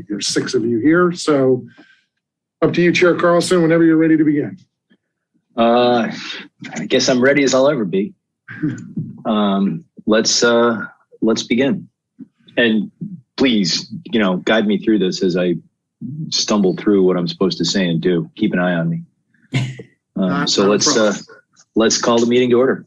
There's 6 of you here, so up to you, Chair Carlson, whenever you're ready to begin. I guess I'm ready as I'll ever be. Let's begin. And please, guide me through this as I stumble through what I'm supposed to say and do. Keep an eye on me. Let's call the meeting to order.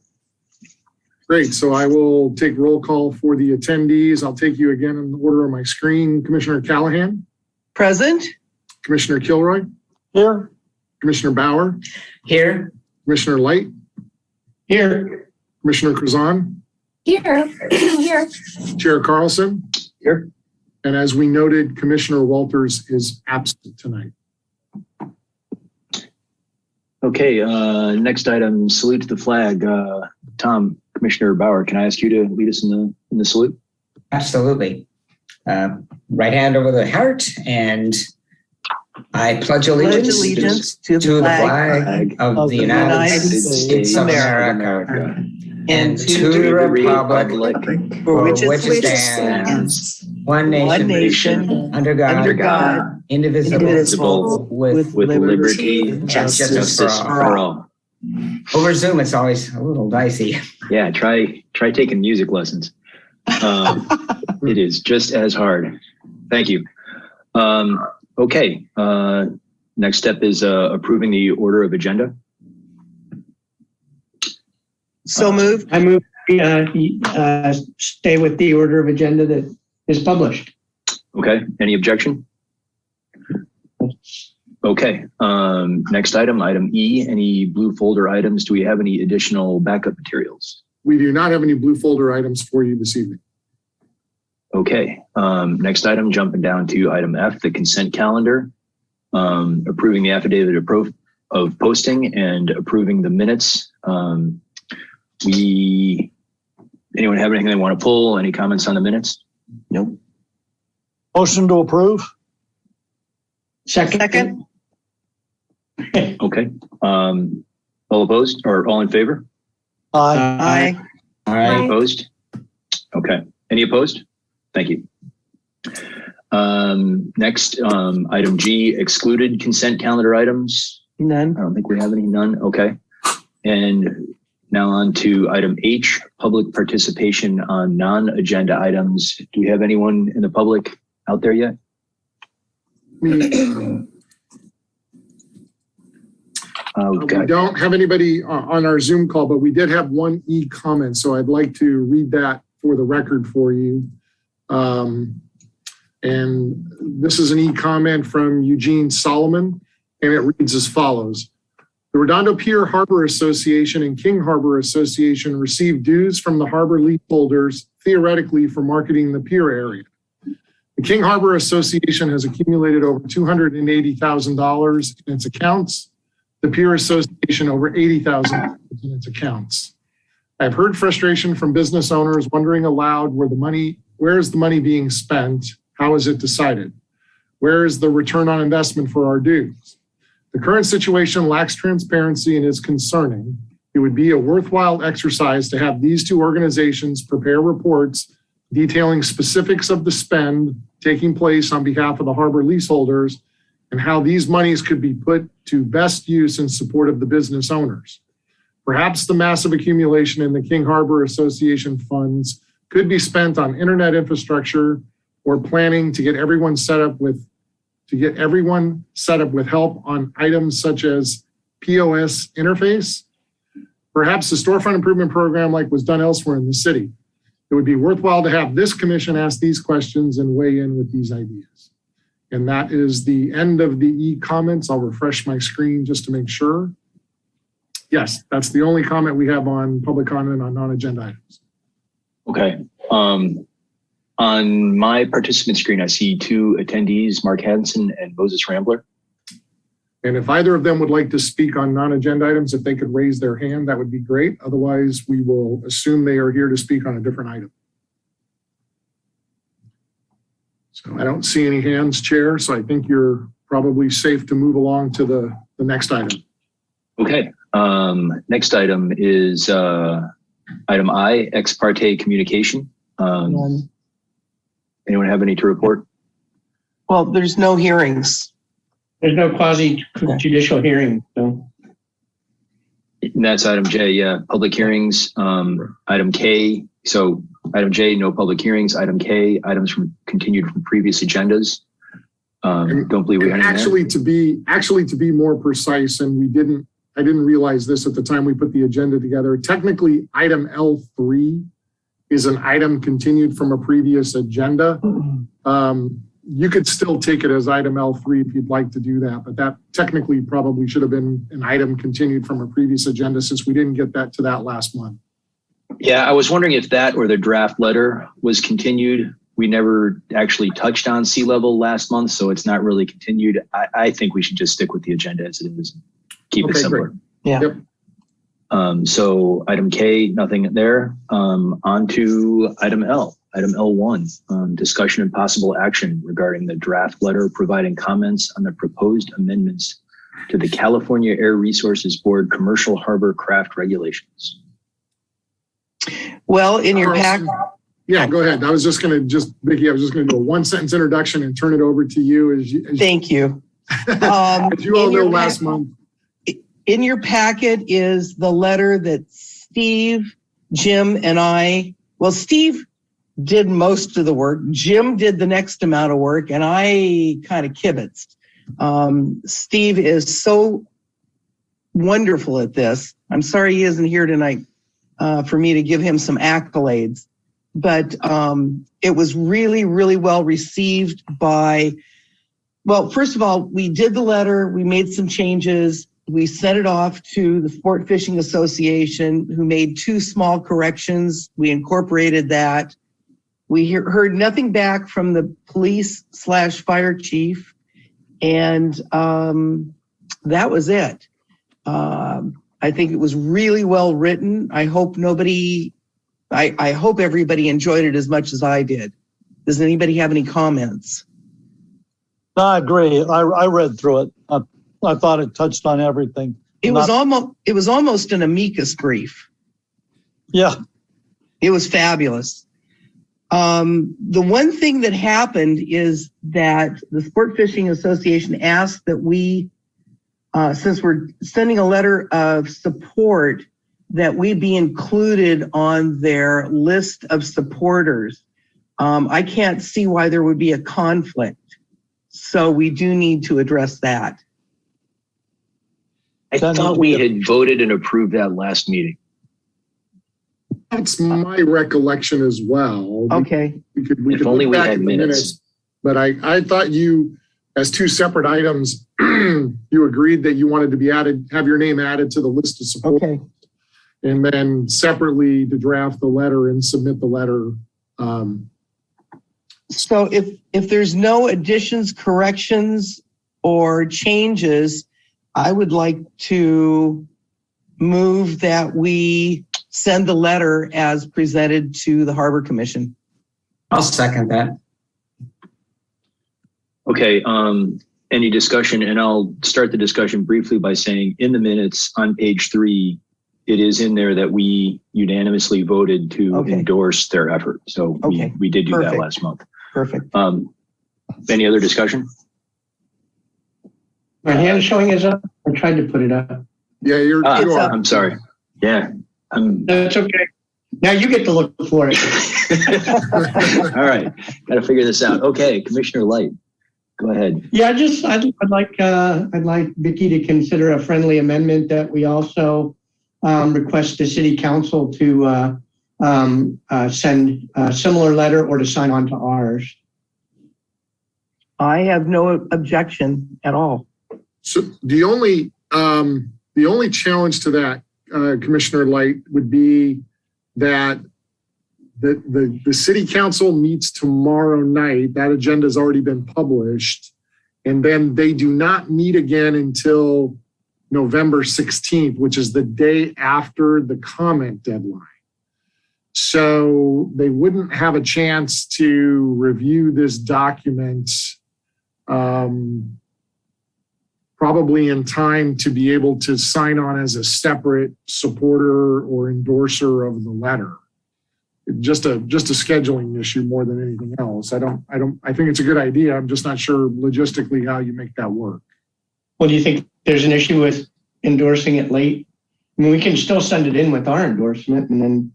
Great. So I will take roll call for the attendees. I'll take you again in the order on my screen. Commissioner Callahan. Present. Commissioner Kilroy. Here. Commissioner Bauer. Here. Commissioner Light. Here. Commissioner Krazan. Here. Here. Chair Carlson. Here. And as we noted, Commissioner Walters is absent tonight. Okay, next item, salute to the flag. Tom, Commissioner Bauer, can I ask you to lead us in the salute? Absolutely. Right hand over the heart, and I pledge allegiance to the flag of the United States of America and to the republic for which it stands, one nation, under God, indivisible, with liberty and justice for all. Over Zoom, it's always a little dicey. Yeah, try taking music lessons. It is just as hard. Thank you. Okay, next step is approving the order of agenda. So moved. I move stay with the order of agenda that is published. Okay, any objection? Okay, next item E, any blue folder items? Do we have any additional backup materials? We do not have any blue folder items for you this evening. Okay, next item, jumping down to item F, the consent calendar, approving the affidavit of posting and approving the minutes. Anyone have anything they want to pull? Any comments on the minutes? Nope. Motion to approve. Second. Okay, all opposed or all in favor? Aye. All Any right. opposed? Okay, any opposed? Thank you. Next, item G, excluded consent calendar items. None. I don't think we have any, none. Okay. And now on to item H, public participation on non-agenda items. Do we have anyone in the public out there yet? We don't have anybody on our Zoom call, but we did have one e-comment. So I'd like to read that for the record for you. And this is an e-comment from Eugene Solomon, and it reads as follows. The Redondo Pier Harbor Association and King Harbor Association received dues from the harbor leaseholders, theoretically, for marketing the pier area. The King Harbor Association has accumulated over $280,000 in its accounts. The Pier Association over $80,000 in its accounts. I've heard frustration from business owners wondering aloud where is the money being spent? How is it decided? Where is the return on investment for our dues? The current situation lacks transparency and is concerning. It would be a worthwhile exercise to have these two organizations prepare reports detailing specifics of the spend taking place on behalf of the harbor leaseholders and how these monies could be put to best use in support of the business owners. Perhaps the massive accumulation in the King Harbor Association funds could be spent on internet infrastructure or planning to get everyone set up with help on items such as POS interface, perhaps a storefront improvement program like was done elsewhere in the city. It would be worthwhile to have this commission ask these questions and weigh in with these ideas. And that is the end of the e-comments. I'll refresh my screen just to make sure. Yes, that's the only comment we have on public comment on non-agenda items. Okay. On my participant screen, I see two attendees, Mark Hansen and Moses Rambler. And if either of them would like to speak on non-agenda items, if they could raise their hand, that would be great. Otherwise, we will assume they are here to speak on a different item. So I don't see any hands, Chair, so I think you're probably safe to move along to the next item. Okay. Next item is item I, Ex-Parte Communication. Anyone have any to report? Well, there's no hearings. There's no quasi judicial hearing, so. And that's item J, yeah. Public hearings, item K. So item J, no public hearings. Item K, items continued from previous agendas. Don't believe we had any there. Actually to be more precise, and I didn't realize this at the time we put the agenda together. Technically, item L3 is an item continued from a previous agenda. You could still take it as item L3 if you'd like to do that, but that technically probably should have been an item continued from a previous agenda since we didn't get that to that last month. Yeah, I was wondering if that or the draft letter was continued. We never actually touched on sea level last month, so it's not really continued. I think we should just stick with the agenda as it is. Keep it simpler. Great. Yeah. Yep. So item K, nothing there. On to item L. Item L1, discussion and possible action regarding the draft letter providing comments on the proposed amendments to the California Air Resources Board Commercial Harbor Craft Regulations. Well, in your pack. Yeah, go ahead. Vicki, I was just going to do a one sentence introduction and turn it over to you. Thank you. As you all know, last month. In your packet is the letter that Steve, Jim, and Steve did most of the work. Jim did the next amount of work, and I kind of kibitzed. Steve is so wonderful at this. I'm sorry he isn't here tonight for me to give him some accolades. But it was really, really well received first of all, we did the letter, we made some changes, we sent it off to the Sport Fishing Association, who made 2 small corrections. We incorporated that. We heard nothing back from the police/fire chief, and that was it. I think it was really well written. I hope I hope everybody enjoyed it as much as I did. Does anybody have any comments? I agree. I read through it. I thought it touched on everything. It was almost an amicus brief. Yeah. It was fabulous. The one thing that happened is that the Sport Fishing Association asked that we, since we're sending a letter of support, that we be included on their list of supporters. I can't see why there would be a conflict. So we do need to address that. I thought we had voted and approved that last meeting. That's my recollection as well. Okay. We could If only we had minutes. But I thought you, as 2 separate items, you agreed that you wanted to be added, have your name added to the list of support. Okay. And then separately to draft the letter and submit the letter. So if there's no additions, corrections, or changes, I would like to move that we send the letter as presented to the Harbor Commission. I'll second that. Okay, any discussion? And I'll start the discussion briefly by saying in the minutes on page 3, it is in there that we unanimously voted to endorse their effort. So we did do that last month. Perfect. Any other discussion? My hand is showing is up. I tried to put it up. Yeah, you are. I'm sorry. Yeah. That's okay. Now you get to look for it. All right. Got to figure this out. Okay, Commissioner Light, go ahead. Yeah, I'd like Vicki to consider a friendly amendment that we also request the city council to send a similar letter or to sign on to ours. I have no objection at all. So the only challenge to that, Commissioner Light, would be that the city council meets tomorrow night. That agenda has already been published. And then they do not meet again until November 16th, which is the day after the comment deadline. So they wouldn't have a chance to review this document probably in time to be able to sign on as a separate supporter or endorser of the letter. just a scheduling issue more than anything else. I think it's a good idea. I'm just not sure logistically how you make that work. Well, do you think there's an issue with endorsing it late? I mean, we can still send it in with our endorsement and then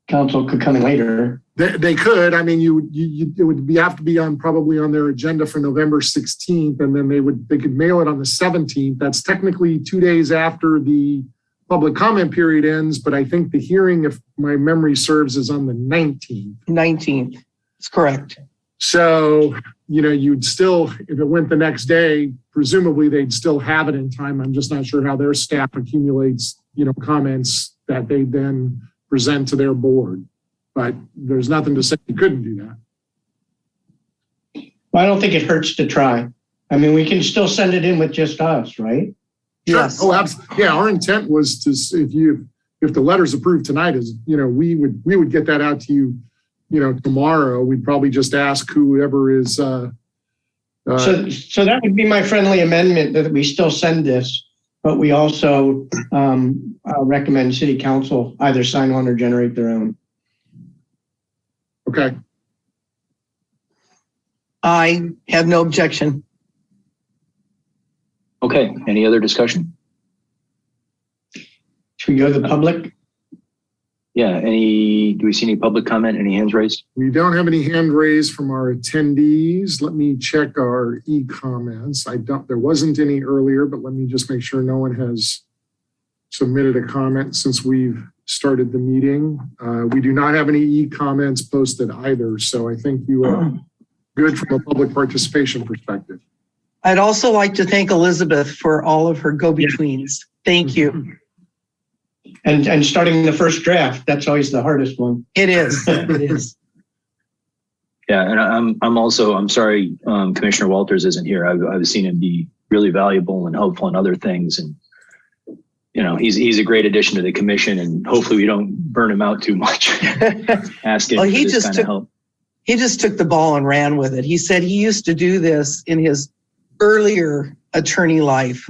council could come in later. They could. I mean, it would have to be probably on their agenda for November 16th, and then they could mail it on the 17th. That's technically 2 days after the public comment period ends, but I think the hearing, if my memory serves, is on the 19th. 19th. It's correct. So, you'd still, if it went the next day, presumably they'd still have it in time. I'm just not sure how their staff accumulates, comments that they then present to their board. But there's nothing to say you couldn't do that. Well, I don't think it hurts to try. I mean, we can still send it in with just us, right? Yes. Sure. Oh, absolutely. Yeah, our intent was to, if the letter's approved tonight, is, we would get that out to you, tomorrow. We'd probably just ask whoever is. So that would be my friendly amendment, that we still send this, but we also recommend city council either sign one or generate their own. Okay. I have no objection. Okay, any other discussion? Should we go to the public? Yeah, do we see any public comment? Any hands raised? We don't have any hand raised from our attendees. Let me check our e-comments. There wasn't any earlier, but let me just make sure no one has submitted a comment since we've started the meeting. We do not have any e-comments posted either, so I think you are good from a public participation perspective. I'd also like to thank Elizabeth for all of her go-betweens. Thank you. And starting the first draft, that's always the hardest one. It is. It is. Yeah, and I'm sorry, Commissioner Walters isn't here. I've seen him be really valuable and helpful in other things, and he's a great addition to the commission. And hopefully we don't burn him out too much. Asking Well, for this kind of help. He just took the ball and ran with it. He said he used to do this in his earlier attorney life,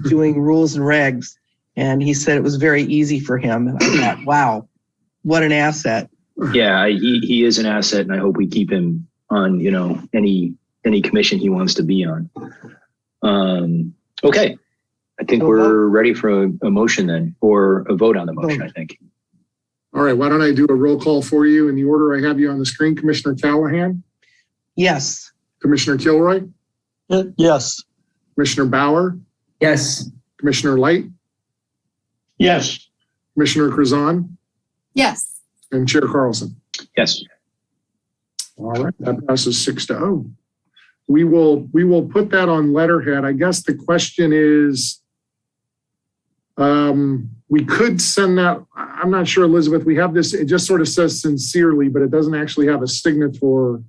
doing rules and regs. And he said it was very easy for him. And I thought, wow, what an asset. Yeah, he is an asset, and I hope we keep him on, any commission he wants to be on. Okay, I think we're ready for a motion then, or a vote on the motion, I think. All right, why don't I do a roll call for you in the order I have you on the screen? Commissioner Callahan? Yes. Commissioner Kilroy? Yes. Commissioner Bauer? Yes. Commissioner Light? Yes. Commissioner Krazan? Yes. And Chair Carlson? Yes. All right, that passes 6-0. We will put that on letterhead. I guess the question is, we could send that. I'm not sure, Elizabeth, we have this, it just sort of says sincerely, but it doesn't actually have a signature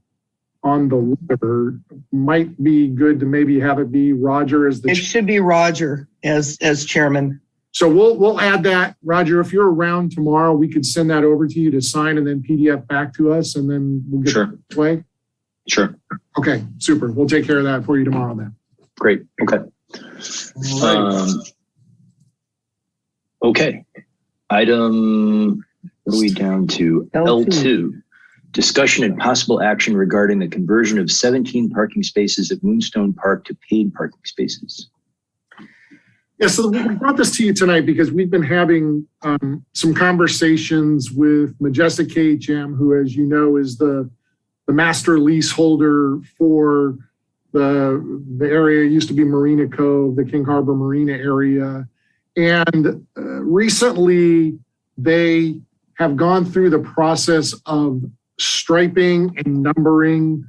on the letter. Might be good to maybe have it be Roger as the. It should be Roger as chairman. So we'll add that. Roger, if you're around tomorrow, we could send that over to you to sign and then PDF back to us, and then we'll get it this way. Sure. Okay, super. We'll take care of that for you tomorrow then. Great. Okay. Okay. Item, what are we down to? L2. Discussion and possible action regarding the conversion of 17 parking spaces at Moonstone Park to paid parking spaces. Yeah, so we brought this to you tonight because we've been having some conversations with Majestic KHM, who, as you know, is the master leaseholder for the area. It used to be Marina Cove, the King Harbor Marina area. And recently, they have gone through the process of striping and numbering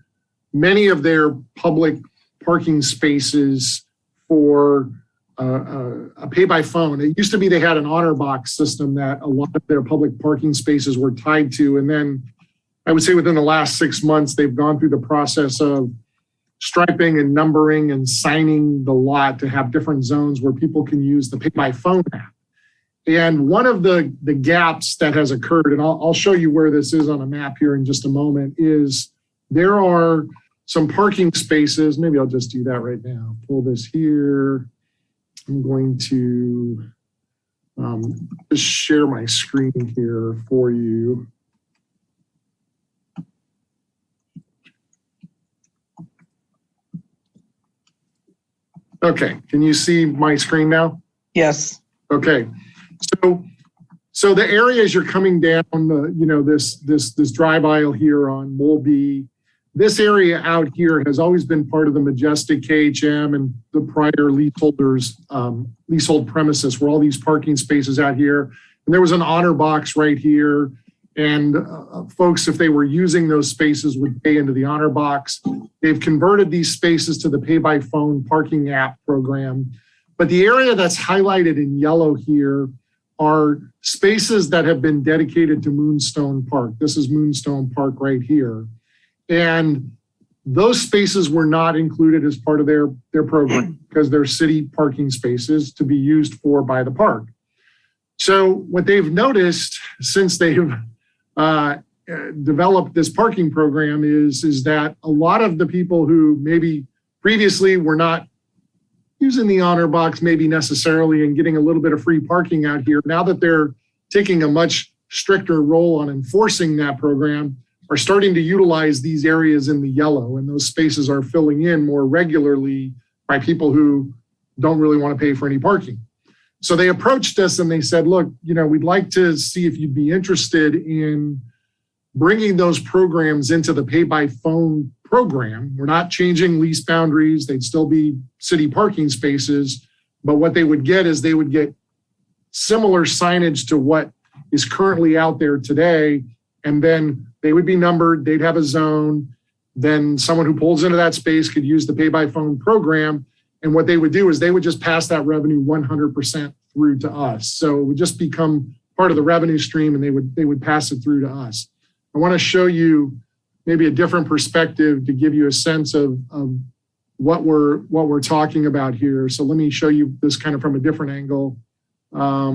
many of their public parking spaces for a pay by phone. It used to be they had an honor box system that a lot of their public parking spaces were tied to. And then I would say within the last 6 months, they've gone through the process of striping and numbering and signing the lot to have different zones where people can use the pay by phone app. And one of the gaps that has occurred, and I'll show you where this is on a map here in just a moment, is there are some parking spaces. Maybe I'll just do that right now. Pull this here. I'm going to just share my screen here for you. Okay, can you see my screen now? Yes. Okay, so the areas you're coming down, this drive aisle here on Mole B, this area out here has always been part of the Majestic KHM and the prior leaseholders, leasehold premises where all these parking spaces out here. And there was an honor box right here. And folks, if they were using those spaces, would pay into the honor box. They've converted these spaces to the pay by phone parking app program. But the area that's highlighted in yellow here are spaces that have been dedicated to Moonstone Park. This is Moonstone Park right here. And those spaces were not included as part of their program because they're city parking spaces to be used by the park. So what they've noticed since they've developed this parking program is that a lot of the people who maybe previously were not using the honor box maybe necessarily and getting a little bit of free parking out here, now that they're taking a much stricter role on enforcing that program, are starting to utilize these areas in the yellow, and those spaces are filling in more regularly by people who don't really want to pay for any parking. So they approached us and they said, look, we'd like to see if you'd be interested in bringing those programs into the pay by phone program. We're not changing lease boundaries. They'd still be city parking spaces, but what they would get is they would get similar signage to what is currently out there today. And then they would be numbered, they'd have a zone. Then someone who pulls into that space could use the pay by phone program. And what they would do is they would just pass that revenue 100% through to us. So it would just become part of the revenue stream and they would pass it through to us. I want to show you maybe a different perspective to give you a sense of what we're talking about here. So let me show you this kind of from a different angle. All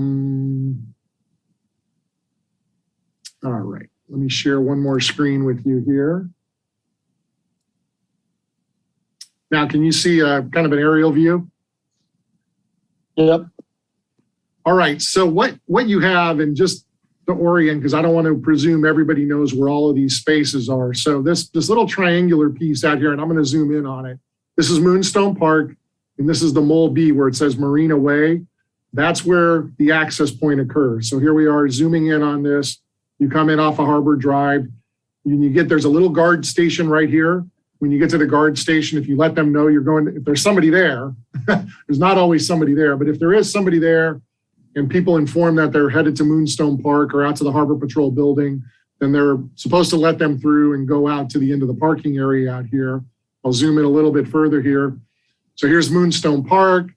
right, let me share one more screen with you here. Now, can you see kind of an aerial view? Yep. All right, so what you have, and just to orient, because I don't want to presume everybody knows where all of these spaces are. So this little triangular piece out here, and I'm going to zoom in on it. This is Moonstone Park, and this is the Mole B where it says Marina Way. That's where the access point occurs. So here we are zooming in on this. You come in off of Harbor Drive, and there's a little guard station right here. When you get to the guard station, if you let them know you're going, if there's somebody there, there's not always somebody there, but if there is somebody there and people inform that they're headed to Moonstone Park or out to the Harbor Patrol building, then they're supposed to let them through and go out to the end of the parking area out here. I'll zoom in a little bit further here. So here's Moonstone Park.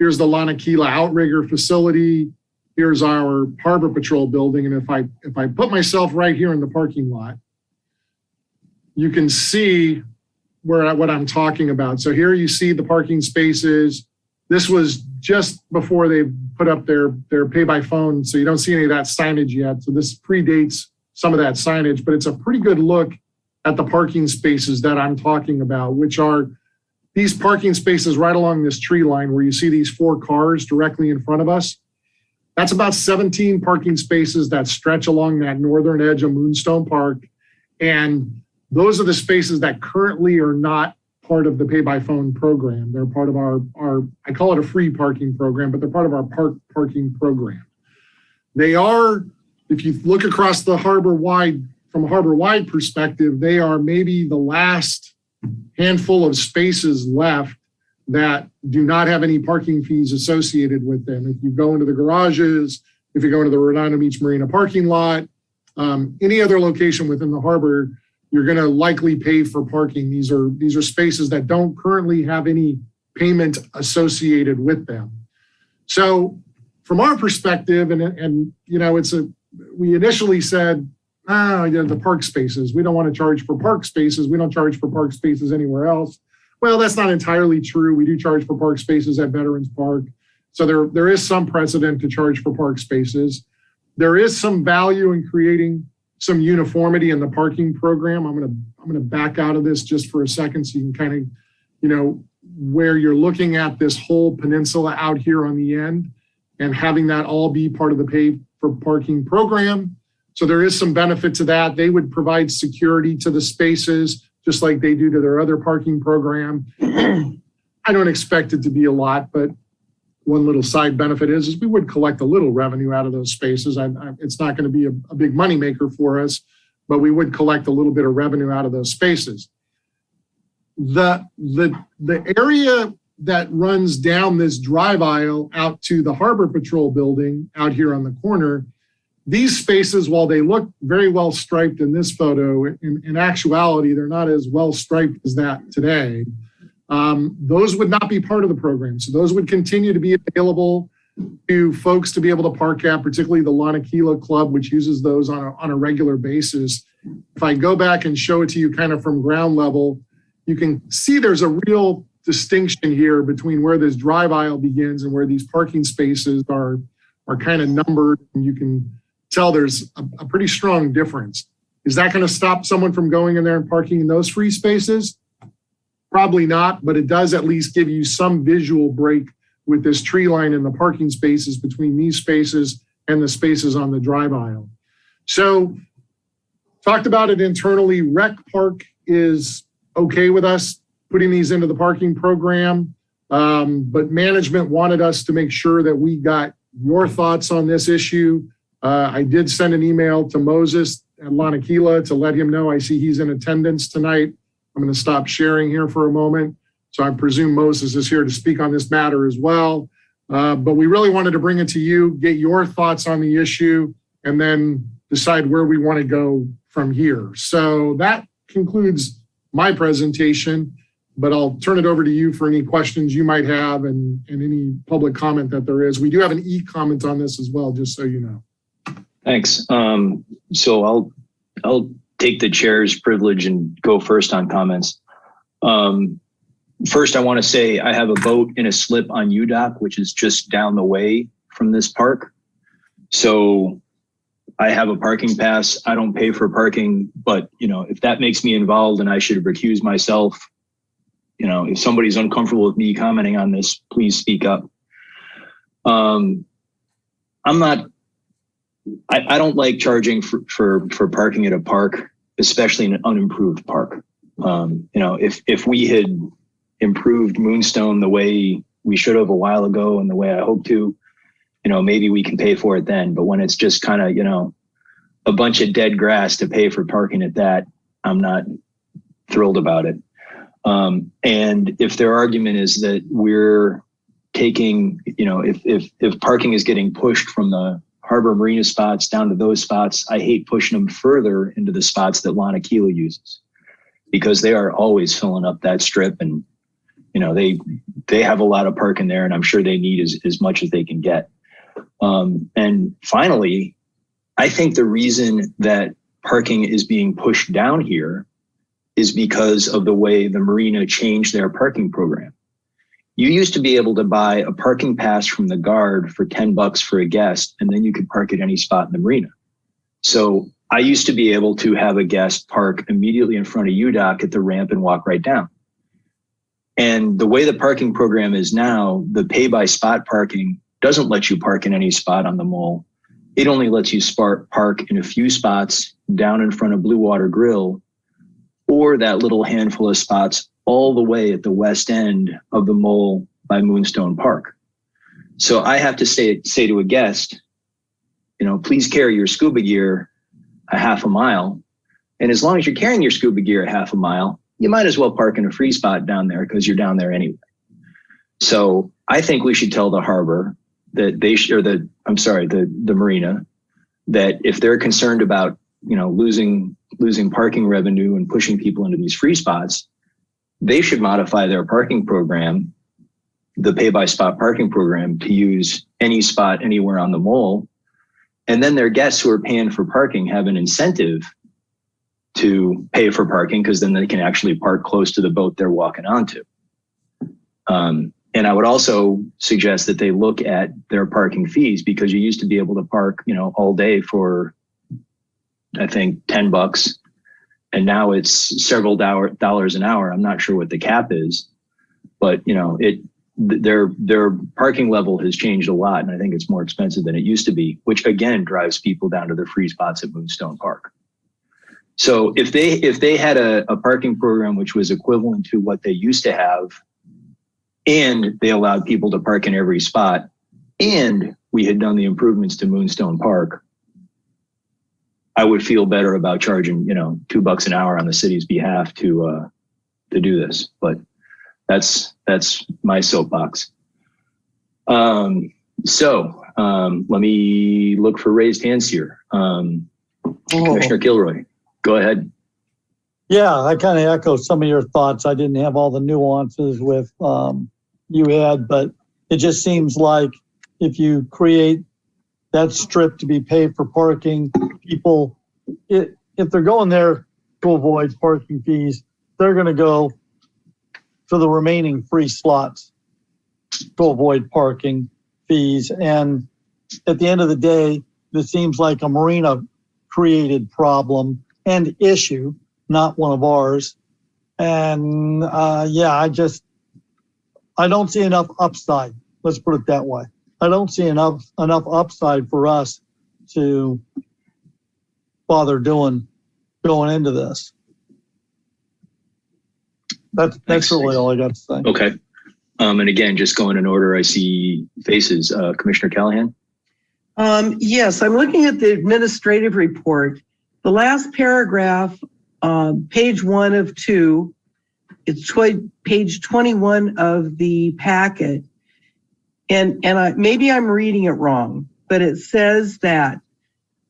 Here's the Lanakila Outrigger facility. Here's our Harbor Patrol building. And if I put myself right here in the parking lot, you can see what I'm talking about. So here you see the parking spaces. This was just before they put up their pay by phone. So you don't see any of that signage yet. So this predates some of that signage, but it's a pretty good look at the parking spaces that I'm talking about, which are these parking spaces right along this tree line where you see these 4 cars directly in front of us. That's about 17 parking spaces that stretch along that northern edge of Moonstone Park. And those are the spaces that currently are not part of the pay by phone program. They're part of our I call it a free parking program, but they're part of our parking program. They are, if you look across the harbor wide, from a harbor wide perspective, they are maybe the last handful of spaces left that do not have any parking fees associated with them. If you go into the garages, if you go into the Redondo Beach Marina parking lot, any other location within the harbor, you're going to likely pay for parking. These are spaces that don't currently have any payment associated with them. So from our perspective, we initially said, the park spaces, we don't want to charge for park spaces. We don't charge for park spaces anywhere else. Well, that's not entirely true. We do charge for park spaces at Veterans Park. So there is some precedent to charge for park spaces. There is some value in creating some uniformity in the parking program. I'm going to back out of this just for a second so you can kind of, where you're looking at this whole peninsula out here on the end and having that all be part of the pay for parking program. So there is some benefit to that. They would provide security to the spaces just like they do to their other parking program. I don't expect it to be a lot, but one little side benefit is we would collect a little revenue out of those spaces. It's not going to be a big moneymaker for us, but we would collect a little bit of revenue out of those spaces. The area that runs down this drive aisle out to the Harbor Patrol building out here on the corner, these spaces, while they look very well striped in this photo, in actuality, they're not as well striped as that today. Those would not be part of the program. So those would continue to be available to folks to be able to park at, particularly the Lanakila Club, which uses those on a regular basis. If I go back and show it to you kind of from ground level, you can see there's a real distinction here between where this drive aisle begins and where these parking spaces are kind of numbered. And you can tell there's a pretty strong difference. Is that going to stop someone from going in there and parking in those free spaces? Probably not, but it does at least give you some visual break with this tree line in the parking spaces between these spaces and the spaces on the drive aisle. So talked about it internally. Rec Park is okay with us putting these into the parking program, but management wanted us to make sure that we got your thoughts on this issue. I did send an email to Moses at Lanakila to let him know. I see he's in attendance tonight. I'm going to stop sharing here for a moment. So I presume Moses is here to speak on this matter as well. But we really wanted to bring it to you, get your thoughts on the issue, and then decide where we want to go from here. So that concludes my presentation, but I'll turn it over to you for any questions you might have and any public comment that there is. We do have an e-comment on this as well, just so you know. Thanks. So I'll take the chair's privilege and go first on comments. First, I want to say I have a boat in a slip on UDOC, which is just down the way from this park. So I have a parking pass. I don't pay for parking, but if that makes me involved and I should recuse myself, if somebody's uncomfortable with me commenting on this, please speak up. I don't like charging for parking at a park, especially in an unimproved park. If we had improved Moonstone the way we should have a while ago and the way I hope to, maybe we can pay for it then. But when it's just kind of, a bunch of dead grass to pay for parking at that, I'm not thrilled about it. And if their argument is that we're taking, if parking is getting pushed from the Harbor Marina spots down to those spots, I hate pushing them further into the spots that Lanakila uses, because they are always filling up that strip, and they have a lot of parking there, and I'm sure they need as much as they can get. And finally, I think the reason that parking is being pushed down here is because of the way the Marina changed their parking program. You used to be able to buy a parking pass from the guard for $10 for a guest, and then you could park at any spot in the Marina. So I used to be able to have a guest park immediately in front of UDOC at the ramp and walk right down. And the way the parking program is now, the pay by spot parking doesn't let you park in any spot on the mall. It only lets you park in a few spots down in front of Blue Water Grill, or that little handful of spots all the way at the west end of the mall by Moonstone Park. So I have to say to a guest, please carry your scuba gear a half a mile. And as long as you're carrying your scuba gear a half a mile, you might as well park in a free spot down there because you're down there anyway. So I think we should tell the harbor that the Marina, that if they're concerned about, losing parking revenue and pushing people into these free spots, they should modify their parking program, the pay by spot parking program, to use any spot anywhere on the mall. And then their guests who are paying for parking have an incentive to pay for parking, because then they can actually park close to the boat they're walking onto. And I would also suggest that they look at their parking fees, because you used to be able to park, all day for, I think, $10. And now it's several dollars an hour. I'm not sure what the cap is, but their parking level has changed a lot, and I think it's more expensive than it used to be, which again drives people down to the free spots at Moonstone Park. So if they had a parking program which was equivalent to what they used to have, and they allowed people to park in every spot, and we had done the improvements to Moonstone Park, I would feel better about charging, $2 an hour on the city's behalf to do this. But that's my soapbox. So let me look for raised hands here. Commissioner Kilroy, go ahead. Yeah, I kind of echo some of your thoughts. I didn't have all the nuances with you had, but it just seems like if you create that strip to be paid for parking, people, if they're going there to avoid parking fees, they're going to go to the remaining free slots to avoid parking fees. And at the end of the day, this seems like a Marina created problem and issue, not one of ours. And I don't see enough upside. Let's put it that way. I don't see enough upside for us to bother going into this. That's really all I got to say. Okay. And again, just going in order, I see faces. Commissioner Callahan? Yes, I'm looking at the administrative report. The last paragraph, page 1 of 2, it's page 21 of the packet. And maybe I'm reading it wrong, but it says that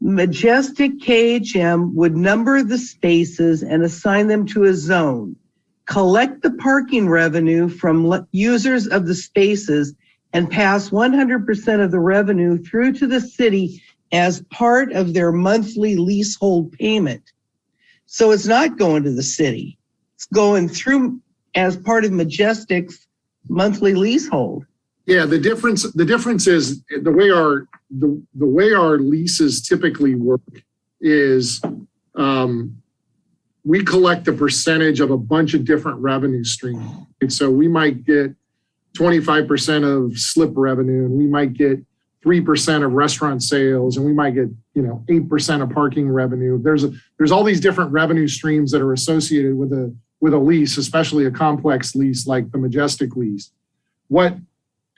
Majestic KHM would number the spaces and assign them to a zone, collect the parking revenue from users of the spaces, and pass 100% of the revenue through to the city as part of their monthly leasehold payment. So it's not going to the city. It's going through as part of Majestic's monthly leasehold. Yeah, the difference is the way our leases typically work is we collect a percentage of a bunch of different revenue streams. And so we might get 25% of slip revenue, and we might get 3% of restaurant sales, and we might get 8% of parking revenue. There's all these different revenue streams that are associated with a lease, especially a complex lease like the Majestic lease.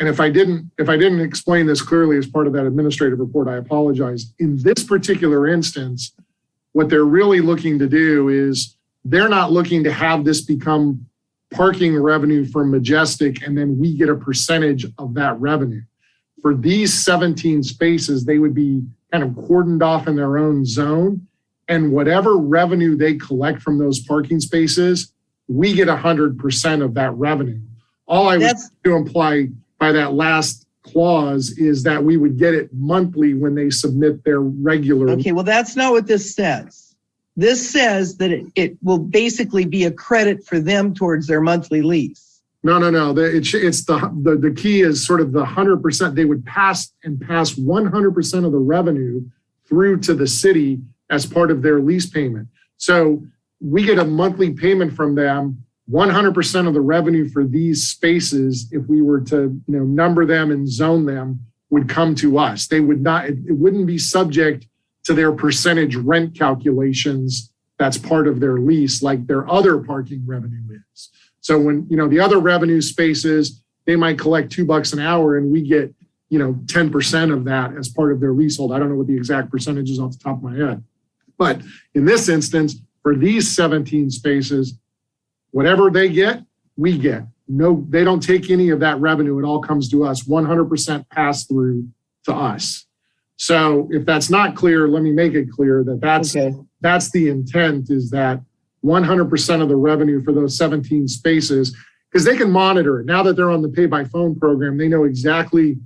And if I didn't explain this clearly as part of that administrative report, I apologize. In this particular instance, what they're really looking to do is they're not looking to have this become parking revenue for Majestic and then we get a percentage of that revenue. For these 17 spaces, they would be kind of cordoned off in their own zone, and whatever revenue they collect from those parking spaces, we get 100% of that revenue. All I was to imply by that last clause is that we would get it monthly when they submit their regular. Okay, well, that's not what this says. This says that it will basically be a credit for them towards their monthly lease. No. It's the key is sort of the 100%. They would pass 100% of the revenue through to the city as part of their lease payment. So we get a monthly payment from them. 100% of the revenue for these spaces, if we were to number them and zone them, would come to us. They would not. It wouldn't be subject to their percentage rent calculations. That's part of their lease, like their other parking revenue is. So when the other revenue spaces, they might collect $2 an hour, and we get 10% of that as part of their leasehold. I don't know what the exact percentage is off the top of my head, but in this instance, for these 17 spaces, whatever they get, we get. No, they don't take any of that revenue. It all comes to us, 100% pass through to us. So if that's not clear, let me make it clear that that's the intent, is that 100% of the revenue for those 17 spaces, because they can monitor it. Now that they're on the pay by phone program, they know exactly,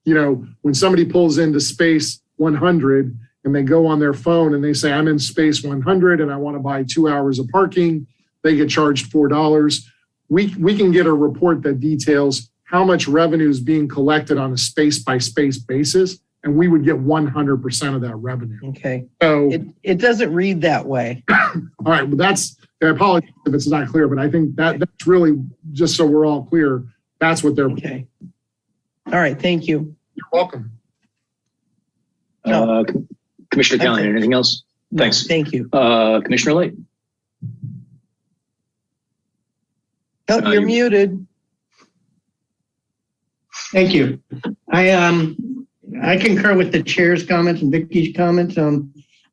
when somebody pulls into space 100 and they go on their phone and they say, I'm in space 100 and I want to buy 2 hours of parking, they get charged $4. We can get a report that details how much revenue is being collected on a space by space basis, and we would get 100% of that revenue. Okay. So it doesn't read that way. all right, well, I apologize if it's not clear, but I think that's really, just so we're all clear, that's what they're. Okay. All right, thank you. You're welcome. Commissioner Callahan, anything else? Thanks. Thank you. Commissioner Light. Oh, you're muted. Thank you. I concur with the chair's comments and Vicky's comments.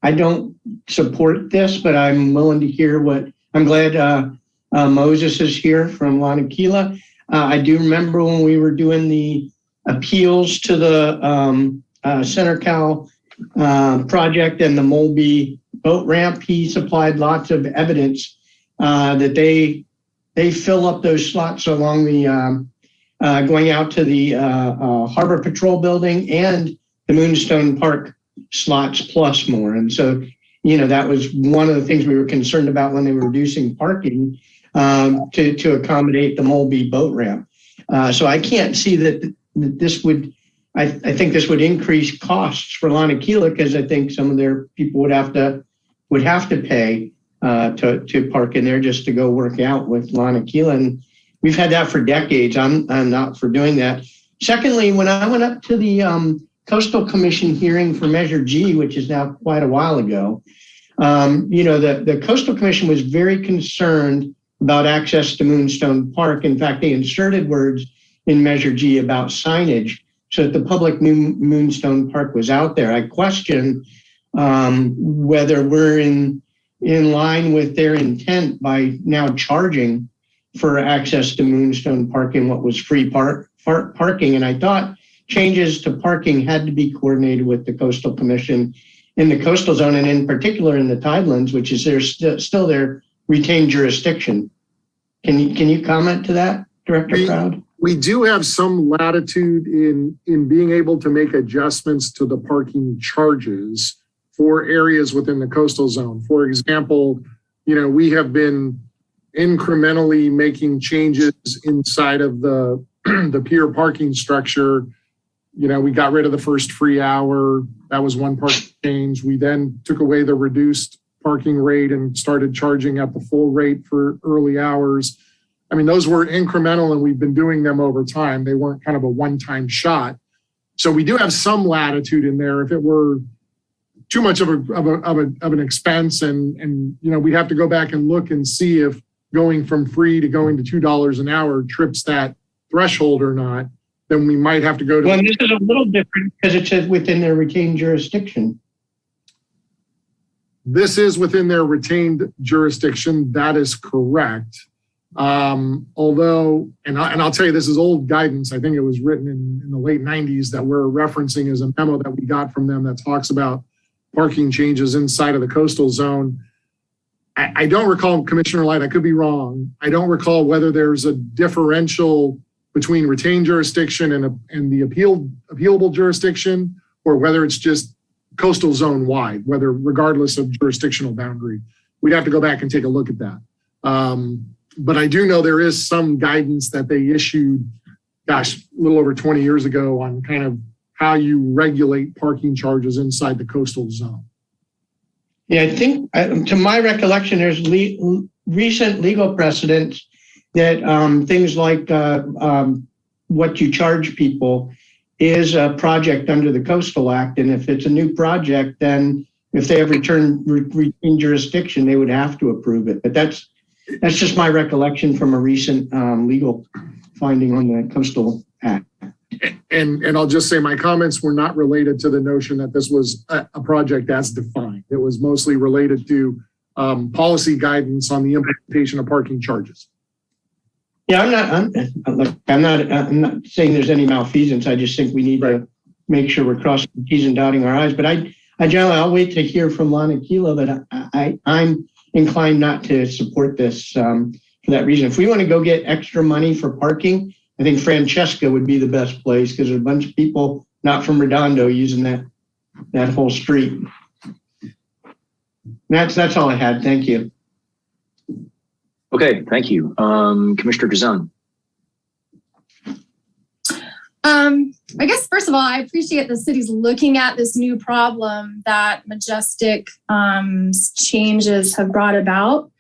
I don't support this, but I'm willing to hear I'm glad Moses is here from Lanakila. I do remember when we were doing the appeals to the Center Cal project and the Mulby boat ramp, he supplied lots of evidence that they fill up those slots along the going out to the Harbor Patrol building and the Moonstone Park slots plus more. And so, that was one of the things we were concerned about when they were reducing parking to accommodate the Mulby boat ramp. So I can't see that this would, I think this would increase costs for Lanakila because I think some of their people would have to pay to park in there just to go work out with Lanakila. And we've had that for decades. I'm not for doing that. Secondly, when I went up to the Coastal Commission hearing for Measure G, which is now quite a while ago, the Coastal Commission was very concerned about access to Moonstone Park. In fact, they inserted words in Measure G about signage so that the public knew Moonstone Park was out there. I question whether we're in line with their intent by now charging for access to Moonstone Park in what was free parking. And I thought changes to parking had to be coordinated with the Coastal Commission in the coastal zone, and in particular in the Tidelands, which is still their retained jurisdiction. Can you comment to that, Director Proud? We do have some latitude in being able to make adjustments to the parking charges for areas within the coastal zone. For example, we have been incrementally making changes inside of the pier parking structure. We got rid of the first free hour. That was one parking change. We then took away the reduced parking rate and started charging at the full rate for early hours. I mean, those were incremental and we've been doing them over time. They weren't kind of a one-time shot. So we do have some latitude in there. If it were too much of an expense and we'd have to go back and look and see if going from free to going to $2 an hour trips that threshold or not, then we might have to go to. Well, this is a little different because it says within their retained jurisdiction. This is within their retained jurisdiction. That is correct. Although, and I'll tell you, this is old guidance. I think it was written in the late 90s that we're referencing as a memo that we got from them that talks about parking changes inside of the coastal zone. I don't recall, Commissioner Light, I could be wrong. I don't recall whether there's a differential between retained jurisdiction and the appealable jurisdiction, or whether it's just coastal zone wide, whether regardless of jurisdictional boundary. We'd have to go back and take a look at that. But I do know there is some guidance that they issued, a little over 20 years ago on kind of how you regulate parking charges inside the coastal zone. Yeah, I think, to my recollection, there's recent legal precedents that things like what you charge people is a project under the Coastal Act. And if it's a new project, then if they have retained jurisdiction, they would have to approve it. But that's just my recollection from a recent legal finding on the Coastal Act. And I'll just say my comments were not related to the notion that this was a project as defined. It was mostly related to policy guidance on the implementation of parking charges. Yeah, I'm not saying there's any malfeasance. I just think we need to make sure we're crossing the T's and dotting our I's. But I'll wait to hear from Lanakila, but I'm inclined not to support this for that reason. If we want to go get extra money for parking, I think Francesca would be the best place because there's a bunch of people not from Redondo using that whole street. That's all I had. Thank you. Okay, thank you. Commissioner Drazan. I guess, first of all, I appreciate the city's looking at this new problem that Majestic changes have brought about.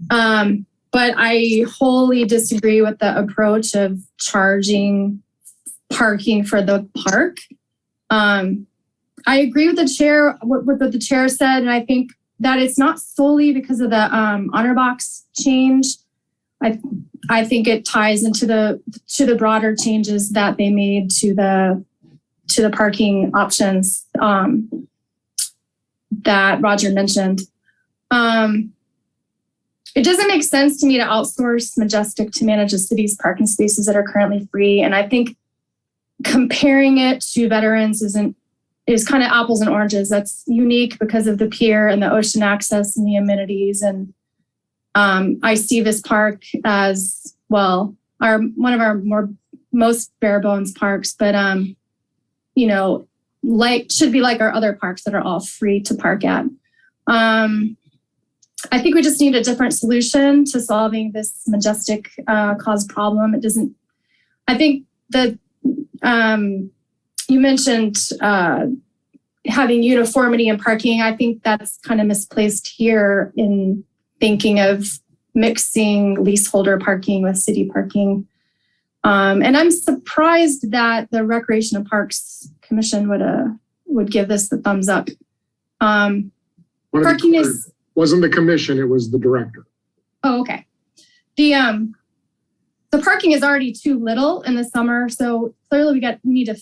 But I wholly disagree with the approach of charging parking for the park. I agree with the chair, what the chair said, and I think that it's not solely because of the honor box change. I think it ties into the broader changes that they made to the parking options that Roger mentioned. It doesn't make sense to me to outsource Majestic to manage the city's parking spaces that are currently free. And I think comparing it to veterans is kind of apples and oranges. That's unique because of the pier and the ocean access and the amenities. And I see this park as, well, one of our most bare bones parks, but should be like our other parks that are all free to park at. I think we just need a different solution to solving this Majestic caused problem. I think that you mentioned having uniformity in parking. I think that's kind of misplaced here in thinking of mixing leaseholder parking with city parking. And I'm surprised that the Recreation and Parks Commission would give this the thumbs up. Parking wasn't the commission, it was the director. Oh, okay. The parking is already too little in the summer, so clearly we need to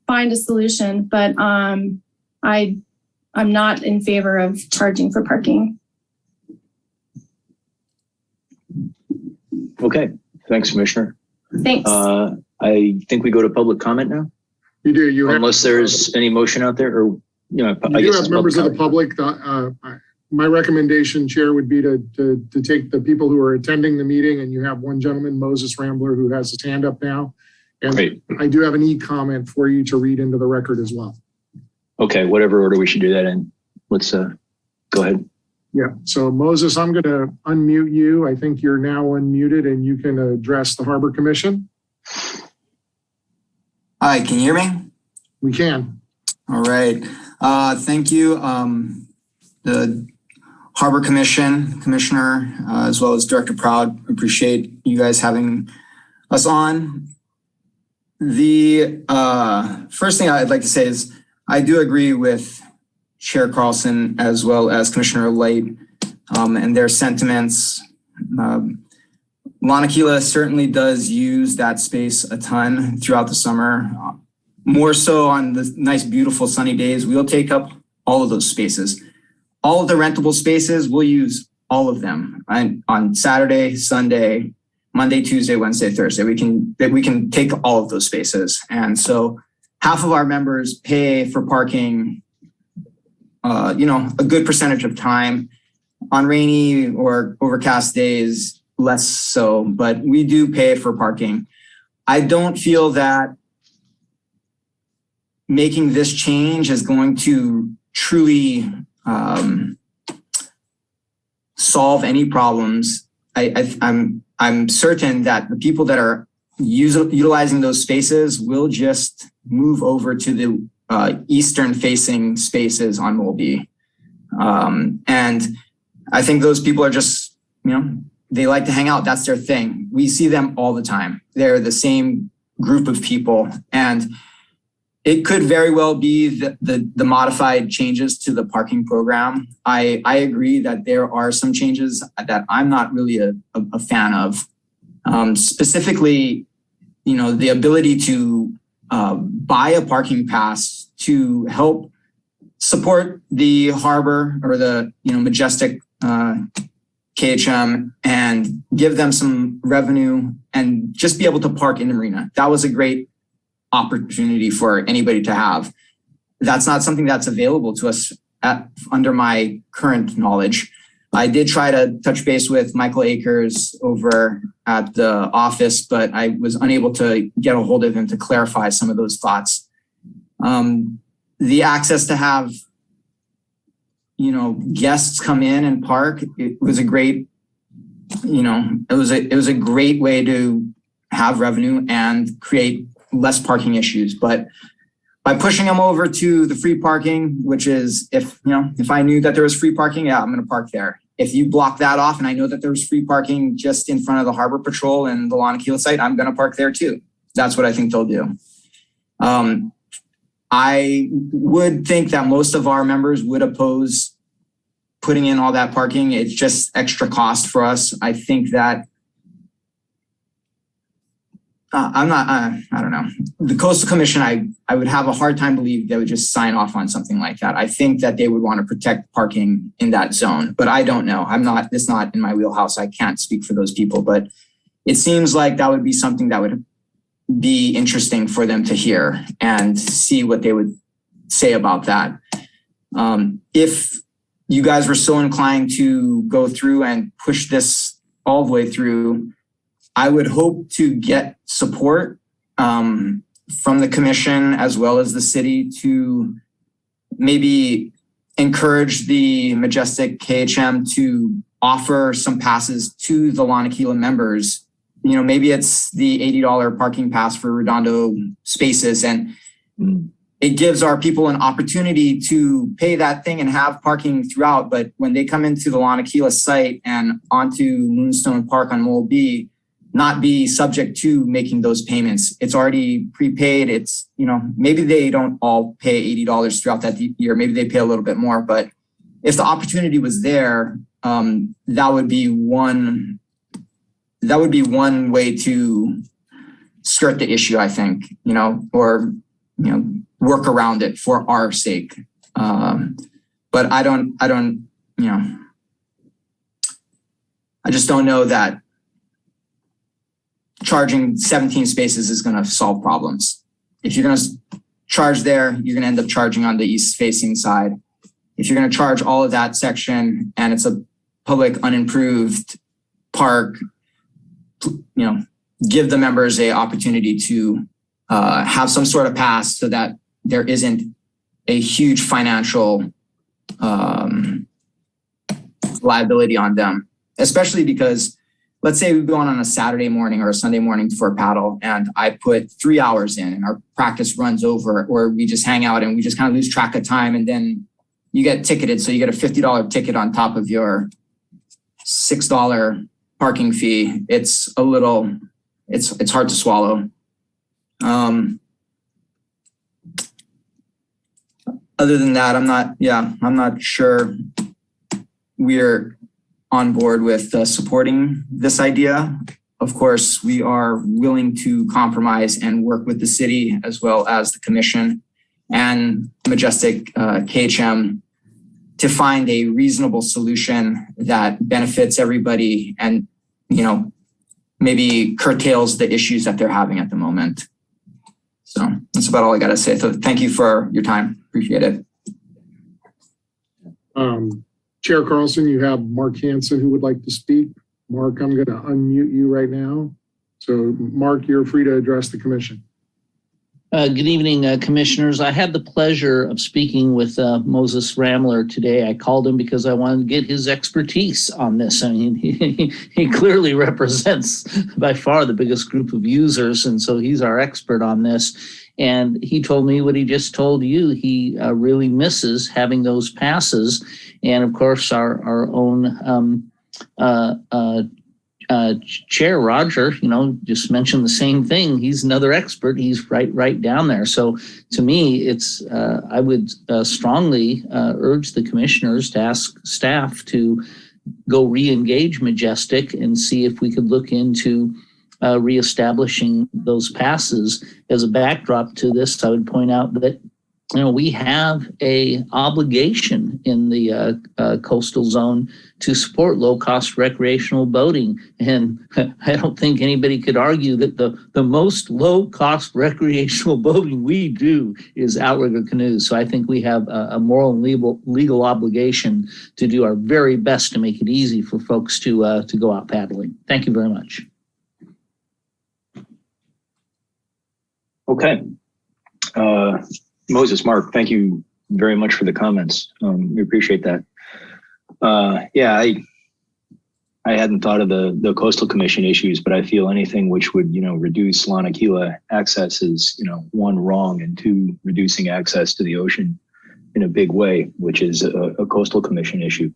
find a solution. But I'm not in favor of charging for parking. Okay, thanks, Commissioner. Thanks. I think we go to public comment now. You do. Unless there's any motion out there, or I guess have members of the public. My recommendation, Chair, would be to take the people who are attending the meeting, and you have one gentleman, Moses Rambler, who has his hand up now. And Great. I do have an e-comment for you to read into the record as well. Okay, whatever order we should do that in. Let's go ahead. Yeah, so Moses, I'm going to unmute you. I think you're now unmuted and you can address the Harbor Commission. Hi, can you hear me? We can. All right. Thank you. The Harbor Commission, Commissioner, as well as Director Proud, appreciate you guys having us on. The first thing I'd like to say is I do agree with Chair Carlson as well as Commissioner Light and their sentiments. Lanakila certainly does use that space a ton throughout the summer. More so on the nice, beautiful sunny days, we'll take up all of those spaces. All of the rentable spaces, we'll use all of them. And on Saturday, Sunday, Monday, Tuesday, Wednesday, Thursday, we can take all of those spaces. And so half of our members pay for parking, a good percentage of time. On rainy or overcast days, less so, but we do pay for parking. I don't feel that making this change is going to truly solve any problems. I'm certain that the people that are utilizing those spaces will just move over to the eastern facing spaces on Mulby. And I think those people are just, they like to hang out. That's their thing. We see them all the time. They're the same group of people. And it could very well be the modified changes to the parking program. I agree that there are some changes that I'm not really a fan of. Specifically, the ability to buy a parking pass to help support the harbor or the Majestic KHM and give them some revenue and just be able to park in the marina. That was a great opportunity for anybody to have. That's not something that's available to us under my current knowledge. I did try to touch base with Michael Akers over at the office, but I was unable to get a hold of him to clarify some of those thoughts. The access to have, guests come in and park, it was a great, it was a great way to have revenue and create less parking issues. But by pushing them over to the free parking, which is if I knew that there was free parking, yeah, I'm going to park there. If you block that off and I know that there's free parking just in front of the Harbor Patrol and the Lanakila site, I'm going to park there too. That's what I think they'll do. I would think that most of our members would oppose putting in all that parking. It's just extra cost for us. I think that I'm not, I don't know. The Coastal Commission, I would have a hard time believing they would just sign off on something like that. I think that they would want to protect parking in that zone, but I don't know. It's not in my wheelhouse. I can't speak for those people, but it seems like that would be something that would be interesting for them to hear and see what they would say about that. If you guys were so inclined to go through and push this all the way through, I would hope to get support from the commission as well as the city to maybe encourage the Majestic KHM to offer some passes to the Lanakila members. You know, maybe it's the $80 parking pass for Redondo spaces, and it gives our people an opportunity to pay that thing and have parking throughout. But when they come into the Lanakila site and onto Moonstone Park on Mole B, not be subject to making those payments. It's already prepaid. It's, you know, maybe they don't all pay $80 throughout that year. Maybe they pay a little bit more, but if the opportunity was there, that would be one way to skirt the issue, I think, you know, or, you know, work around it for our sake. But I don't, you know, I just don't know that charging 17 spaces is going to solve problems. If you're going to charge there, you're going to end up charging on the east facing side. If you're going to charge all of that section and it's a public unimproved park, you know, give the members a opportunity to have some sort of pass so that there isn't a huge financial liability on them, especially because let's say we go on a Saturday morning or a Sunday morning for a paddle and I put 3 hours in and our practice runs over, or we just hang out and we just kind of lose track of time, and then you get ticketed. So you get a $50 ticket on top of your $6 parking fee. It's a little, it's hard to swallow. Other than that, I'm not sure we're on board with supporting this idea. Of course, we are willing to compromise and work with the city as well as the commission and Majestic KHM to find a reasonable solution that benefits everybody and, you know, maybe curtails the issues that they're having at the moment. So that's about all I got to say. So thank you for your time. Appreciate it. Chair Carlson, you have Mark Hansen who would like to speak. Mark, I'm going to unmute you right now. So Mark, you're free to address the commission. Good evening, commissioners. I had the pleasure of speaking with Moses Ramler today. I called him because I wanted to get his expertise on this. I mean, he clearly represents by far the biggest group of users, and so he's our expert on this. And he told me what he just told you. He really misses having those passes. And of course, our own Chair Roger, you know, just mentioned the same thing. He's another expert. He's right down there. So to me, it's I would strongly urge the commissioners to ask staff to go re-engage Majestic and see if we could look into reestablishing those passes. As a backdrop to this, I would point out that, you know, we have a obligation in the coastal zone to support low-cost recreational boating. And I don't think anybody could argue that the most low-cost recreational boating we do is outrigger canoes. So I think we have a moral and legal obligation to do our very best to make it easy for folks to go out paddling. Thank you very much. Okay. Moses, Mark, thank you very much for the comments. We appreciate that. Yeah, I hadn't thought of the Coastal Commission issues, but I feel anything which would, you know, reduce Lanakila access is, you know, one, wrong, and two, reducing access to the ocean in a big way, which is a Coastal Commission issue.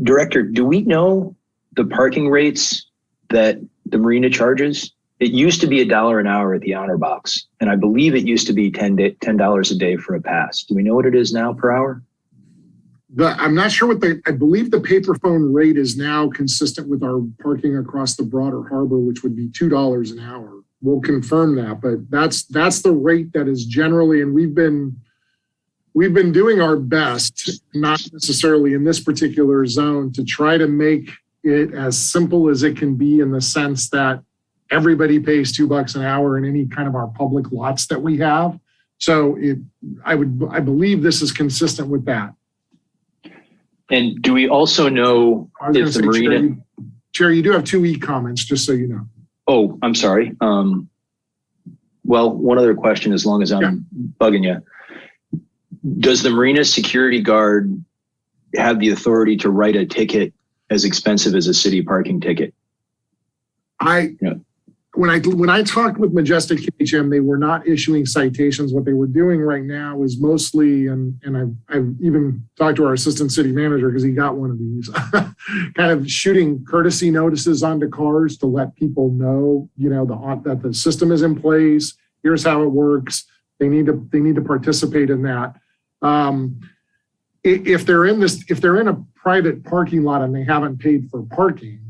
Director, do we know the parking rates that the Marina charges? It used to be $1 an hour at the honor box, and I believe it used to be $10 a day for a pass. Do we know what it is now per hour? I'm not sure I believe the paper phone rate is now consistent with our parking across the broader harbor, which would be $2 an hour. We'll confirm that, but that's the rate that is generally, and we've been doing our best, not necessarily in this particular zone, to try to make it as simple as it can be, in the sense that everybody pays $2 an hour in any kind of our public lots that we have. So I believe this is consistent with that. And do we also know if the marina? Chair, you do have 2 comments, just so you know. Oh, I'm sorry. Well, one other question, as long as I'm bugging you. Does the marina security guard have the authority to write a ticket as expensive as a city parking ticket? When I talked with Majestic KHM, they were not issuing citations. What they were doing right now is mostly, and I've even talked to our assistant city manager because he got one of these, kind of shooting courtesy notices onto cars to let people know, that the system is in place. Here's how it works. They need to participate in that. If they're in a private parking lot and they haven't paid for parking,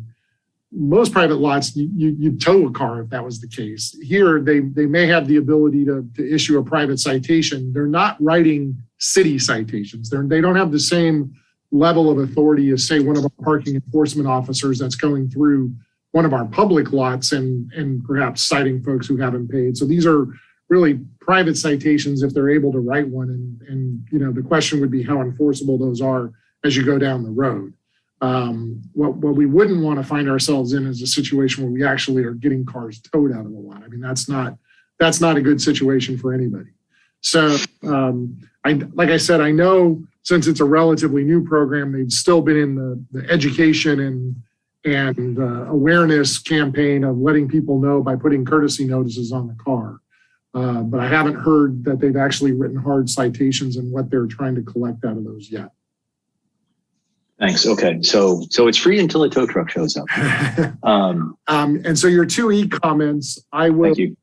most private lots, you tow a car if that was the case. Here, they may have the ability to issue a private citation. They're not writing city citations. They don't have the same level of authority as, say, one of our parking enforcement officers that's going through one of our public lots and perhaps citing folks who haven't paid. So these are really private citations if they're able to write one. And the question would be how enforceable those are as you go down the road. What we wouldn't want to find ourselves in is a situation where we actually are getting cars towed out of the lot. I mean, that's not a good situation for anybody. So, like I said, I know since it's a relatively new program, they've still been in the education and awareness campaign of letting people know by putting courtesy notices on the car. But I haven't heard that they've actually written hard citations and what they're trying to collect out of those yet. Thanks. Okay. So it's free until a tow truck shows up. And so your 2 comments, I will. Thank you.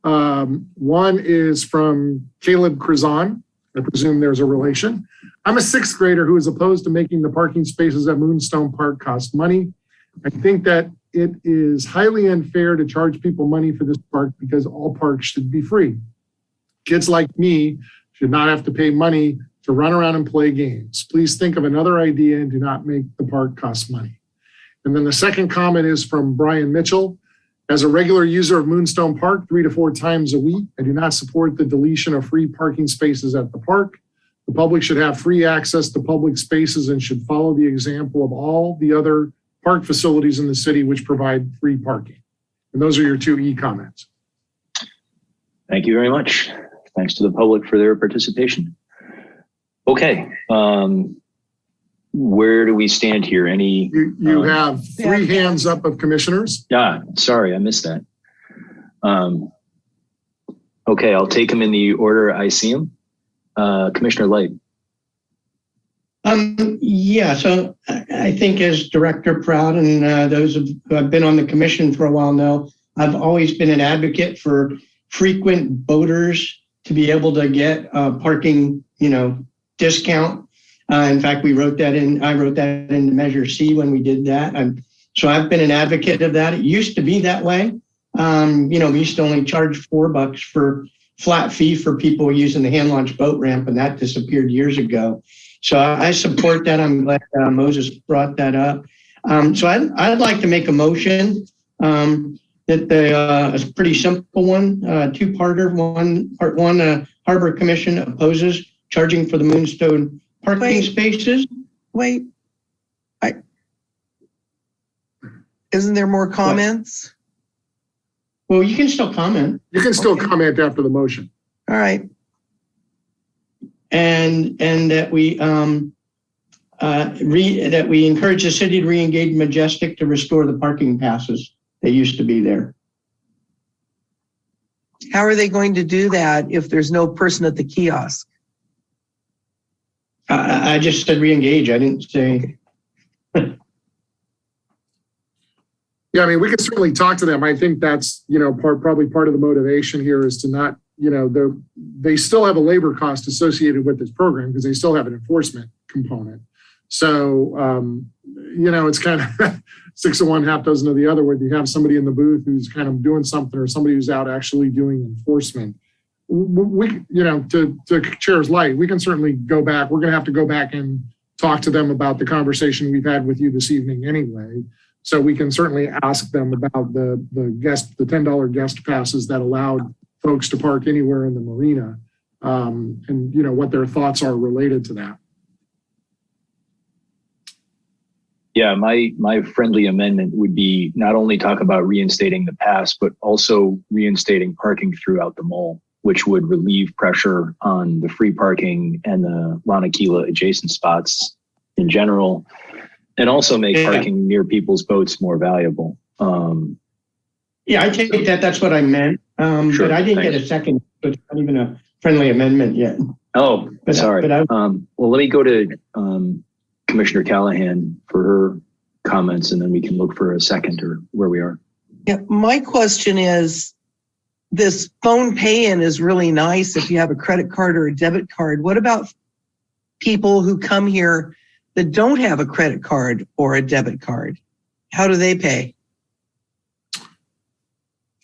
One is from Caleb Krazan. I presume there's a relation. I'm a 6th grader who is opposed to making the parking spaces at Moonstone Park cost money. I think that it is highly unfair to charge people money for this park because all parks should be free. Kids like me should not have to pay money to run around and play games. Please think of another idea and do not make the park cost money. And then the second comment is from Brian Mitchell. As a regular user of Moonstone Park 3 to 4 times a week, I do not support the deletion of free parking spaces at the park. The public should have free access to public spaces and should follow the example of all the other park facilities in the city which provide free parking. And those are your 2 comments. Thank you very much. Thanks to the public for their participation. Okay. Where do we stand here? Any? You have 3 hands up of commissioners. Sorry, I missed that. Okay, I'll take them in the order I see them. Commissioner Light. So I think as Director Proud and those who have been on the commission for a while know, I've always been an advocate for frequent boaters to be able to get parking, discount. In fact, I wrote that in Measure C when we did that. So I've been an advocate of that. It used to be that way. We used to only charge $4 for flat fee for people using the hand launch boat ramp, and that disappeared years ago. So I support that. I'm glad Moses brought that up. So I'd like to make a motion that a pretty simple one, 2-parter. Part 1, Harbor Commission opposes charging for the Moonstone parking spaces. Isn't there more comments? Well, you can still comment. You can still comment after the motion. All right. And that we that we encourage the city to re-engage Majestic to restore the parking passes that used to be there. How are they going to do that if there's no person at the kiosk? I just said re-engage. I didn't say. Yeah, I mean, we can certainly talk to them. I think that's, probably part of the motivation here is to not, they still have a labor cost associated with this program because they still have an enforcement component. So, it's kind of 6 of one, half dozen of the other, where you have somebody in the booth who's kind of doing something or somebody who's out actually doing enforcement. We to Chair's light, we can certainly go back. We're going to have to go back and talk to them about the conversation we've had with you this evening anyway. So we can certainly ask them about the $10 guest passes that allowed folks to park anywhere in the marina, and what their thoughts are related to that. Yeah, my friendly amendment would be not only talk about reinstating the pass, but also reinstating parking throughout the mall, which would relieve pressure on the free parking and the Lanakila adjacent spots in general, and also make parking near people's boats more valuable. I take that. That's what I meant. Sure, but I didn't get a second. So it's not even a friendly amendment yet. Oh, sorry. Well, let me go to Commissioner Callahan for her comments, and then we can look for a second or where we are. Yeah, my question is, this phone pay-in is really nice if you have a credit card or a debit card. What about people who come here that don't have a credit card or a debit card? How do they pay?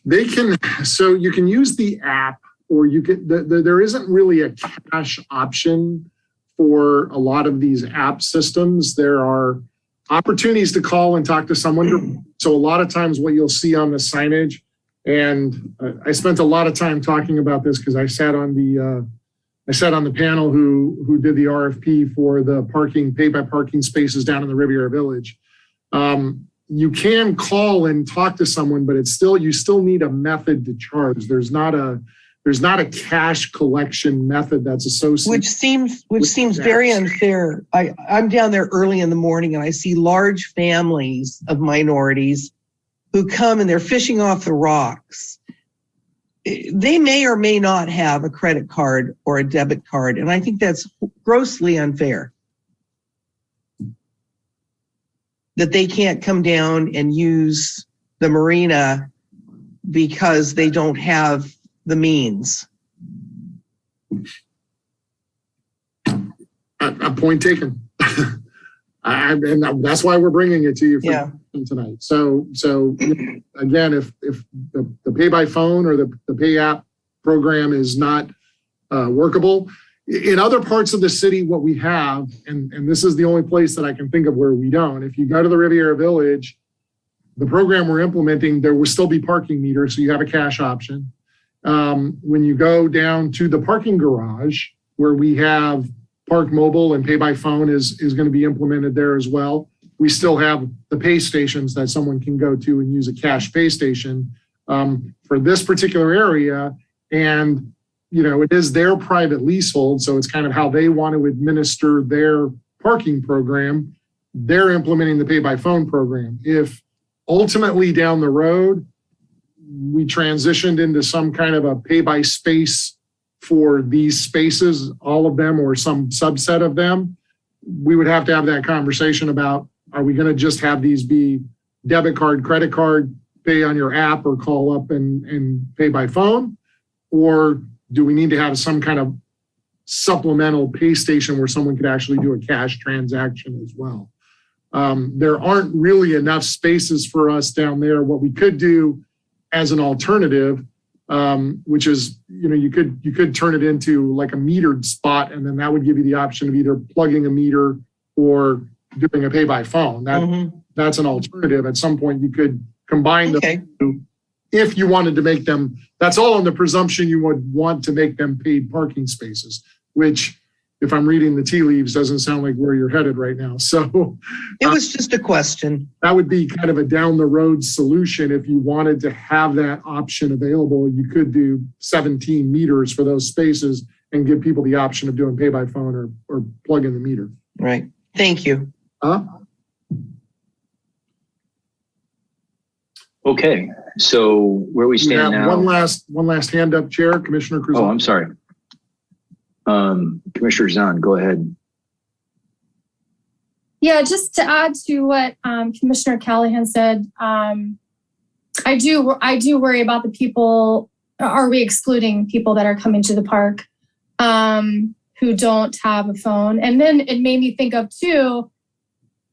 They can, so you can use the app, or you can, there isn't really a cash option for a lot of these app systems. There are opportunities to call and talk to someone. So a lot of times what you'll see on the signage, and I spent a lot of time talking about this because I sat on the panel who did the RFP for the pay by parking spaces down in the Riviera Village. You can call and talk to someone, but you still need a method to charge. There's not a cash collection method that's associated. Which seems very unfair. I'm down there early in the morning and I see large families of minorities who come and they're fishing off the rocks. They may or may not have a credit card or a debit card, and I think that's grossly unfair. That they can't come down and use the marina because they don't have the means. A point taken. And that's why we're bringing it to you tonight. So again, if the pay by phone or the pay app program is not workable, in other parts of the city, what we have, and this is the only place that I can think of where we don't, if you go to the Riviera Village, the program we're implementing, there will still be parking meters, so you have a cash option. When you go down to the parking garage, where we have Park Mobile and pay by phone is going to be implemented there as well. We still have the pay stations that someone can go to and use a cash pay station for this particular area. And, it is their private leasehold, so it's kind of how they want to administer their parking program. They're implementing the pay by phone program. If ultimately down the road, we transitioned into some kind of a pay by space for these spaces, all of them or some subset of them, we would have to have that conversation about, are we going to just have these be debit card, credit card, pay on your app or call up and pay by phone? Or do we need to have some kind of supplemental pay station where someone could actually do a cash transaction as well? There aren't really enough spaces for us down there. What we could do as an alternative, which is, you could turn it into like a metered spot, and then that would give you the option of either plugging a meter or doing a pay by phone. That's an alternative. At some point, you could combine the two if you wanted to make them. That's all on the presumption you would want to make them paid parking spaces, which, if I'm reading the tea leaves, doesn't sound like where you're headed right now. So it was just a question. That would be kind of a down the road solution. If you wanted to have that option available, you could do 17 meters for those spaces and give people the option of doing pay by phone or plug in the meter. Right. Thank you. Okay. So where we stand now. One last hand up, Chair, Commissioner Cruz. Oh, I'm sorry. Commissioner Zahn, go ahead. Yeah, just to add to what Commissioner Callahan said, I do worry about the people. Are we excluding people that are coming to the park who don't have a phone. And then it made me think of too,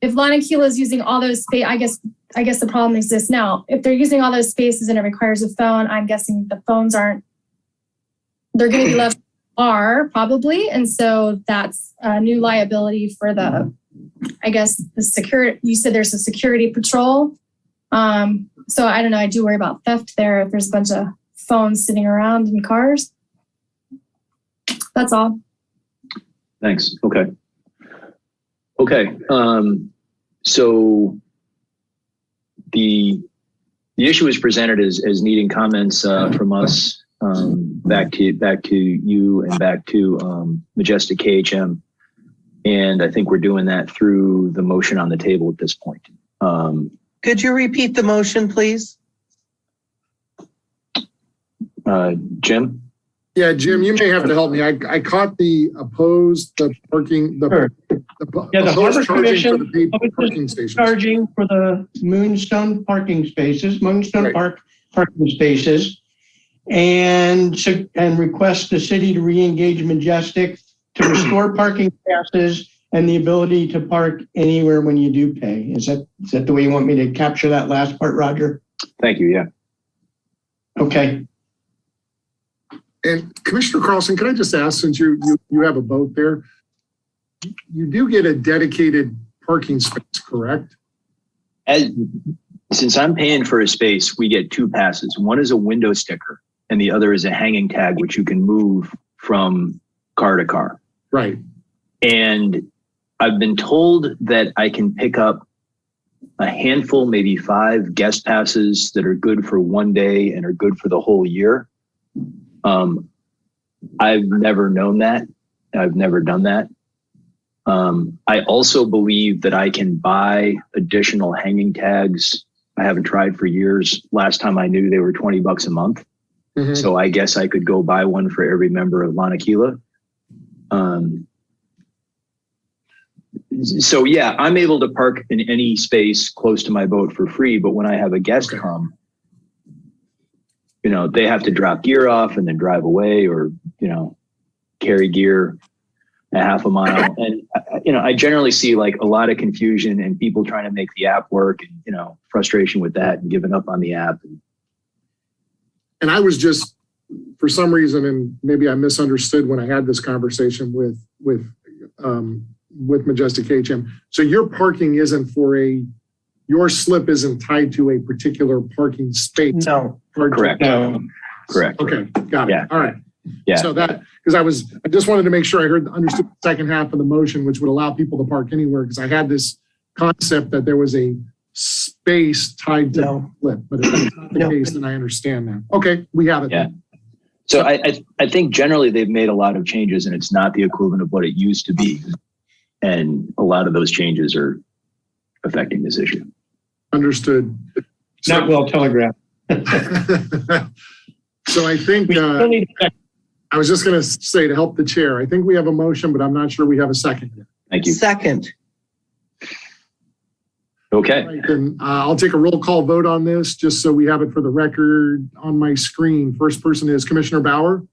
if Lanakila is using all those space, I guess the problem exists now. If they're using all those spaces and it requires a phone, I'm guessing the phones they're going to be left are probably. And so that's a new liability for the security. You said there's a security patrol. So I don't know. I do worry about theft there if there's a bunch of phones sitting around in cars. That's all. Thanks. Okay. So the issue is presented as needing comments from us back to you and back to Majestic KHM. And I think we're doing that through the motion on the table at this point. Could you repeat the motion, please? Jim? Yeah, Jim, you may have to help me. I caught the opposed, the parking, Sure. the Harbor charging Commission for the paid was parking stations. charging for the Moonstone parking spaces, Moonstone Right. Park parking spaces, and request the city to re-engage Majestic to restore parking passes and the ability to park anywhere when you do pay. Is that the way you want me to capture that last part, Roger? Thank you. Yeah. Okay. And Commissioner Carlson, can I just ask, since you have a boat there, you do get a dedicated parking space, correct? Since I'm paying for a space, we get two passes. One is a window sticker and the other is a hanging tag, which you can move from car to car. Right. And I've been told that I can pick up a handful, maybe 5 guest passes that are good for one day and are good for the whole year. I've never known that. I've never done that. I also believe that I can buy additional hanging tags. I haven't tried for years. Last time I knew they were $20 a month. Mm-hmm. So I guess I could go buy one for every member of Lanakila. So yeah, I'm able to park in any space close to my boat for free. But when I have a guest come, they have to drop gear off and then drive away or, carry gear a half a mile. And, I generally see like a lot of confusion and people trying to make the app work and, frustration with that and giving up on the app. And I was just, for some reason, and maybe I misunderstood when I had this conversation with Majestic HM. So your parking isn't your slip isn't tied to a particular parking space. No. Correct. No. Correct. Okay, got it. Yeah. All right. Yeah. So because I just wanted to make sure I understood the second half of the motion, which would allow people to park anywhere, because I had this concept that there was a space tied to the slip, but if that's not the case, then I understand that. Okay, we have it. Yeah. So I think generally they've made a lot of changes and it's not the equivalent of what it used to be. And a lot of those changes are affecting this issue. Understood. Not well telegraphed. So I think, We still need to I was just going to say, to help the chair, I think we have a motion, but I'm not sure we have a second yet. Thank you. Second. Okay. Right, then I'll take a roll call vote on this, just so we have it for the record on my screen. First person is Commissioner Bauer,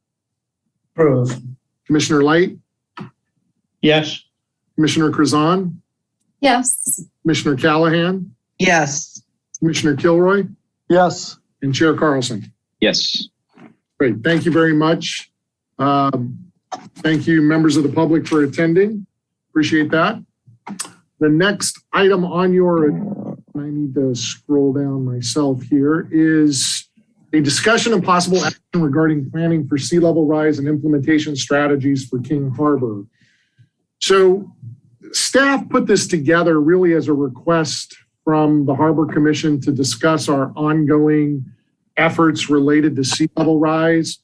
approve. Commissioner Light, Yes. Commissioner Curzon, Yes. Commissioner Callahan, Yes. Commissioner Kilroy, Yes. and Chair Carlson. Yes. Great, thank you very much. Thank you, members of the public, for attending. Appreciate that. The next item on your, I need to scroll down myself here, is a discussion and possible action regarding planning for sea level rise and implementation strategies for King Harbor. So staff put this together really as a request from the Harbor Commission to discuss our ongoing efforts related to sea level rise.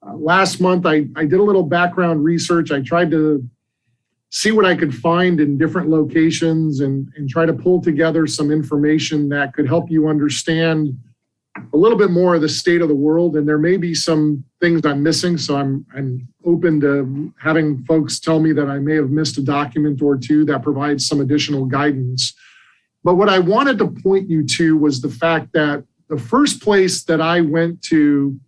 Last month, I did a little background research. I tried to see what I could find in different locations and try to pull together some information that could help you understand a little bit more of the state of the world. And there may be some things I'm missing. So I'm open to having folks tell me that I may have missed a document or two that provides some additional guidance. But what I wanted to point you to was the fact that the first place that I went to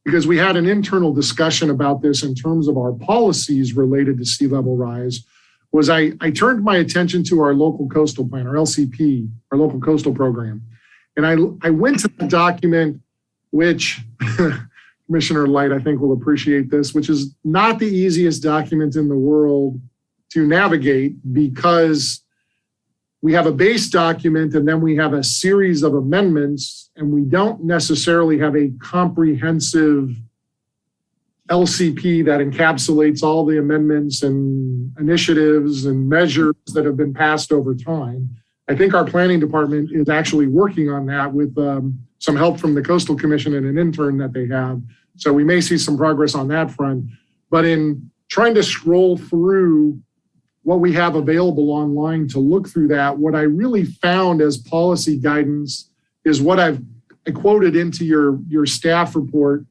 because we had an internal discussion about this in terms of our policies related to sea level rise, was I turned my attention to our local coastal plan, our LCP, our local coastal program. And I went to the document, which Commissioner Light, I think, will appreciate this, which is not the easiest document in the world to navigate, because we have a base document and then we have a series of amendments, and we don't necessarily have a comprehensive LCP that encapsulates all the amendments and initiatives and measures that have been passed over time. I think our planning department is actually working on that with some help from the Coastal Commission and an intern that they have. So we may see some progress on that front. But in trying to scroll through what we have available online to look through that, what I really found as policy guidance is what I quoted into your staff report.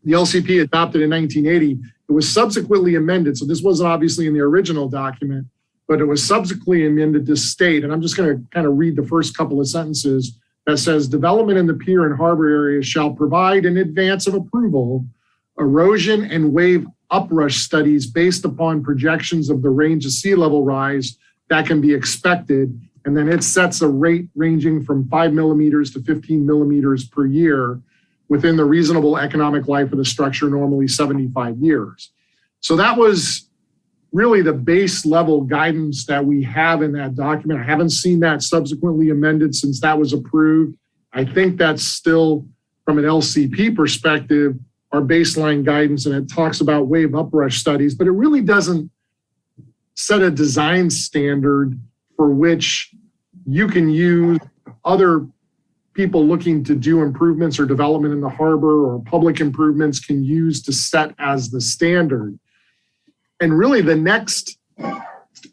The LCP adopted in 1980. It was subsequently amended. So this wasn't obviously in the original document, but it was subsequently amended to state, and I'm just going to kind of read the first couple of sentences that says, development in the pier and harbor areas shall provide in advance of approval erosion and wave uprush studies based upon projections of the range of sea level rise that can be expected. And then it sets a rate ranging from 5 millimeters to 15 millimeters per year within the reasonable economic life of the structure, normally 75 years. So that was really the base level guidance that we have in that document. I haven't seen that subsequently amended since that was approved. I think that's still, from an LCP perspective, our baseline guidance, and it talks about wave uprush studies, but it really doesn't set a design standard for which you can use other people looking to do improvements or development in the harbor or public improvements can use to set as the standard. And really the next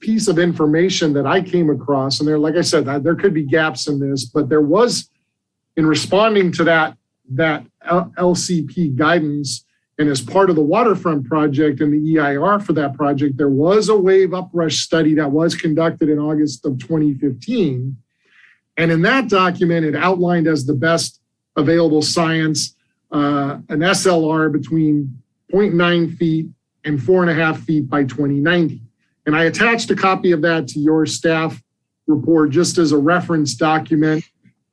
piece of information that I came across, and there, like I said, there could be gaps in this, but there was, in responding to that LCP guidance, and as part of the waterfront project and the EIR for that project, there was a wave uprush study that was conducted in August of 2015. And in that document, it outlined as the best available science, an SLR between 0.9 feet and 4.5 feet by 2090. And I attached a copy of that to your staff report just as a reference document,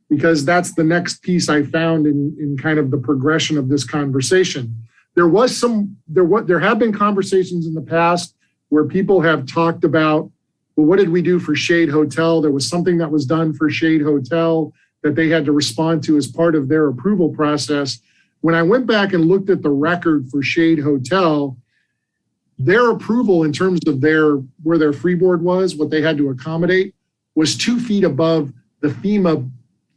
because that's the next piece I found in kind of the progression of this conversation. There have been conversations in the past where people have talked about, well, what did we do for Shade Hotel? There was something that was done for Shade Hotel that they had to respond to as part of their approval process. When I went back and looked at the record for Shade Hotel, their approval in terms of where their freeboard was, what they had to accommodate, was 2 feet above the FEMA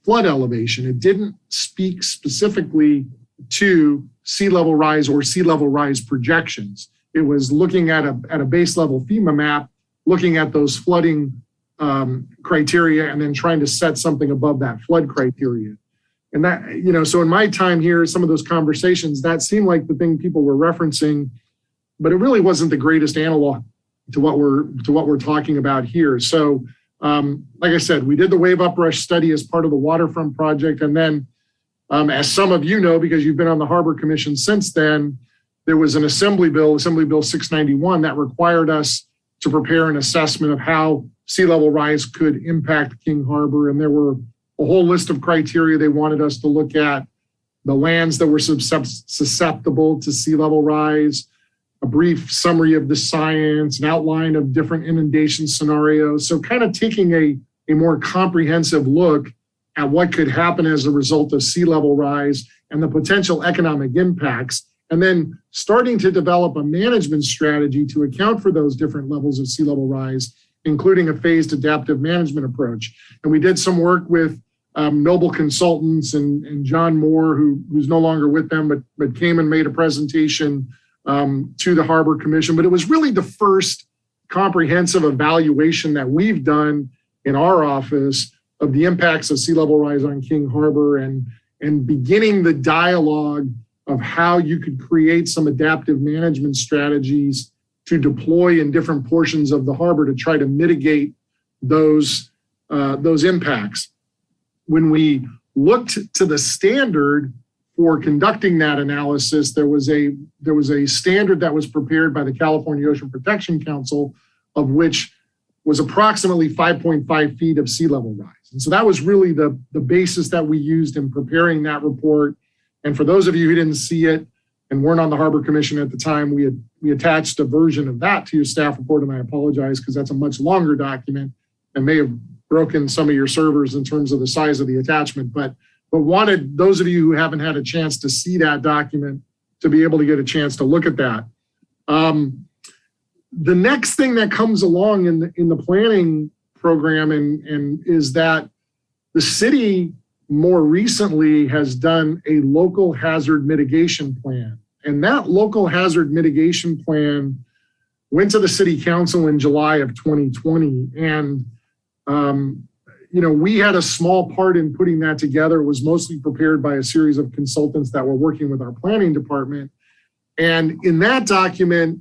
flood elevation. It didn't speak specifically to sea level rise or sea level rise projections. It was looking at a base level FEMA map, looking at those flooding criteria, and then trying to set something above that flood criteria. And that, so in my time here, some of those conversations, that seemed like the thing people were referencing, but it really wasn't the greatest analog to what we're talking about here. So like I said, we did the wave uprush study as part of the waterfront project. And then as some of you know, because you've been on the Harbor Commission since then, there was an Assembly Bill 691, that required us to prepare an assessment of how sea level rise could impact King Harbor. And there were a whole list of criteria they wanted us to look at: the lands that were susceptible to sea level rise, a brief summary of the science, an outline of different inundation scenarios. So kind of taking a more comprehensive look at what could happen as a result of sea level rise and the potential economic impacts, and then starting to develop a management strategy to account for those different levels of sea level rise, including a phased adaptive management approach. And we did some work with Noble Consultants and John Moore, who's no longer with them, but came and made a presentation to the Harbor Commission. But it was really the first comprehensive evaluation that we've done in our office of the impacts of sea level rise on King Harbor, and beginning the dialogue of how you could create some adaptive management strategies to deploy in different portions of the harbor to try to mitigate those impacts. When we looked to the standard for conducting that analysis, there was a standard that was prepared by the California Ocean Protection Council, of which was approximately 5.5 feet of sea level rise. And so that was really the basis that we used in preparing that report. And for those of you who didn't see it and weren't on the Harbor Commission at the time, we attached a version of that to your staff report, and I apologize because that's a much longer document and may have broken some of your servers in terms of the size of the attachment, but wanted those of you who haven't had a chance to see that document to be able to get a chance to look at that. The next thing that comes along in the planning program and is that the city more recently has done a local hazard mitigation plan. And that local hazard mitigation plan went to the city council in July of 2020. And we had a small part in putting that together. It was mostly prepared by a series of consultants that were working with our planning department. And in that document,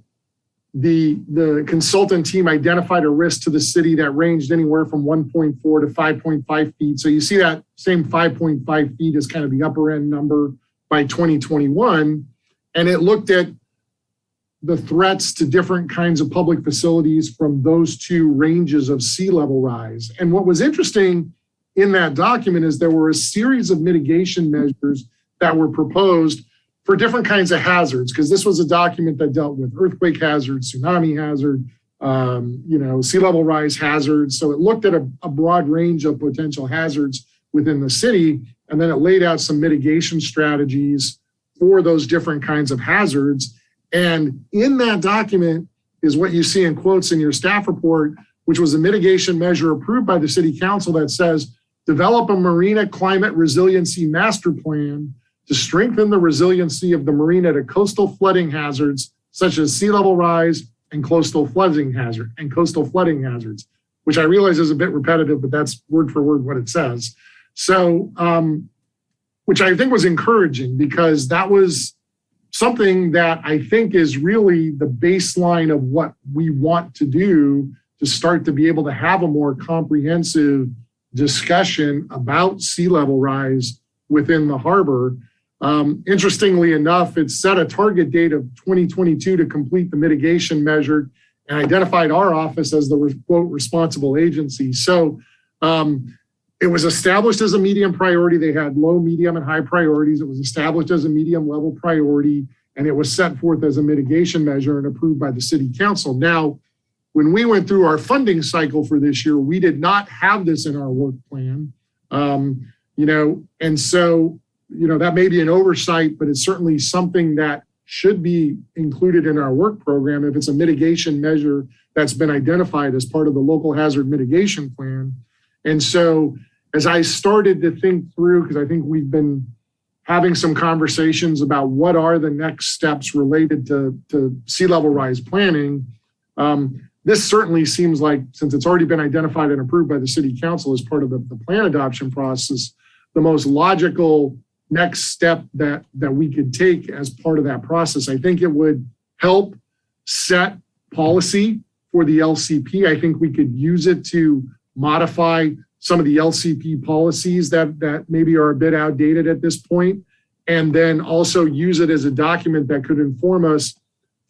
the consultant team identified a risk to the city that ranged anywhere from 1.4 to 5.5 feet. So you see that same 5.5 feet as kind of the upper end number by 2021. And it looked at the threats to different kinds of public facilities from those two ranges of sea level rise. And what was interesting in that document is there were a series of mitigation measures that were proposed for different kinds of hazards, because this was a document that dealt with earthquake hazards, tsunami hazard, sea level rise hazards. So it looked at a broad range of potential hazards within the city, and then it laid out some mitigation strategies for those different kinds of hazards. And in that document is what you see in quotes in your staff report, which was a mitigation measure approved by the city council that says, develop a marina climate resiliency master plan to strengthen the resiliency of the marina to coastal flooding hazards, such as sea level rise and coastal flooding hazards, which I realize is a bit repetitive, but that's word for word what it says. So, which I think was encouraging, because that was something that I think is really the baseline of what we want to do to start to be able to have a more comprehensive discussion about sea level rise within the harbor. Interestingly enough, it set a target date of 2022 to complete the mitigation measure and identified our office as the quote responsible agency. So it was established as a medium priority. They had low, medium, and high priorities. It was established as a medium level priority, and it was set forth as a mitigation measure and approved by the city council. Now, when we went through our funding cycle for this year, we did not have this in our work plan. And so, that may be an oversight, but it's certainly something that should be included in our work program if it's a mitigation measure that's been identified as part of the local hazard mitigation plan. And so as I started to think through, because I think we've been having some conversations about what are the next steps related to sea level rise planning, this certainly seems like, since it's already been identified and approved by the city council as part of the plan adoption process, the most logical next step that we could take as part of that process. I think it would help set policy for the LCP. I think we could use it to modify some of the LCP policies that maybe are a bit outdated at this point, and then also use it as a document that could inform us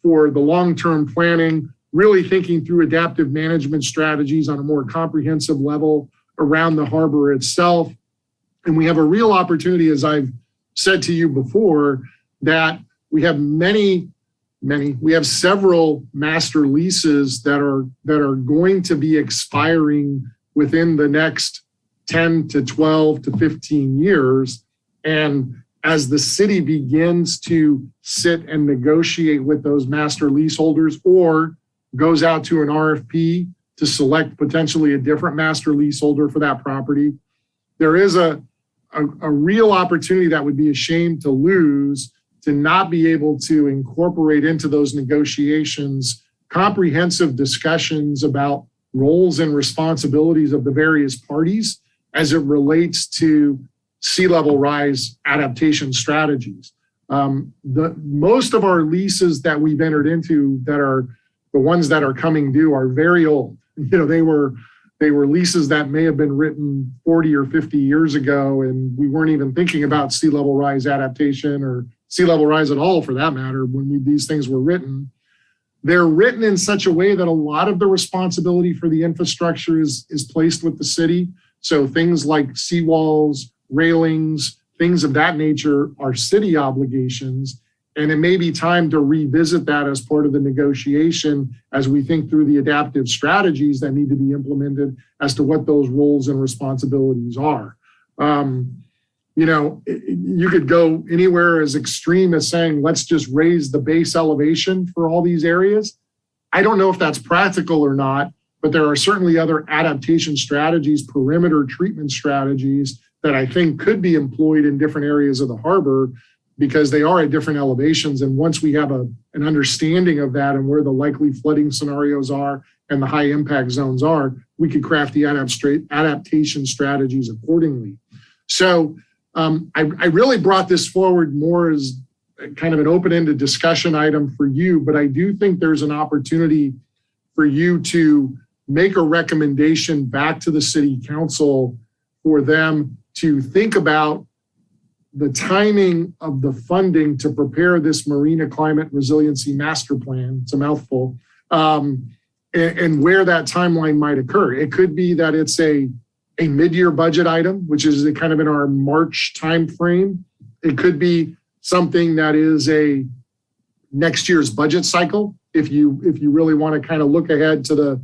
for the long-term planning, really thinking through adaptive management strategies on a more comprehensive level around the harbor itself. And we have a real opportunity, as I've said to you before, that we have we have several master leases that are going to be expiring within the next 10 to 12 to 15 years. And as the city begins to sit and negotiate with those master leaseholders or goes out to an RFP to select potentially a different master leaseholder for that property, there is a real opportunity that would be a shame to lose, to not be able to incorporate into those negotiations comprehensive discussions about roles and responsibilities of the various parties as it relates to sea level rise adaptation strategies. Most of our leases that we've entered into that are the ones that are coming due are very old. They were they were leases that may have been written 40 or 50 years ago, and we weren't even thinking about sea level rise adaptation or sea level rise at all for that matter when these things were written. They're written in such a way that a lot of the responsibility for the infrastructure is placed with the city. So things like seawalls, railings, things of that nature are city obligations. And it may be time to revisit that as part of the negotiation as we think through the adaptive strategies that need to be implemented as to what those roles and responsibilities are. You know, you could go anywhere as extreme as saying, let's just raise the base elevation for all these areas. I don't know if that's practical or not, but there are certainly other adaptation strategies, perimeter treatment strategies that I think could be employed in different areas of the harbor because they are at different elevations. And once we have an understanding of that and where the likely flooding scenarios are and the high impact zones are, we could craft the adaptation strategies accordingly. So I really brought this forward more as kind of an open-ended discussion item for you, but I do think there's an opportunity for you to make a recommendation back to the city council for them to think about the timing of the funding to prepare this Marina Climate Resiliency Master Plan. It's a mouthful. And where that timeline might occur. It could be that it's a mid-year budget item, which is kind of in our March timeframe. It could be something that is a next year's budget cycle. If you really want to kind of look ahead to the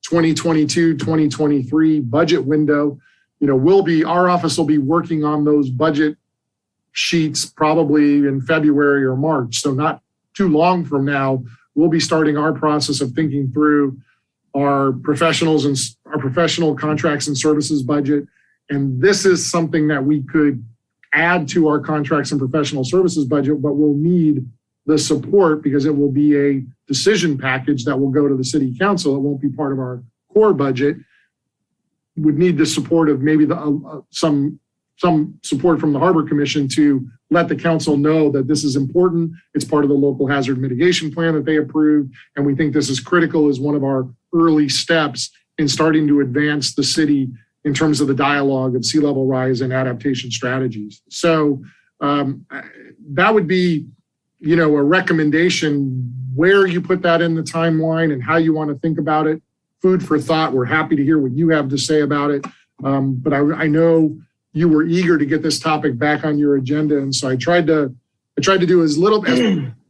2022, 2023 budget window, you know, our office will be working on those budget sheets probably in February or March. So not too long from now, we'll be starting our process of thinking through our professionals and our professional contracts and services budget. And this is something that we could add to our contracts and professional services budget, but we'll need the support because it will be a decision package that will go to the city council. It won't be part of our core budget. Would need the support of maybe some support from the Harbor Commission to let the council know that this is important. It's part of the local hazard mitigation plan that they approved. And we think this is critical as one of our early steps in starting to advance the city in terms of the dialogue of sea level rise and adaptation strategies. So that would be, you know, a recommendation where you put that in the timeline and how you want to think about it. Food for thought. We're happy to hear what you have to say about it. But I know you were eager to get this topic back on your agenda. And so I tried to do as little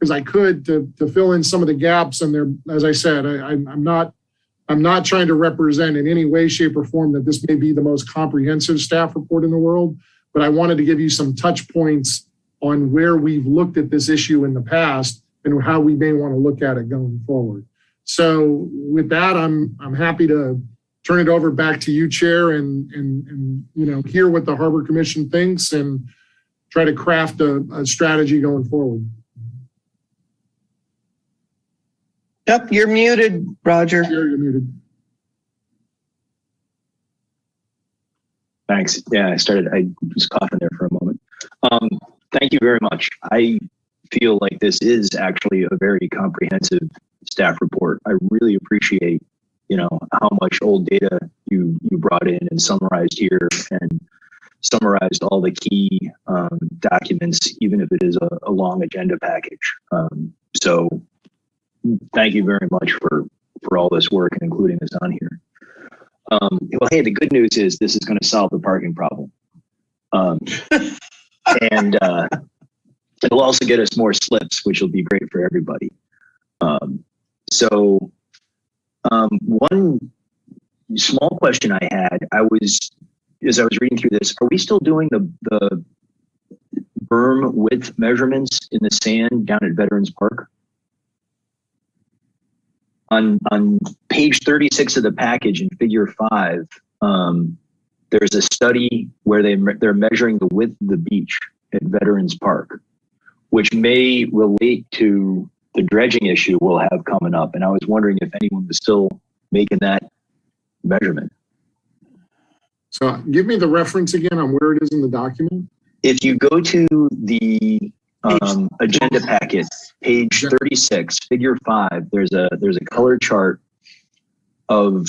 as I could to fill in some of the gaps. And there, as I said, I'm not trying to represent in any way, shape, or form that this may be the most comprehensive staff report in the world, but I wanted to give you some touch points on where we've looked at this issue in the past and how we may want to look at it going forward. So with that, I'm happy to turn it over back to you, Chair, and you know, hear what the Harbor Commission thinks and try to craft a strategy going forward. Yep, you're muted, Roger. You're muted. Thanks. Yeah, I was coughing there for a moment. Thank you very much. I feel like this is actually a very comprehensive staff report. I really appreciate, you know, how much old data you brought in and summarized here and summarized all the key documents, even if it is a long agenda package. So thank you very much for all this work and including this on here. Well, hey, the good news is this is going to solve the parking problem. And it'll also get us more slips, which will be great for everybody. So one small question I had, as I was reading through this, are we still doing the berm width measurements in the sand down at Veterans Park? On page 36 of the package in figure 5, there's a study where they're measuring the width of the beach at Veterans Park, which may relate to the dredging issue we'll have coming up. And I was wondering if anyone was still making that measurement. So give me the reference again on where it is in the document. If you go to the agenda packet, page 36, figure 5, there's a color chart of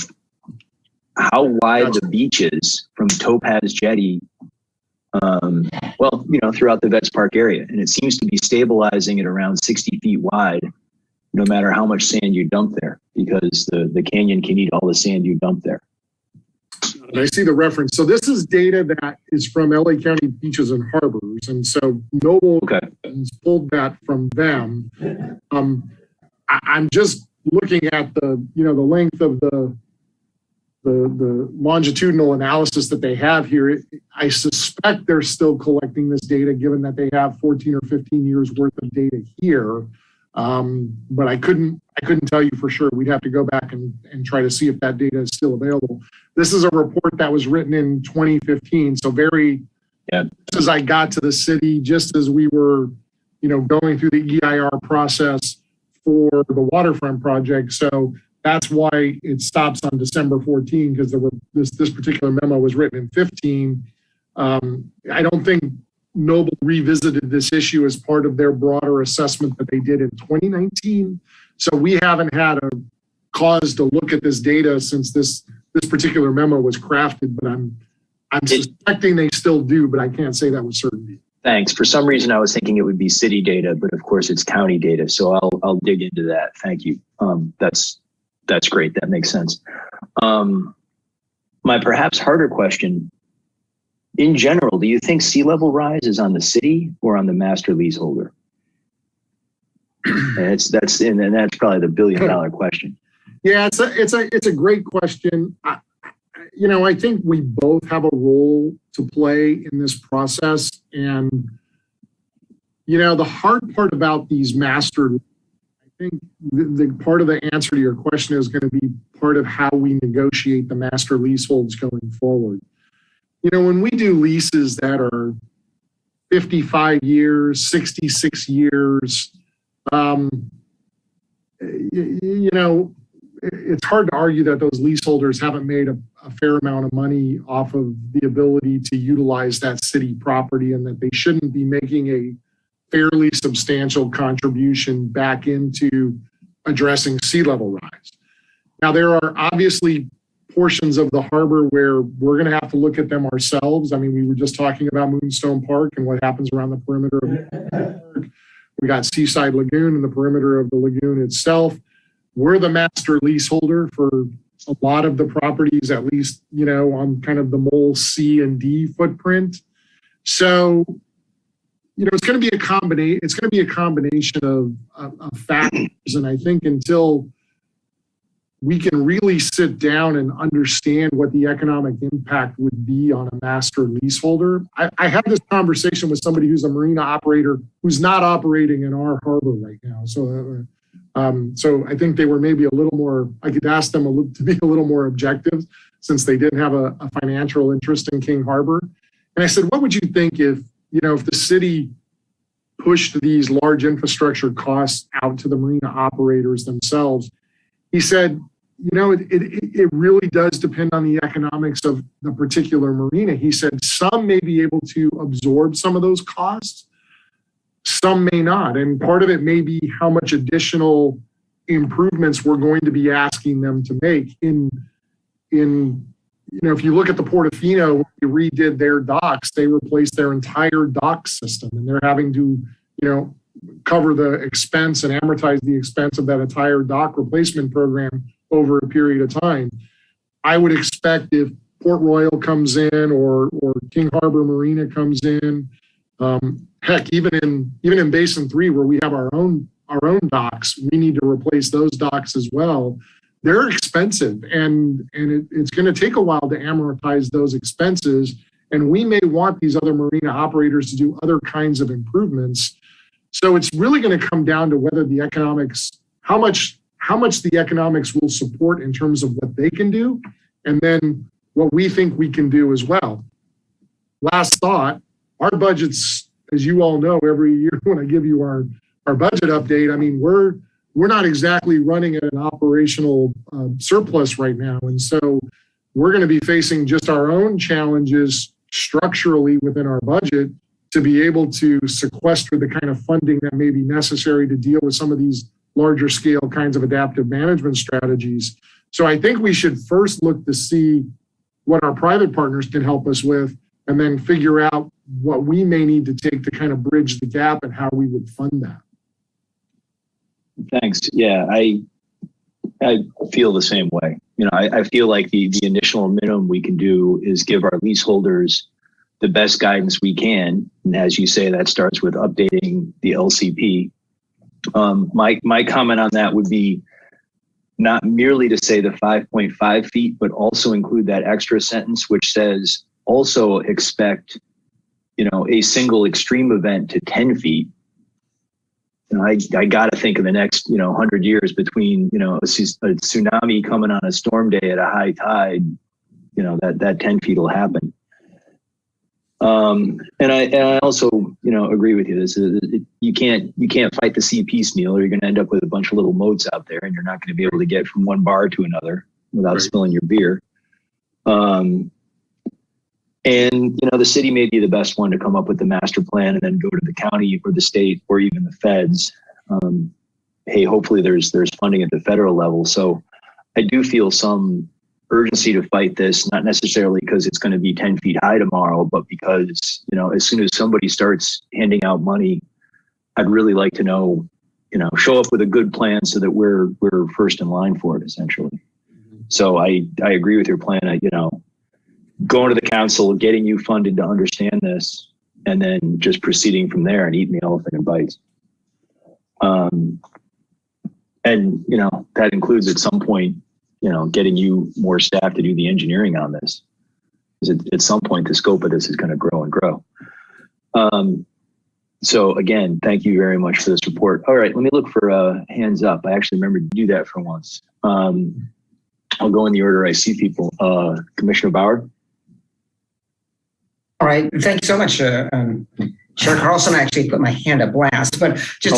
how wide the beach is from Topaz Jetty, throughout the Vets Park area. And it seems to be stabilizing at around 60 feet wide, no matter how much sand you dump there, because the canyon can eat all the sand you dump there. And I see the reference. So this is data that is from LA County Beaches and Harbors. And so Noble has pulled that from them. I'm just looking at the length of the longitudinal analysis that they have here. I suspect they're still collecting this data, given that they have 14 or 15 years worth of data here. But I couldn't tell you for sure. We'd have to go back and try to see if that data is still available. This is a report that was written in 2015. So just as I got to the city, just as we were, going through the EIR process for the waterfront project. So that's why it stops on December 14, because this particular memo was written in 15. I don't think Noble revisited this issue as part of their broader assessment that they did in 2019. So we haven't had a cause to look at this data since this particular memo was crafted, but I'm suspecting they still do, but I can't say that with certainty. Thanks. For some reason, I was thinking it would be city data, but of course it's county data. So I'll dig into that. Thank you. That's great. That makes sense. My perhaps harder question, in general, do you think sea level rise is on the city or on the master leaseholder? And that's probably the $1 billion question. Yeah, it's a great question. I think we both have a role to play in this process. And, the hard part about these master, I think the part of the answer to your question is going to be part of how we negotiate the master leaseholds going forward. When we do leases that are 55 years, 66 years, it's hard to argue that those leaseholders haven't made a fair amount of money off of the ability to utilize that city property, and that they shouldn't be making a fairly substantial contribution back into addressing sea level rise. Now, there are obviously portions of the harbor where we're going to have to look at them ourselves. I mean, we were just talking about Moonstone Park and what happens around the perimeter of the park. We got Seaside Lagoon and the perimeter of the lagoon itself. We're the master leaseholder for a lot of the properties, at least, on kind of the mole C and D footprint. So, it's going to be a combination of factors. And I think until we can really sit down and understand what the economic impact would be on a master leaseholder. I had this conversation with somebody who's a marina operator who's not operating in our harbor right now. So I think they were maybe a little more, I could ask them to be a little more objective, since they didn't have a financial interest in King Harbor. And I said, what would you think if the city pushed these large infrastructure costs out to the marina operators themselves? He said, it really does depend on the economics of the particular marina. He said some may be able to absorb some of those costs, some may not. And part of it may be how much additional improvements we're going to be asking them to make. If you look at the Portofino, when they redid their docks, they replaced their entire dock system, and they're having to, cover the expense and amortize the expense of that entire dock replacement program over a period of time. I would expect if Port Royal comes in or King Harbor Marina comes in, heck, even in Basin 3, where we have our own docks, we need to replace those docks as well. They're expensive, and it's going to take a while to amortize those expenses. And we may want these other marina operators to do other kinds of improvements. So it's really going to come down to whether the economics, how much the economics will support in terms of what they can do, and then what we think we can do as well. Last thought, our budgets, as you all know, every year when I give you our budget update, I mean, we're not exactly running at an operational surplus right now. And so we're going to be facing just our own challenges structurally within our budget to be able to sequester the kind of funding that may be necessary to deal with some of these larger scale kinds of adaptive management strategies. So I think we should first look to see what our private partners can help us with, and then figure out what we may need to take to kind of bridge the gap and how we would fund that. Thanks. Yeah, I feel the same way. You know, I feel like the initial minimum we can do is give our leaseholders the best guidance we can. And as you say, that starts with updating the LCP. My comment on that would be not merely to say the 5.5 feet, but also include that extra sentence, which says also expect, you know, a single extreme event to 10 feet. You know, I got to think of the next, 100 years between, a tsunami coming on a storm day at a high tide, that 10 feet will happen. And I also, agree with you. You can't fight the sea piecemeal, or you're going to end up with a bunch of little moats out there, and you're not going to be able to get from one bar to another without spilling your beer. And, the city may be the best one to come up with the master plan and then go to the county or the state or even the feds. Hey, hopefully there's funding at the federal level. So I do feel some urgency to fight this, not necessarily because it's going to be 10 feet high tomorrow, but because, as soon as somebody starts handing out money, I'd really like to know, show up with a good plan so that we're first in line for it, essentially. So I agree with your plan. Going to the council, getting you funded to understand this, and then just proceeding from there and eating the elephant in bites. And, that includes at some point, getting you more staff to do the engineering on this. Because at some point, the scope of this is going to grow and grow. So again, thank you very much for this report. All right, let me look for hands up. I actually remembered to do that for once. I'll go in the order I see people. Commissioner Bauer. All right, thank you so much. Chair Carlson actually put my hand up last, but just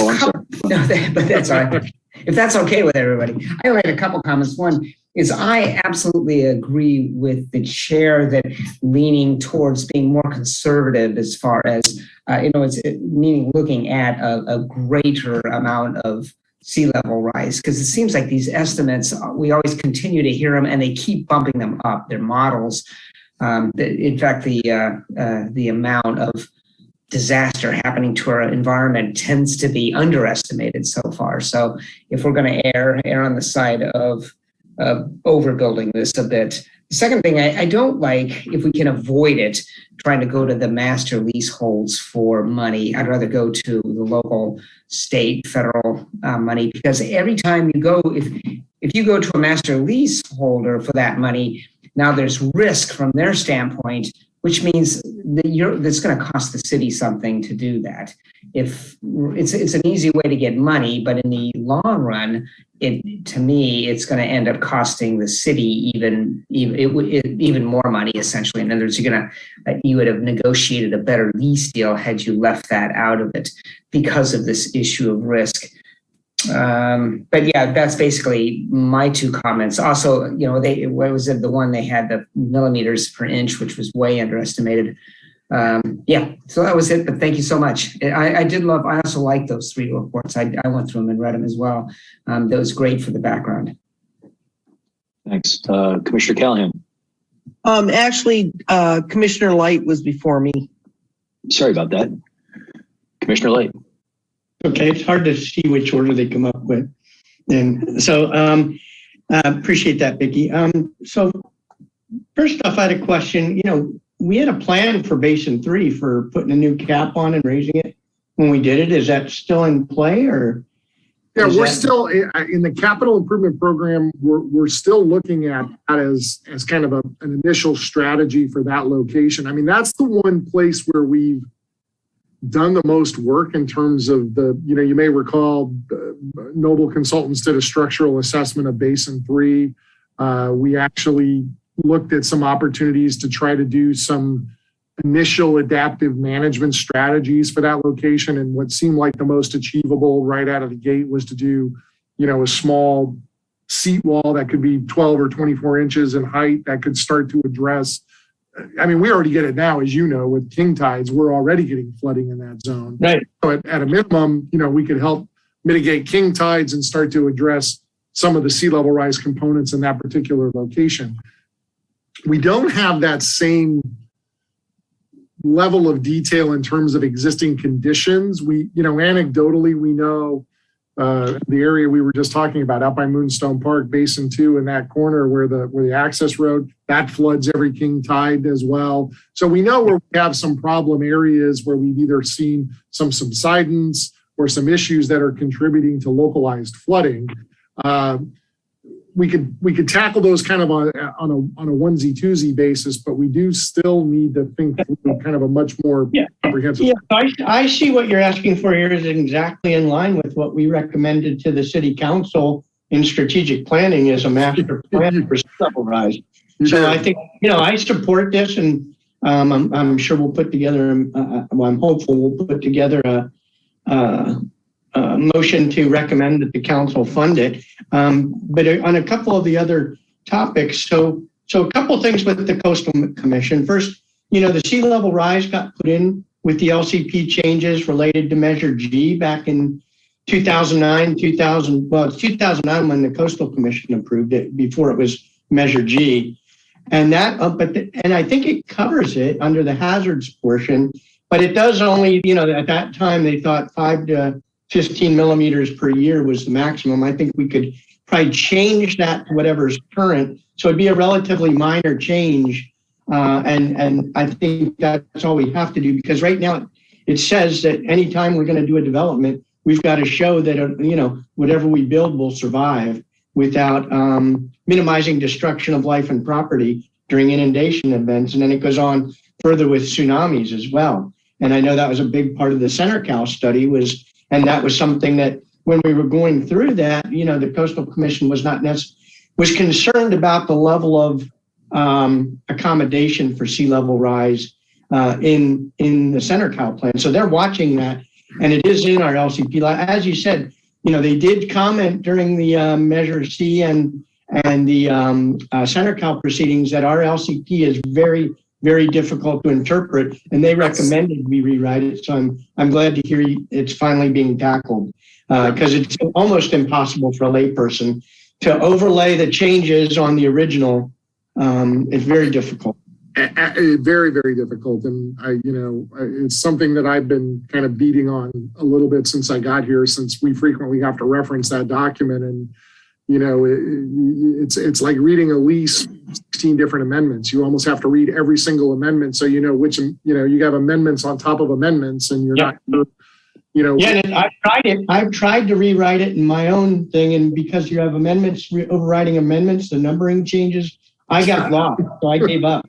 but that's all right. If that's okay with everybody, I only had a couple comments. One is I absolutely agree with the chair that leaning towards being more conservative as far as, it's meaning looking at a greater amount of sea level rise, because it seems like these estimates, we always continue to hear them and they keep bumping them up. They're models. In fact, the amount of disaster happening to our environment tends to be underestimated so far. So if we're going to err on the side of overbuilding this a bit. The second thing, I don't like, if we can avoid it, trying to go to the master leaseholds for money. I'd rather go to the local, state, federal money, because every time you go, if you go to a master leaseholder for that money, now there's risk from their standpoint, which means that that's going to cost the city something to do that. If it's an easy way to get money, but in the long run, to me, it's going to end up costing the city even more money, essentially. In other words, you would have negotiated a better lease deal had you left that out of it because of this issue of risk. But yeah, that's basically my two comments. Also, what was it? The one they had the millimeters per inch, which was way underestimated. So that was it, but thank you so much. I also like those three reports. I went through them and read them as well. That was great for the background. Thanks. Commissioner Callahan. Actually, Commissioner Light was before me. Sorry about that. Commissioner Light. Okay, it's hard to see which order they come up with. And so appreciate that, Vicki. So first off, I had a question. We had a plan for Basin 3 for putting a new cap on and raising it when we did it. Is that still in play, or? Yeah, we're still in the capital improvement program. We're still looking at that as kind of an initial strategy for that location. I mean, that's the one place where we've done the most work in terms of you may recall Noble Consultants did a structural assessment of Basin 3. We actually looked at some opportunities to try to do some initial adaptive management strategies for that location. And what seemed like the most achievable right out of the gate was to do, a small seat wall that could be 12 or 24 inches in height that could start to address. I mean, we already get it now, as you know, with king tides, we're already getting flooding in that zone. Right. So at a minimum, we could help mitigate king tides and start to address some of the sea level rise components in that particular location. We don't have that same level of detail in terms of existing conditions. We, anecdotally, we know the area we were just talking about out by Moonstone Park, Basin 2, in that corner where the access road, that floods every king tide as well. So we know where we have some problem areas where we've either seen some subsidence or some issues that are contributing to localized flooding. We could tackle those kind of on a onesie twosie basis, but we do still need to think through kind of a much more comprehensive. Yeah, I see what you're asking for here is exactly in line with what we recommended to the city council in strategic planning as a master plan for sea level rise. So I think, I support this, and I'm sure we'll put together, I'm hopeful we'll put together a motion to recommend that the council fund it. But on a couple of the other topics, so a couple of things with the Coastal Commission. First, the sea level rise got put in with the LCP changes related to Measure G back in 2009, 2009 when the Coastal Commission approved it, before it was Measure G. And that, and I think it covers it under the hazards portion, but it does only, at that time they thought 5 to 15 millimeters per year was the maximum. I think we could probably change that to whatever's current. So it'd be a relatively minor change. And I think that's all we have to do, because right now it says that anytime we're going to do a development, we've got to show that, whatever we build will survive without minimizing destruction of life and property during inundation events. And then it goes on further with tsunamis as well. And I know that was a big part of the Center Cal study and that was something that when we were going through that, the Coastal Commission was was concerned about the level of accommodation for sea level rise in the Center Cal plan. So they're watching that, and it is in our LCP. As you said, they did comment during the Measure C and the Center Cal proceedings that our LCP is very, very difficult to interpret, and they recommended we rewrite it. So I'm glad to hear it's finally being tackled, because it's almost impossible for a layperson to overlay the changes on the original. It's very difficult. Very, very difficult. And it's something that I've been kind of beating on a little bit since I got here, since we frequently have to reference that document. And it's like reading a lease, 16 different amendments. You almost have to read every single amendment so which, you have amendments on top of amendments, and you're not, Yeah, and I've tried it. I've tried to rewrite it in my own thing, and because you have amendments, overriding amendments, the numbering changes, I got lost, so I gave up.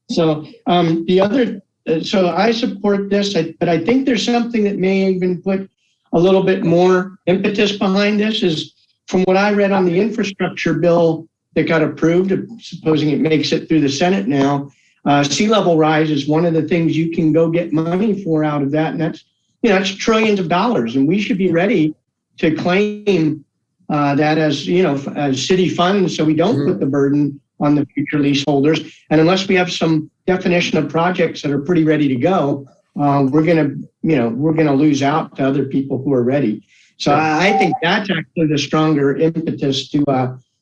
So I support this, but I think there's something that may even put a little bit more impetus behind this. Is from what I read on the infrastructure bill that got approved, supposing it makes it through the Senate now, sea level rise is one of the things you can go get money for out of that. And that's trillions of dollars. And we should be ready to claim that as city funds, so we don't put the burden on the future leaseholders. And unless we have some definition of projects that are pretty ready to go, we're gonna lose out to other people who are ready. So I think that's actually the stronger impetus to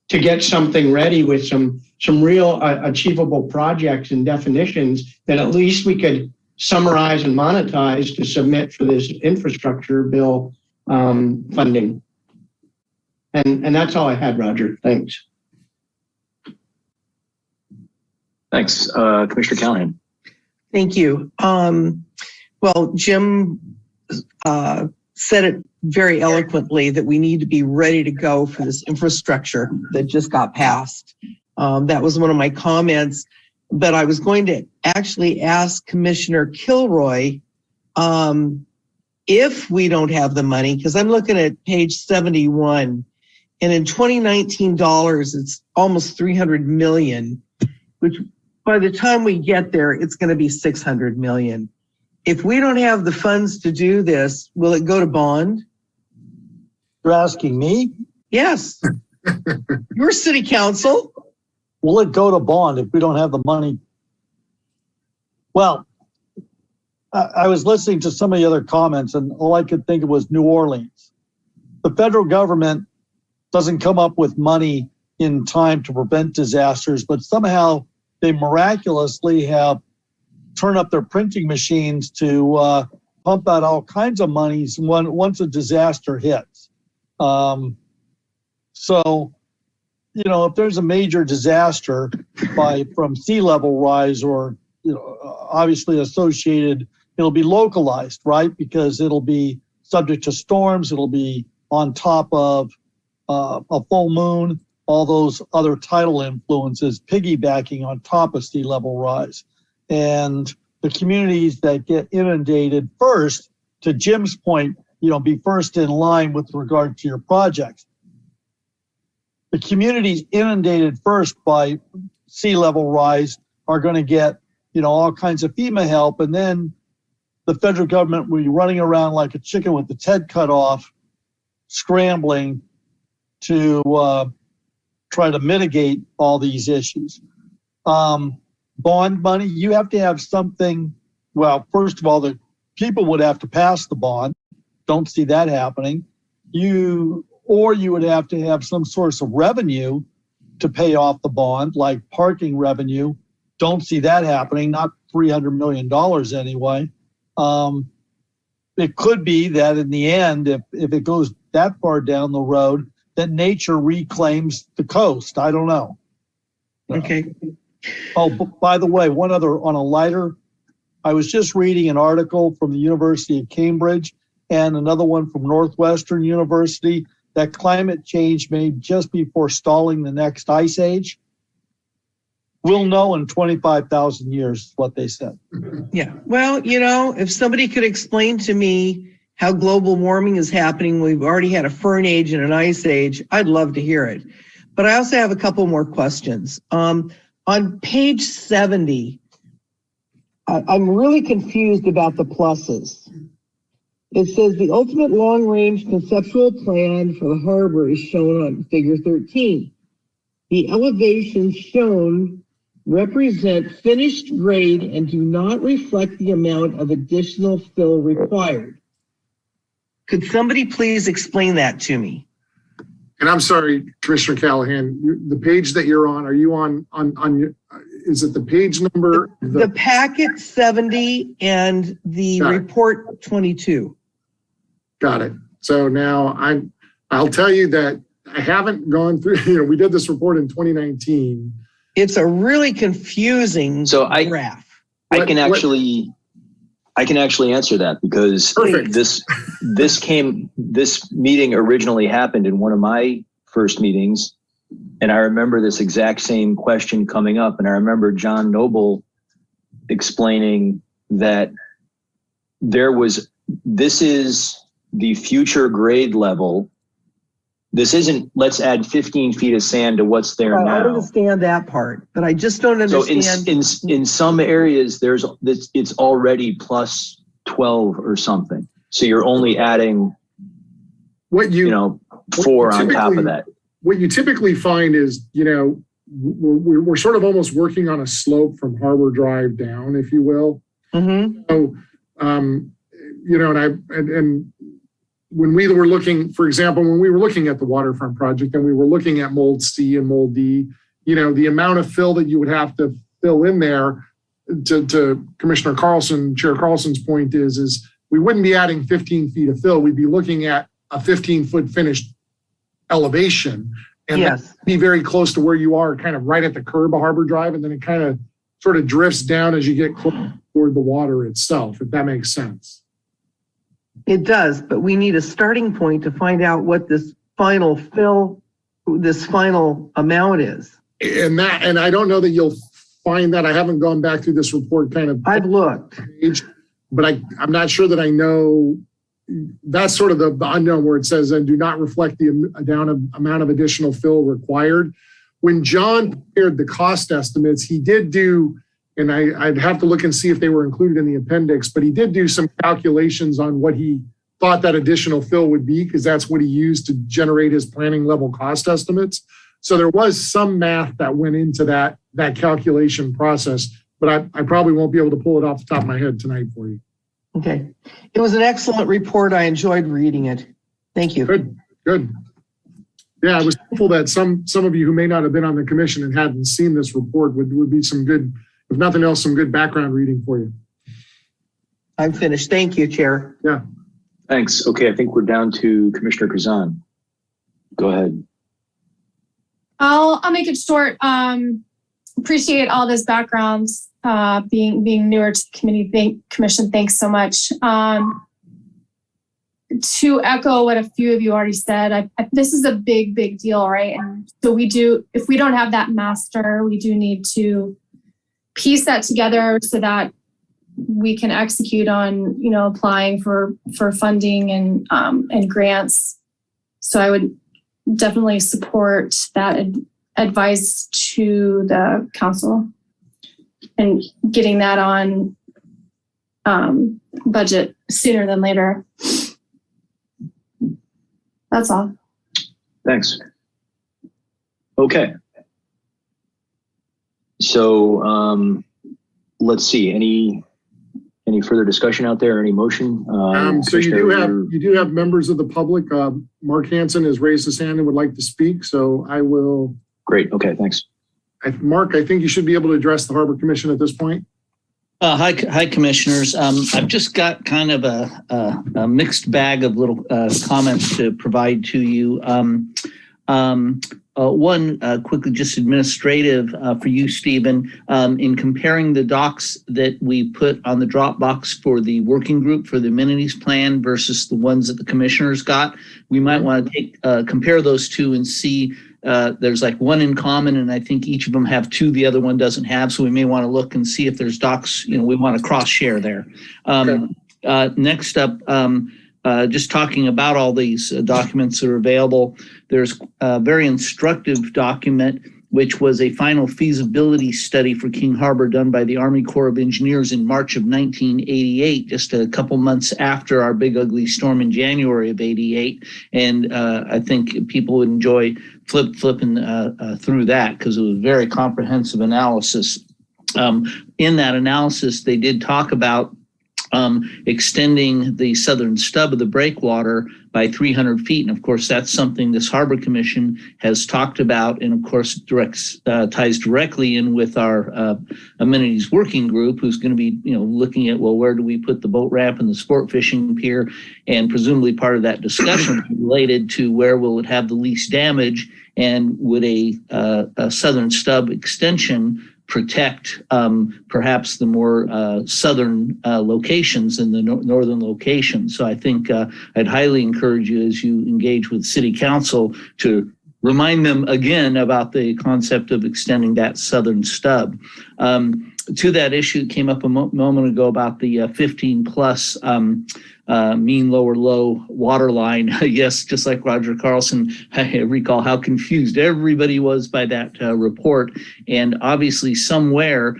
get something ready with some real achievable projects and definitions that at least we could summarize and monetize to submit for this infrastructure bill funding. And that's all I had, Roger. Thanks. Thanks. Commissioner Callahan. Thank you. Well, Jim said it very eloquently that we need to be ready to go for this infrastructure that just got passed. That was one of my comments, but I was going to actually ask Commissioner Kilroy if we don't have the money, because I'm looking at page 71, and in 2019 dollars, it's almost 300 million, which by the time we get there, it's going to be 600 million. If we don't have the funds to do this, will it go to bond? You're asking me? Yes. Your city council. Will it go to bond if we don't have the money? Well, I was listening to some of the other comments, and all I could think of was New Orleans. the federal government doesn't come up with money in time to prevent disasters, but somehow they miraculously have turned up their printing machines to pump out all kinds of monies once a disaster hits. So, you know, if there's a major disaster from sea level rise or, you know, obviously associated, it'll be localized, right? Because it'll be subject to storms. It'll be on top of a full moon, all those other tidal influences piggybacking on top of sea level rise. And the communities that get inundated first, to Jim's point, you know, be first in line with regard to your projects. The communities inundated first by sea level rise are going to get, you know, all kinds of FEMA help. And then the federal government will be running around like a chicken with its head cut off, scrambling to try to mitigate all these issues. Bond money, you have to have something. Well, first of all, the people would have to pass the bond. Don't see that happening. You would have to have some source of revenue to pay off the bond, like parking revenue. Don't see that happening, not $300 million anyway. It could be that in the end, if it goes that far down the road, that nature reclaims the coast. I don't know. Okay. Oh, by the way, one other on a lighter, I was just reading an article from the University of Cambridge and another one from Northwestern University that climate change may just be forestalling the next ice age. We'll know in 25,000 years is what they said. Yeah. Well, you know, if somebody could explain to me how global warming is happening, we've already had a fern age and an ice age, I'd love to hear it. But I also have a couple more questions. On page 70, I'm really confused about the pluses. It says the ultimate long-range conceptual plan for the harbor is shown on figure 13. The elevations shown represent finished grade and do not reflect the amount of additional fill required. Could somebody please explain that to me? And I'm sorry, Commissioner Callahan, the page that you're on, are you on is it the page number? The packet 70 and the report 22. Got it. So now I'll tell you that I haven't gone through, you know, we did this report in 2019. It's a really confusing graph. I can actually answer that because this meeting originally happened in one of my first meetings. And I remember this exact same question coming up. And I remember John Noble explaining that this is the future grade level. This isn't, let's add 15 feet of sand to what's there now. I understand that part, but I just don't understand. So in some areas, it's already plus 12 or something. So you're only adding, 4 on top of that. What you typically find is, you know, we're sort of almost working on a slope from Harbor Drive down, if you will. Mm-hmm. So, you know, and when we were looking, for example, when we were looking at the waterfront project and we were looking at mold C and mold D, you know, the amount of fill that you would have to fill in there to Commissioner Carlson, Chair Carlson's point is we wouldn't be adding 15 feet of fill. We'd be looking at a 15-foot finished elevation and be very close to where you are, kind of right at the curb of Harbor Drive. And then it kind of sort of drifts down as you get close toward the water itself, if that makes sense. It does, but we need a starting point to find out what this final amount is. And I don't know that you'll find that. I haven't gone back through this report I've looked. But I'm not sure that I know. That's sort of the unknown where it says, and do not reflect the amount of additional fill required. When John prepared the cost estimates, he did do, and I'd have to look and see if they were included in the appendix, but he did do some calculations on what he thought that additional fill would be, because that's what he used to generate his planning level cost estimates. So there was some math that went into that calculation process, but I probably won't be able to pull it off the top of my head tonight for you. Okay. It was an excellent report. I enjoyed reading it. Thank you. Good. Good. Yeah, I was hopeful that some of you who may not have been on the commission and hadn't seen this report would be some good, if nothing else, some good background reading for you. I'm finished. Thank you, Chair. Yeah. Thanks. Okay, I think we're down to Commissioner Kazan. Go ahead. I'll make it short. Appreciate all this background. Being newer to the commission, thanks so much. To echo what a few of you already said, this is a big deal, right? And so if we don't have that master, we do need to piece that together so that we can execute on, applying for funding and grants. So I would definitely support that advice to the council and getting that on budget sooner than later. That's all. Thanks. Okay. So let's see. Any further discussion out there? Any motion? So you do have members of the public. Mark Hansen has raised his hand and would like to speak. So I will. Great. Okay. Thanks. Mark, I think you should be able to address the Harbor Commission at this point. Hi, commissioners. I've just got kind of a mixed bag of little comments to provide to you. One, quickly, just administrative for you, Stephen. In comparing the docs that we put on the Dropbox for the working group for the amenities plan versus the ones that the commissioners got, we might want to compare those two and see. There's like one in common, and I think each of them have two the other one doesn't have. So we may want to look and see if there's docs, we want to cross share there. Next up, just talking about all these documents that are available, there's a very instructive document, which was a final feasibility study for King Harbor done by the Army Corps of Engineers in March of 1988, just a couple months after our big ugly storm in January of 88. And I think people would enjoy flipping through that because it was a very comprehensive analysis. In that analysis, they did talk about extending the southern stub of the breakwater by 300 feet. And of course, that's something this Harbor Commission has talked about, and of course ties directly in with our amenities working group, who's going to be looking at, well, where do we put the boat ramp and the sport fishing pier? And presumably part of that discussion related to where will it have the least damage, and would a southern stub extension protect perhaps the more southern locations than the northern locations. So I think I'd highly encourage you, as you engage with City Council, to remind them again about the concept of extending that southern stub. To that issue, it came up a moment ago about the 15 plus mean lower low water line. Yes, just like Roger Carlson, I recall how confused everybody was by that report. And obviously somewhere,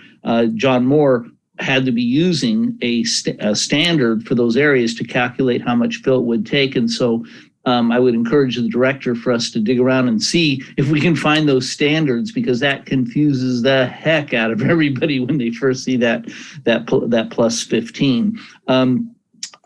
John Moore had to be using a standard for those areas to calculate how much fill it would take. And so I would encourage the director for us to dig around and see if we can find those standards, because that confuses the heck out of everybody when they first see that plus 15.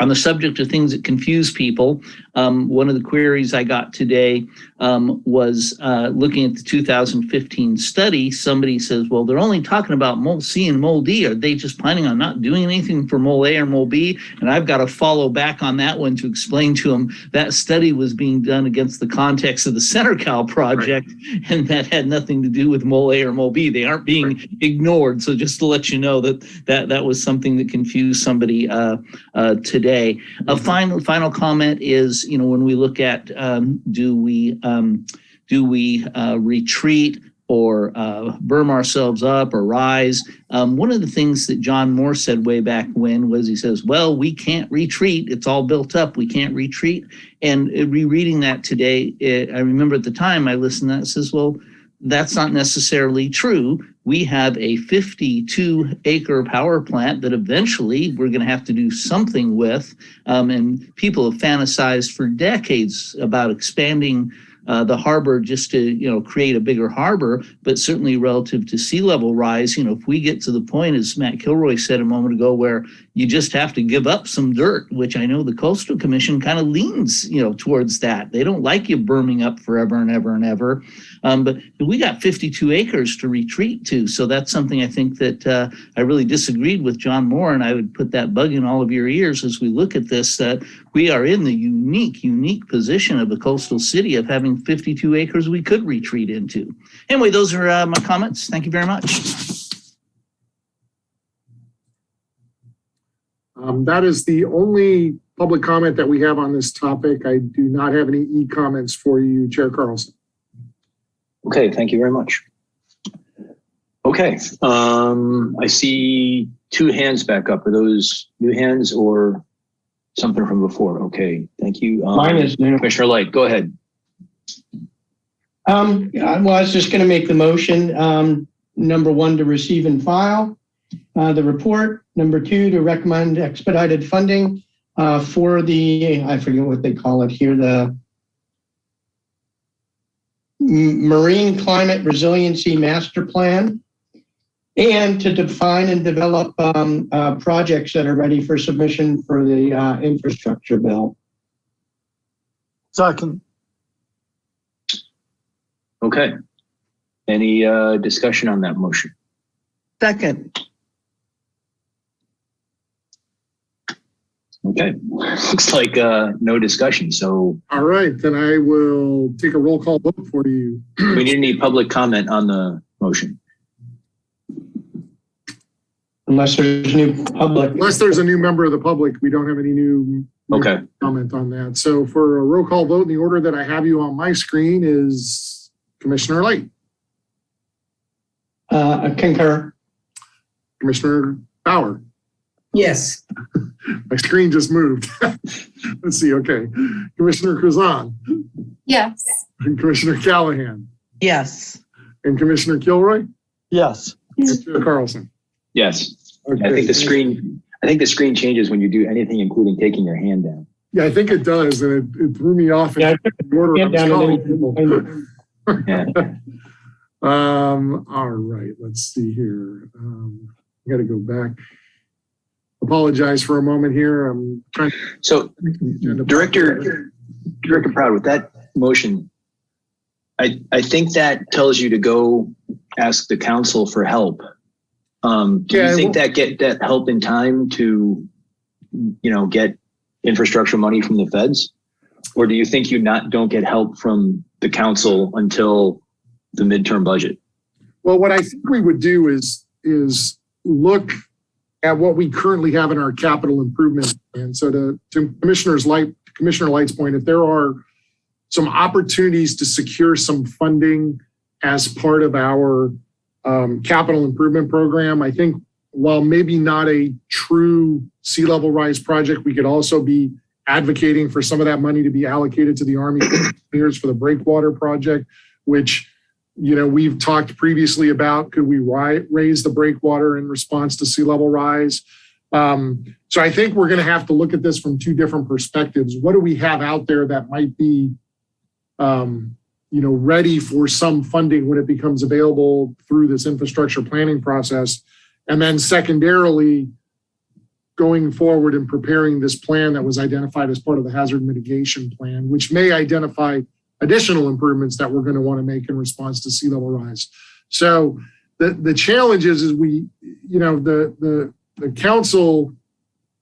On the subject of things that confuse people, one of the queries I got today was looking at the 2015 study. Somebody says, well, they're only talking about mole C and mole D. Are they just planning on not doing anything for mole A or mole B? And I've got to follow back on that one to explain to them that study was being done against the context of the CenterCal project, right, and that had nothing to do with mole A or mole B. They aren't being ignored. So just to let you know that was something that confused somebody today. A final comment is, when we look at do we retreat or berm ourselves up or rise? One of the things that John Moore said way back when was, he says, well, we can't retreat. It's all built up. We can't retreat. And rereading that today, I remember at the time I listened to that, and says, well, that's not necessarily true. We have a 52-acre power plant that eventually we're going to have to do something with. And people have fantasized for decades about expanding the harbor just to, create a bigger harbor, but certainly relative to sea level rise, if we get to the point, as Matt Kilroy said a moment ago, where, you just have to give up some dirt, which I know the Coastal Commission kind of leans, towards that. They don't like you berming up forever and ever and ever. But we got 52 acres to retreat to. So that's something I think that I really disagreed with John Moore, and I would put that bug in all of your ears as we look at this, that we are in the unique position of a coastal city of having 52 acres we could retreat into. Anyway, those are my comments. Thank you very much. That is the only public comment that we have on this topic. I do not have any e-comments for you, Chair Carlson. Okay, thank you very much. Okay, I see two hands back up. Are those new hands or something from before? Okay, thank you. Mine is new. Commissioner Light, go ahead. Well, I was just going to make the motion. Number 1, to receive and file the report. Number 2, to recommend expedited funding for the, I forget what they call it here, the Marine Climate Resiliency Master Plan, and to define and develop projects that are ready for submission for the infrastructure bill. Second. Okay. Any discussion on that motion? Second. Okay. Looks like no discussion. So All right, then I will take a roll call vote for you. we need any public comment on the motion. Unless there's new public. Unless there's a new member of the public, we don't have any new Okay. comment on that. So for a roll call vote, the order that I have you on my screen is Commissioner Light, Concur. Commissioner Bauer. Yes. My screen just moved. Let's see. Okay. Commissioner Cruzan, Yes. and Commissioner Callahan, Yes. and Commissioner Kilroy, Yes. and Chair Carlson. Yes. Okay. I think the screen changes when you do anything, including taking your hand down. Yeah, I think it does, and it threw me off in Yeah, the order I was down calling and people. Yeah. All right, let's see here. I got to go back. Apologize for a moment here. I'm trying to. So Director Proud, with that motion, I think that tells you to go ask the council for help. Do you think that get that help in time to, get infrastructure money from the feds? Or do you think you don't get help from the council until the midterm budget? Well, what I think we would do is look at what we currently have in our capital improvement plan. So to Commissioner Light's point, if there are some opportunities to secure some funding as part of our capital improvement program, I think while maybe not a true sea level rise project, we could also be advocating for some of that money to be allocated to the Army Engineers for the breakwater project, which we've talked previously about. Could we raise the breakwater in response to sea level rise? So I think we're going to have to look at this from two different perspectives. What do we have out there that might be, ready for some funding when it becomes available through this infrastructure planning process? And then secondarily, going forward and preparing this plan that was identified as part of the hazard mitigation plan, which may identify additional improvements that we're going to want to make in response to sea level rise. So the challenge is the council,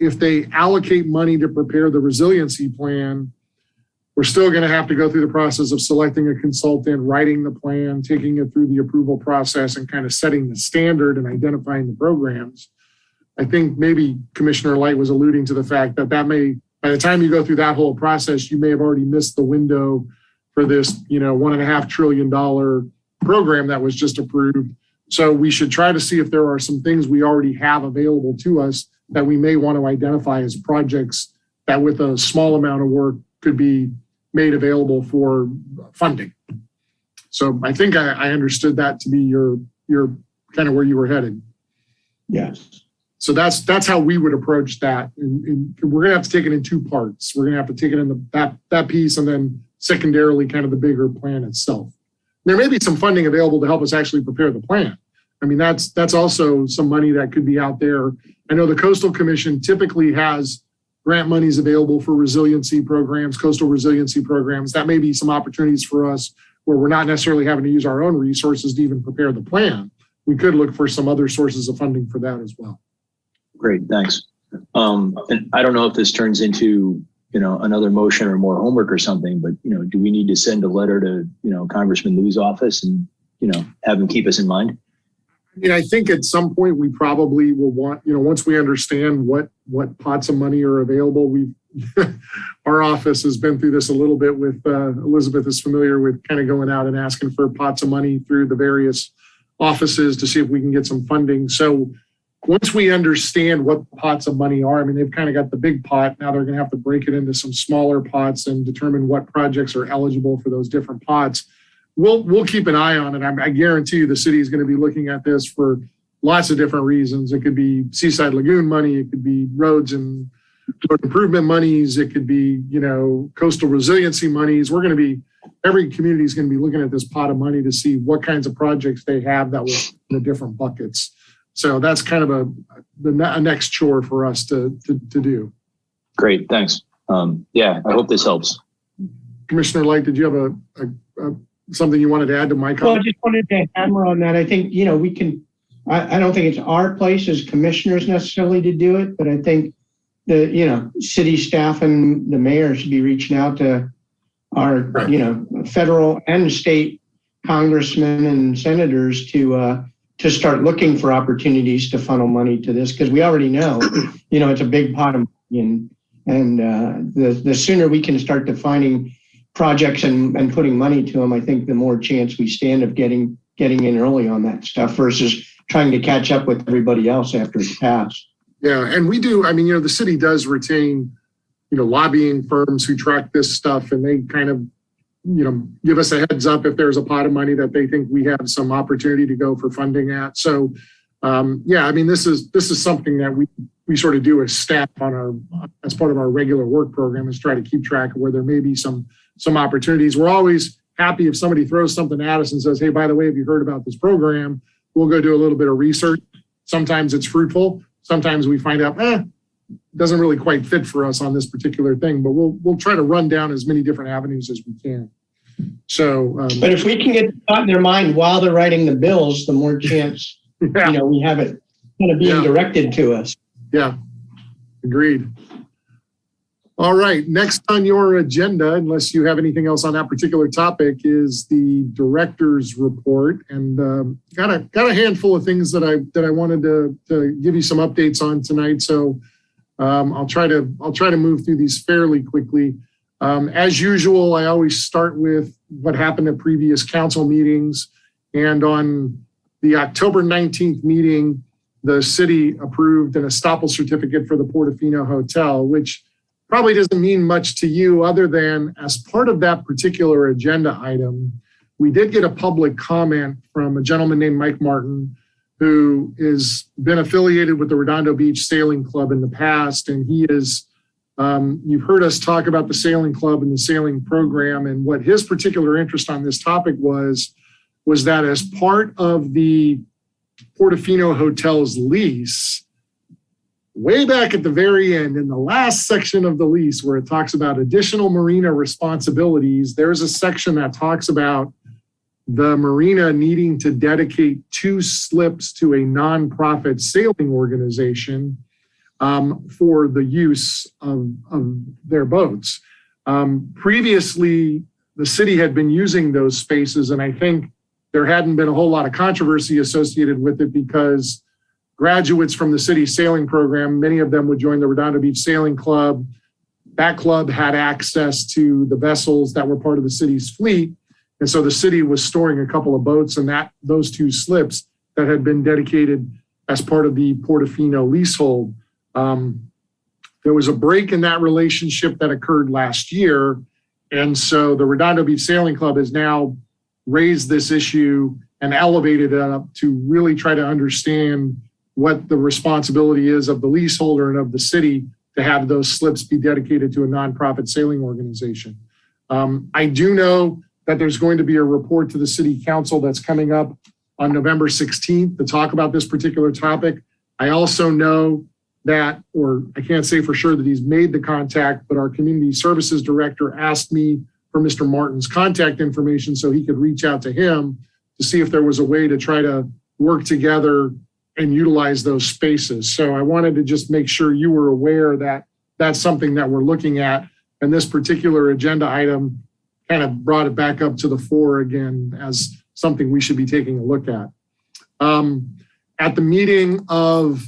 if they allocate money to prepare the resiliency plan, we're still going to have to go through the process of selecting a consultant, writing the plan, taking it through the approval process, and kind of setting the standard and identifying the programs. I think maybe Commissioner Light was alluding to the fact that by the time you go through that whole process, you may have already missed the window for this, $1.5 trillion program that was just approved. So we should try to see if there are some things we already have available to us that we may want to identify as projects that with a small amount of work could be made available for funding. So I think I understood that to be your kind of where you were headed. Yes. So that's how we would approach that. And we're going to have to take it in two parts. We're going to have to take it in that piece, and then secondarily kind of the bigger plan itself. There may be some funding available to help us actually prepare the plan. I mean, that's also some money that could be out there. I know the Coastal Commission typically has grant monies available for resiliency programs, coastal resiliency programs. That may be some opportunities for us where we're not necessarily having to use our own resources to even prepare the plan. We could look for some other sources of funding for that as well. Great, thanks. And I don't know if this turns into, another motion or more homework or something, but, do we need to send a letter to, Congressman Liu's office and, have him keep us in mind? I mean, I think at some point we probably will want, once we understand what pots of money are available, our office has been through this a little bit with, Elizabeth is familiar with kind of going out and asking for pots of money through the various offices to see if we can get some funding. So once we understand what pots of money are, I mean, they've kind of got the big pot. Now they're going to have to break it into some smaller pots and determine what projects are eligible for those different pots. We'll keep an eye on it. I guarantee you the city is going to be looking at this for lots of different reasons. It could be Seaside Lagoon money. It could be roads and road improvement monies. It could be, coastal resiliency monies. Every community is going to be looking at this pot of money to see what kinds of projects they have that will in the different buckets. So that's kind of a next chore for us to do. Great, thanks. I hope this helps. Commissioner Light, did you have a something you wanted to add to my comment? Well, I just wanted to hammer on that. I think, we can, I don't think it's our place as commissioners necessarily to do it, but I think the, city staff and the mayor should be reaching out to our, federal and state congressmen and senators to start looking for opportunities to funnel money to this, because we already know, it's a big pot of money, and the sooner we can start defining projects and putting money to them, I think the more chance we stand of getting in early on that stuff versus trying to catch up with everybody else after it's passed. Yeah, and we do, I mean, the city does retain, lobbying firms who track this stuff, and they kind of, give us a heads up if there's a pot of money that they think we have some opportunity to go for funding at. So, I mean, this is something that we sort of do as staff as part of our regular work program, is try to keep track of where there may be some opportunities. We're always happy if somebody throws something at us and says, hey, by the way, have you heard about this program? We'll go do a little bit of research. Sometimes it's fruitful. Sometimes we find out, it doesn't really quite fit for us on this particular thing, but we'll try to run down as many different avenues as we can. So, but if we can get the thought in their mind while they're writing the bills, the more chance, we have it kind of being directed to us. Yeah, agreed. All right, next on your agenda, unless you have anything else on that particular topic, is the director's report, and got a handful of things that I wanted to give you some updates on tonight. So I'll try to move through these fairly quickly. As usual, I always start with what happened at previous council meetings, and on the October 19th meeting, the city approved an Estoppel certificate for the Portofino Hotel, which probably doesn't mean much to you other than as part of that particular agenda item, we did get a public comment from a gentleman named Mike Martin, who has been affiliated with the Redondo Beach Sailing Club in the past. And he is, you've heard us talk about the sailing club and the sailing program, and what his particular interest on this topic was that as part of the Portofino Hotel's lease, way back at the very end, in the last section of the lease where it talks about additional marina responsibilities, there's a section that talks about the marina needing to dedicate 2 slips to a nonprofit sailing organization for the use of their boats. Previously, the city had been using those spaces, and I think there hadn't been a whole lot of controversy associated with it because graduates from the city sailing program, many of them would join the Redondo Beach Sailing Club. That club had access to the vessels that were part of the city's fleet. And so the city was storing a couple of boats, and those 2 slips that had been dedicated as part of the Portofino leasehold. There was a break in that relationship that occurred last year. And so the Redondo Beach Sailing Club has now raised this issue and elevated it up to really try to understand what the responsibility is of the leaseholder and of the city to have those slips be dedicated to a nonprofit sailing organization. I do know that there's going to be a report to the city council that's coming up on November 16th to talk about this particular topic. I also know that, or I can't say for sure that he's made the contact, but our community services director asked me for Mr. Martin's contact information so he could reach out to him to see if there was a way to try to work together and utilize those spaces. So I wanted to just make sure you were aware that that's something that we're looking at. And this particular agenda item kind of brought it back up to the fore again as something we should be taking a look at. At the meeting of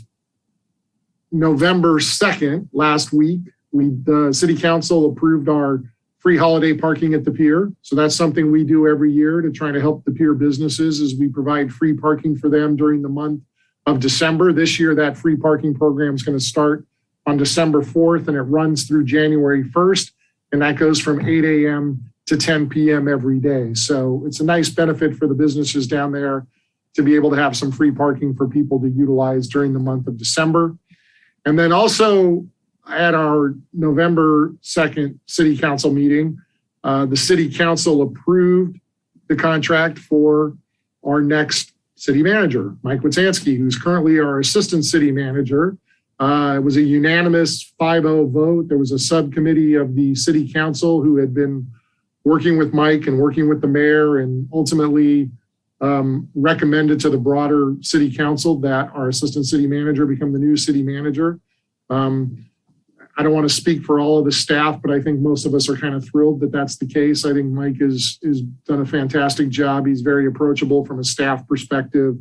November 2nd, last week, the city council approved our free holiday parking at the pier. So that's something we do every year to try to help the pier businesses as we provide free parking for them during the month of December. This year, that free parking program is going to start on December 4th and it runs through January 1st. And that goes from 8 a.m. to 10 p.m. every day. So it's a nice benefit for the businesses down there to be able to have some free parking for people to utilize during the month of December. And then also at our November 2nd city council meeting, the city council approved the contract for our next city manager, Mike Witsansky, who's currently our assistant city manager. It was a unanimous 5-0 vote. There was a subcommittee of the city council who had been working with Mike and working with the mayor and ultimately recommended to the broader city council that our assistant city manager become the new city manager. I don't want to speak for all of the staff, but I think most of us are kind of thrilled that that's the case. I think Mike has done a fantastic job. He's very approachable from a staff perspective,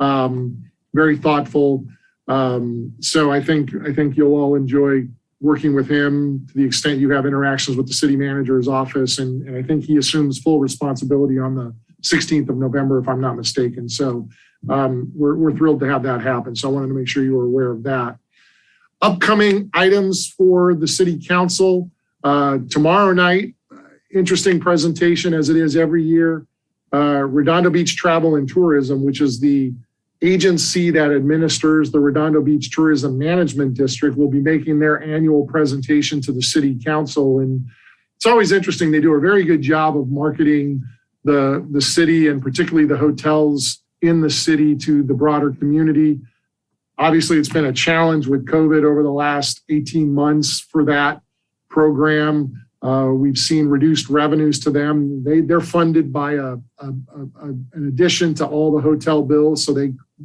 very thoughtful. So I think you'll all enjoy working with him to the extent you have interactions with the city manager's office. And I think he assumes full responsibility on the 16th of November, if I'm not mistaken. So we're thrilled to have that happen. So I wanted to make sure you were aware of that. Upcoming items for the city council. Tomorrow night, interesting presentation as it is every year. Redondo Beach Travel and Tourism, which is the agency that administers the Redondo Beach Tourism Management District, will be making their annual presentation to the city council. And it's always interesting. They do a very good job of marketing the city and particularly the hotels in the city to the broader community. Obviously, it's been a challenge with COVID over the last 18 months for that program. We've seen reduced revenues to them. They're funded by an addition to all the hotel bills. So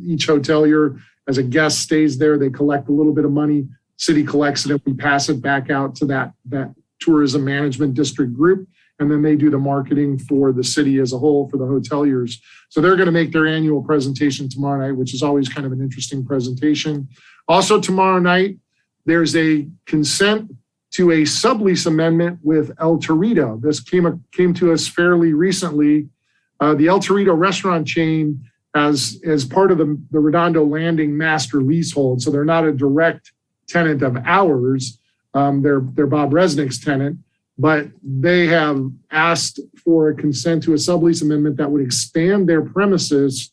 each hotelier, as a guest stays there, they collect a little bit of money. City collects it and we pass it back out to that tourism management district group. And then they do the marketing for the city as a whole for the hoteliers. So they're going to make their annual presentation tomorrow night, which is always kind of an interesting presentation. Also tomorrow night, there's a consent to a sublease amendment with El Torito. This came to us fairly recently. The El Torito restaurant chain as part of the Redondo Landing master leasehold. So they're not a direct tenant of ours. They're Bob Resnick's tenant. But they have asked for a consent to a sublease amendment that would expand their premises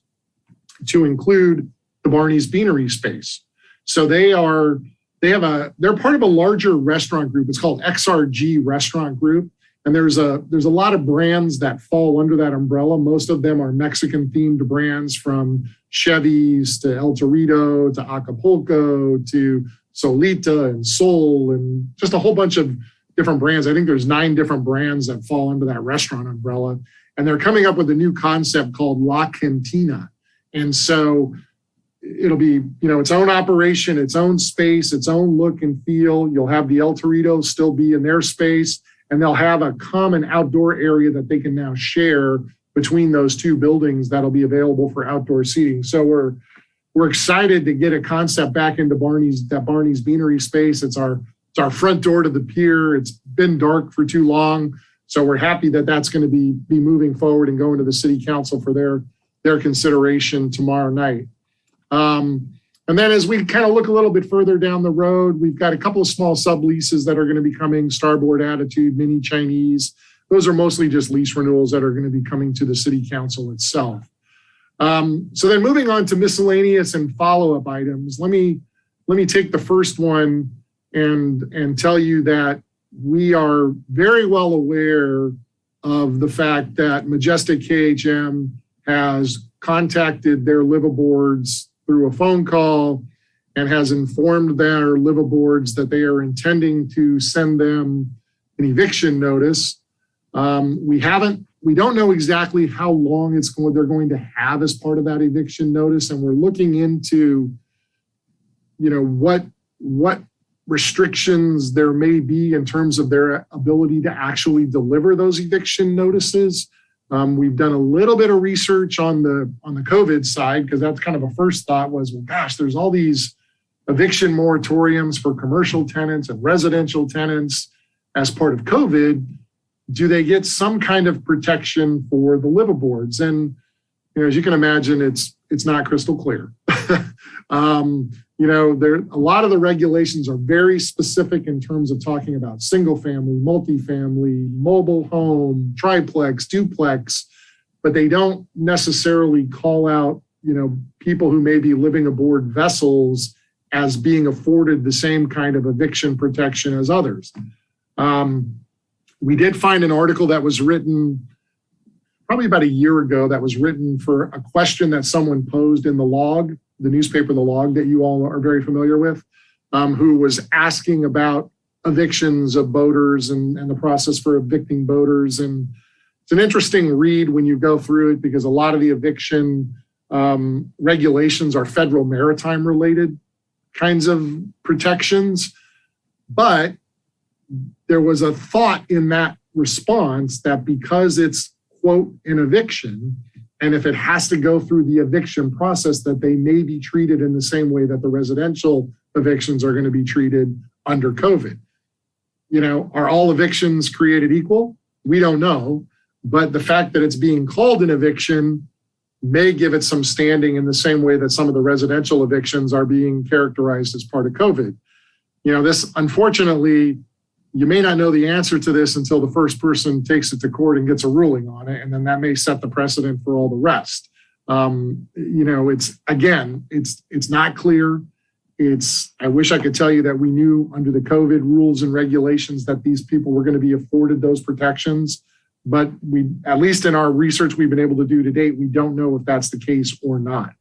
to include the Barney's Beanery space. So they're part of a larger restaurant group. It's called XRG Restaurant Group. And there's a lot of brands that fall under that umbrella. Most of them are Mexican themed brands, from Chevy's to El Torito to Acapulco to Solita and Sol and just a whole bunch of different brands. I think there's 9 different brands that fall under that restaurant umbrella. And they're coming up with a new concept called La Cantina. And so it'll be, its own operation, its own space, its own look and feel. You'll have the El Torito still be in their space, and they'll have a common outdoor area that they can now share between those 2 buildings that'll be available for outdoor seating. So we're excited to get a concept back into Barney's Beanery space. It's our front door to the pier. It's been dark for too long. So we're happy that that's going to be moving forward and going to the city council for their consideration tomorrow night. And then as we kind of look a little bit further down the road, we've got a couple of small subleases that are going to be coming: Starboard Attitude, Mini Chinese. Those are mostly just lease renewals that are going to be coming to the city council itself. So then moving on to miscellaneous and follow-up items, let me take the first one and tell you that we are very well aware of the fact that Majestic KHM has contacted their liveaboards through a phone call and has informed their liveaboards that they are intending to send them an eviction notice. We don't know exactly how long they're going to have as part of that eviction notice, and we're looking into, what restrictions there may be in terms of their ability to actually deliver those eviction notices. We've done a little bit of research on the COVID side, because that's kind of a first thought was, well, gosh, there's all these eviction moratoriums for commercial tenants and residential tenants as part of COVID. Do they get some kind of protection for the liveaboards? And as you can imagine, it's not crystal clear. A lot of the regulations are very specific in terms of talking about single family, multifamily, mobile home, triplex, duplex, but they don't necessarily call out, people who may be living aboard vessels as being afforded the same kind of eviction protection as others. We did find an article that was written probably about a year ago that was written for a question that someone posed in the log, the newspaper, The Log, that you all are very familiar with, who was asking about evictions of boaters and the process for evicting boaters. And it's an interesting read when you go through it, because a lot of the eviction regulations are federal maritime related kinds of protections. But there was a thought in that response that because it's, quote, an eviction, and if it has to go through the eviction process, that they may be treated in the same way that the residential evictions are going to be treated under COVID. Are all evictions created equal? We don't know. But the fact that it's being called an eviction may give it some standing in the same way that some of the residential evictions are being characterized as part of COVID. This, unfortunately, you may not know the answer to this until the first person takes it to court and gets a ruling on it. And then that may set the precedent for all the rest. It's not clear. I wish I could tell you that we knew under the COVID rules and regulations that these people were going to be afforded those protections. But at least in our research we've been able to do to date, we don't know if that's the case or not.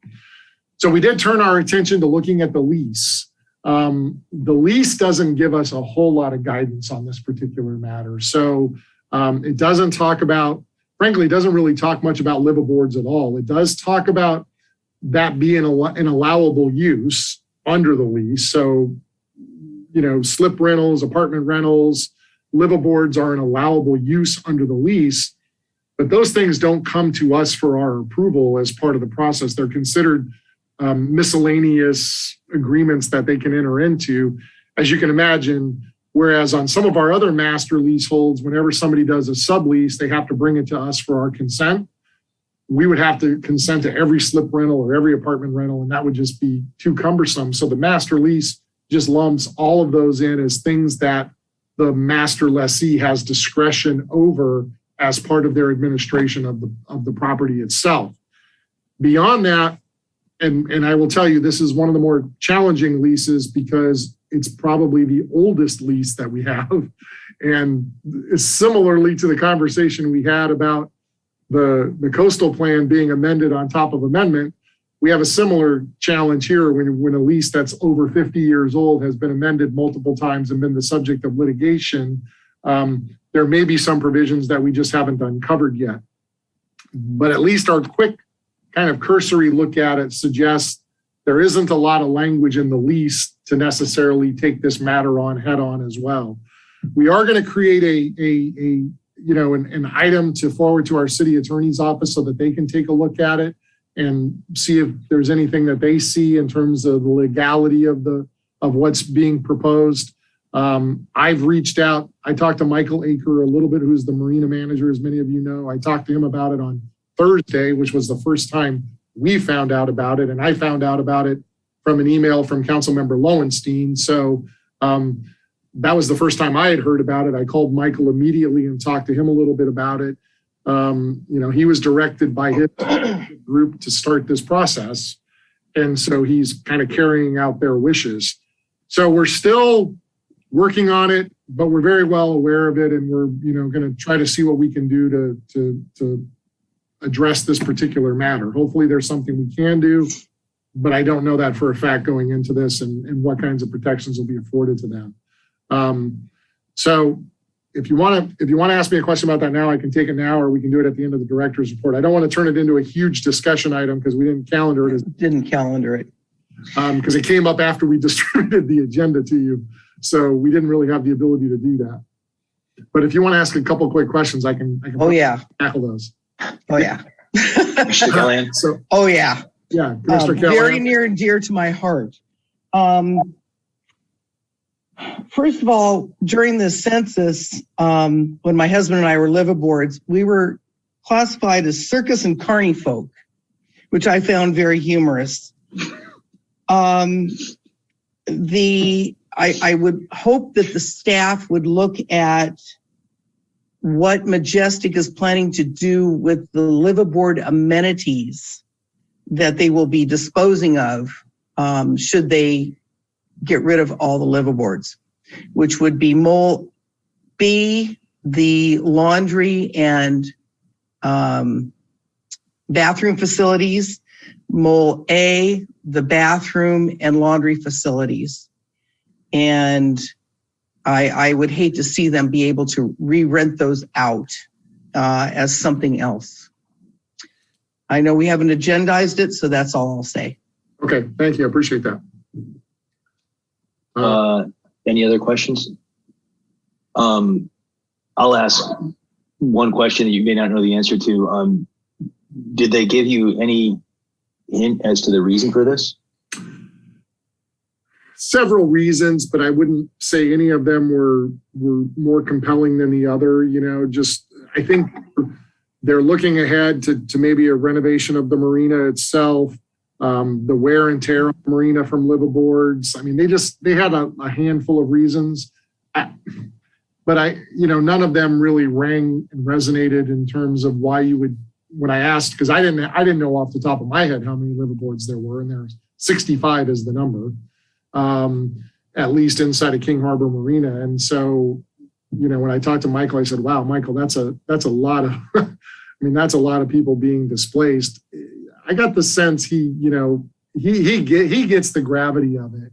So we did turn our attention to looking at the lease. The lease doesn't give us a whole lot of guidance on this particular matter. So it doesn't talk about, frankly, it doesn't really talk much about liveaboards at all. It does talk about that being an allowable use under the lease. So, slip rentals, apartment rentals, liveaboards are an allowable use under the lease, but those things don't come to us for our approval as part of the process. They're considered miscellaneous agreements that they can enter into, as you can imagine. Whereas on some of our other master leaseholds, whenever somebody does a sublease, they have to bring it to us for our consent. We would have to consent to every slip rental or every apartment rental, and that would just be too cumbersome. So the master lease just lumps all of those in as things that the master lessee has discretion over as part of their administration of the property itself. Beyond that, and I will tell you, this is one of the more challenging leases because it's probably the oldest lease that we have. And similarly to the conversation we had about the coastal plan being amended on top of amendment, we have a similar challenge here when a lease that's over 50 years old has been amended multiple times and been the subject of litigation. There may be some provisions that we just haven't uncovered yet. But at least our quick kind of cursory look at it suggests there isn't a lot of language in the lease to necessarily take this matter on head on as well. We are going to create an item to forward to our city attorney's office so that they can take a look at it and see if there's anything that they see in terms of the legality of what's being proposed. I've reached out. I talked to Michael Aker a little bit, who's the Marina manager, as many of you know. I talked to him about it on Thursday, which was the first time we found out about it. And I found out about it from an email from Councilmember Lowenstein. So that was the first time I had heard about it. I called Michael immediately and talked to him a little bit about it. He was directed by his group to start this process. And so he's kind of carrying out their wishes. So we're still working on it, but we're very well aware of it. And we're, going to try to see what we can do to address this particular matter. Hopefully there's something we can do, but I don't know that for a fact going into this and what kinds of protections will be afforded to them. So if you want to ask me a question about that now, I can take it now, or we can do it at the end of the director's report. I don't want to turn it into a huge discussion item because we didn't calendar it. Because it came up after we distributed the agenda to you. So we didn't really have the ability to do that. But if you want to ask a couple quick questions, I can tackle those. Oh yeah. Commissioner Callahan. Yeah. Yeah, Commissioner Callahan. Very near and dear to my heart. First of all, during the census, when my husband and I were liveaboards, we were classified as circus and carny folk, which I found very humorous. I would hope that the staff would look at what Majestic is planning to do with the liveaboard amenities that they will be disposing of, should they get rid of all the liveaboards, which would be B, the laundry and bathroom facilities, Mole A, the bathroom and laundry facilities. And I would hate to see them be able to re-rent those out as something else. I know we haven't agendized it, so that's all I'll say. Okay, thank you. I appreciate that. Any other questions? I'll ask one question that you may not know the answer to. Did they give you any hint as to the reason for this? Several reasons, but I wouldn't say any of them were more compelling than the other. I think they're looking ahead to maybe a renovation of the marina itself, the wear and tear on the marina from liveaboards. I mean, they had a handful of reasons, but none of them really rang and resonated in terms of why you would. When I asked, because I didn't know off the top of my head how many liveaboards there were, and there's 65 is the number. At least inside of King Harbor Marina. And so, when I talked to Michael, I said, wow, Michael, that's a lot of, that's a lot of people being displaced. I got the sense he gets the gravity of it.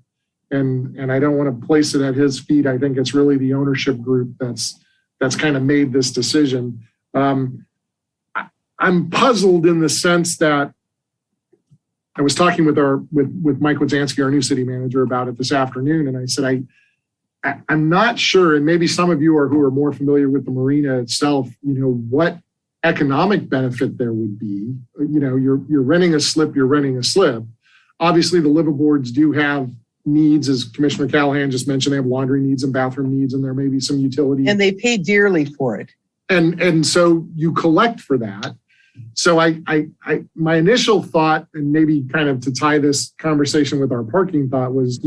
And I don't want to place it at his feet. I think it's really the ownership group that's kind of made this decision. I'm puzzled in the sense that I was talking with Mike Wodzansky, our new city manager, about it this afternoon. And I said, I'm not sure, and maybe some of you who are more familiar with the marina itself, what economic benefit there would be. You're renting a slip, you're renting a slip. Obviously, the liveaboards do have needs, as Commissioner Callahan just mentioned. They have laundry needs and bathroom needs, and there may be some utilities. And they pay dearly for it. And so you collect for that. So my initial thought, and maybe kind of to tie this conversation with our parking thought, was,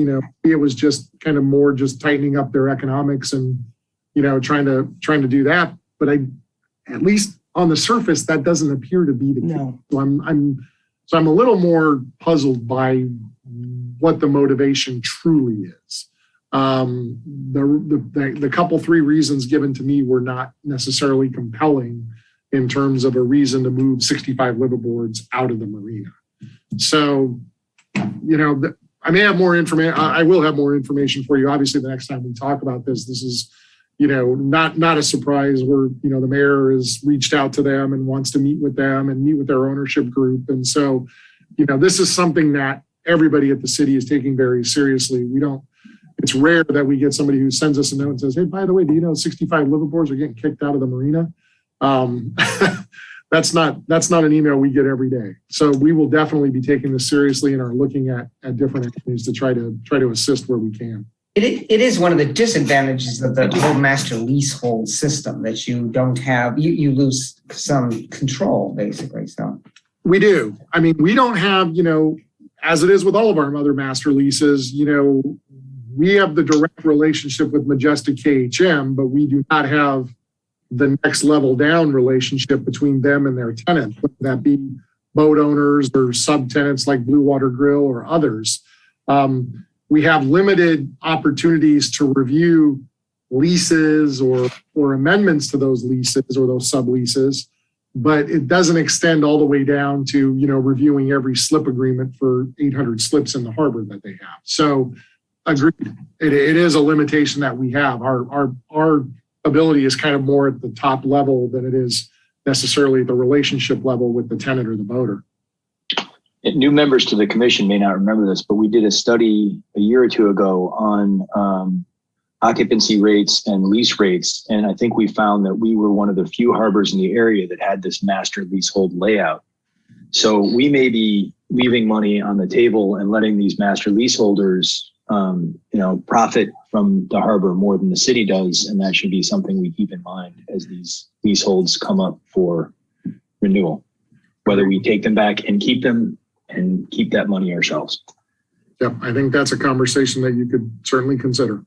it was just kind of more just tightening up their economics and, trying to do that. But at least on the surface, that doesn't appear to be the case. No. So I'm a little more puzzled by what the motivation truly is. The couple, three reasons given to me were not necessarily compelling in terms of a reason to move 65 liveaboards out of the marina. So, I may have more information. I will have more information for you. Obviously, the next time we talk about this is, not a surprise where, the mayor has reached out to them and wants to meet with them and meet with their ownership group. And so, this is something that everybody at the city is taking very seriously. It's rare that we get somebody who sends us a note and says, hey, by the way, do you know 65 liveaboards are getting kicked out of the marina? That's not an email we get every day. So we will definitely be taking this seriously and are looking at different avenues to try to assist where we can. It is one of the disadvantages of the whole master leasehold system that you don't have, you lose some control basically. So we do. I mean, we don't have, as it is with all of our other master leases, we have the direct relationship with Majestic KHM, but we do not have the next level down relationship between them and their tenant, whether that be boat owners or subtenants like Blue Water Grill or others. We have limited opportunities to review leases or amendments to those leases or those subleases. but it doesn't extend all the way down to, reviewing every slip agreement for 800 slips in the harbor that they have. So agreed, it is a limitation that we have. Our ability is kind of more at the top level than it is necessarily at the relationship level with the tenant or the boater. New members to the commission may not remember this, but we did a study a year or two ago on occupancy rates and lease rates. And I think we found that we were one of the few harbors in the area that had this master leasehold layout. So we may be leaving money on the table and letting these master leaseholders, profit from the harbor more than the city does. And that should be something we keep in mind as these leaseholds come up for renewal, whether we take them back and keep them and keep that money ourselves. Yep, I think that's a conversation that you could certainly consider.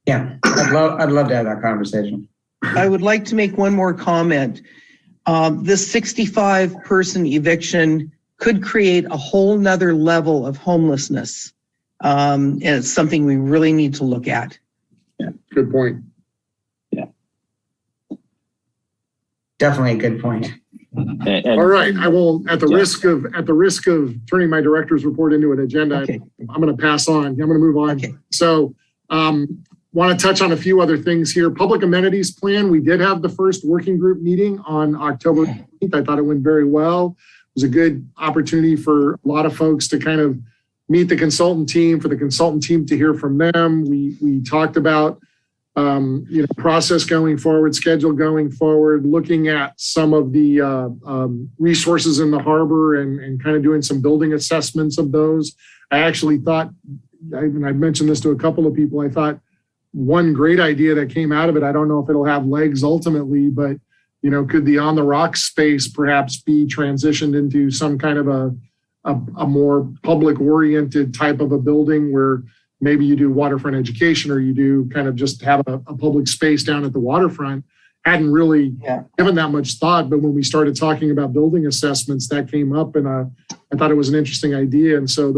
Yeah, I'd love to have that conversation. I would like to make one more comment. This 65-person eviction could create a whole nother level of homelessness. And it's something we really need to look at. Yeah, good point. Yeah. Definitely a good point. All right, I will, at the risk of turning my director's report into an agenda, Okay. I'm going to pass on. I'm going to move on. Okay. So, want to touch on a few other things here. Public amenities plan. We did have the first working group meeting on October 18th. I thought it went very well. It was a good opportunity for a lot of folks to kind of meet the consultant team, for the consultant team to hear from them. We talked about process going forward, schedule going forward, looking at some of the resources in the harbor and kind of doing some building assessments of those. I actually thought, and I've mentioned this to a couple of people, I thought one great idea that came out of it, I don't know if it'll have legs ultimately, but could the on the rock space perhaps be transitioned into some kind of a more public oriented type of a building where maybe you do waterfront education or you do kind of just have a public space down at the waterfront. Hadn't really given that much thought, but when we started talking about building assessments, that came up, and I thought it was an interesting idea. And so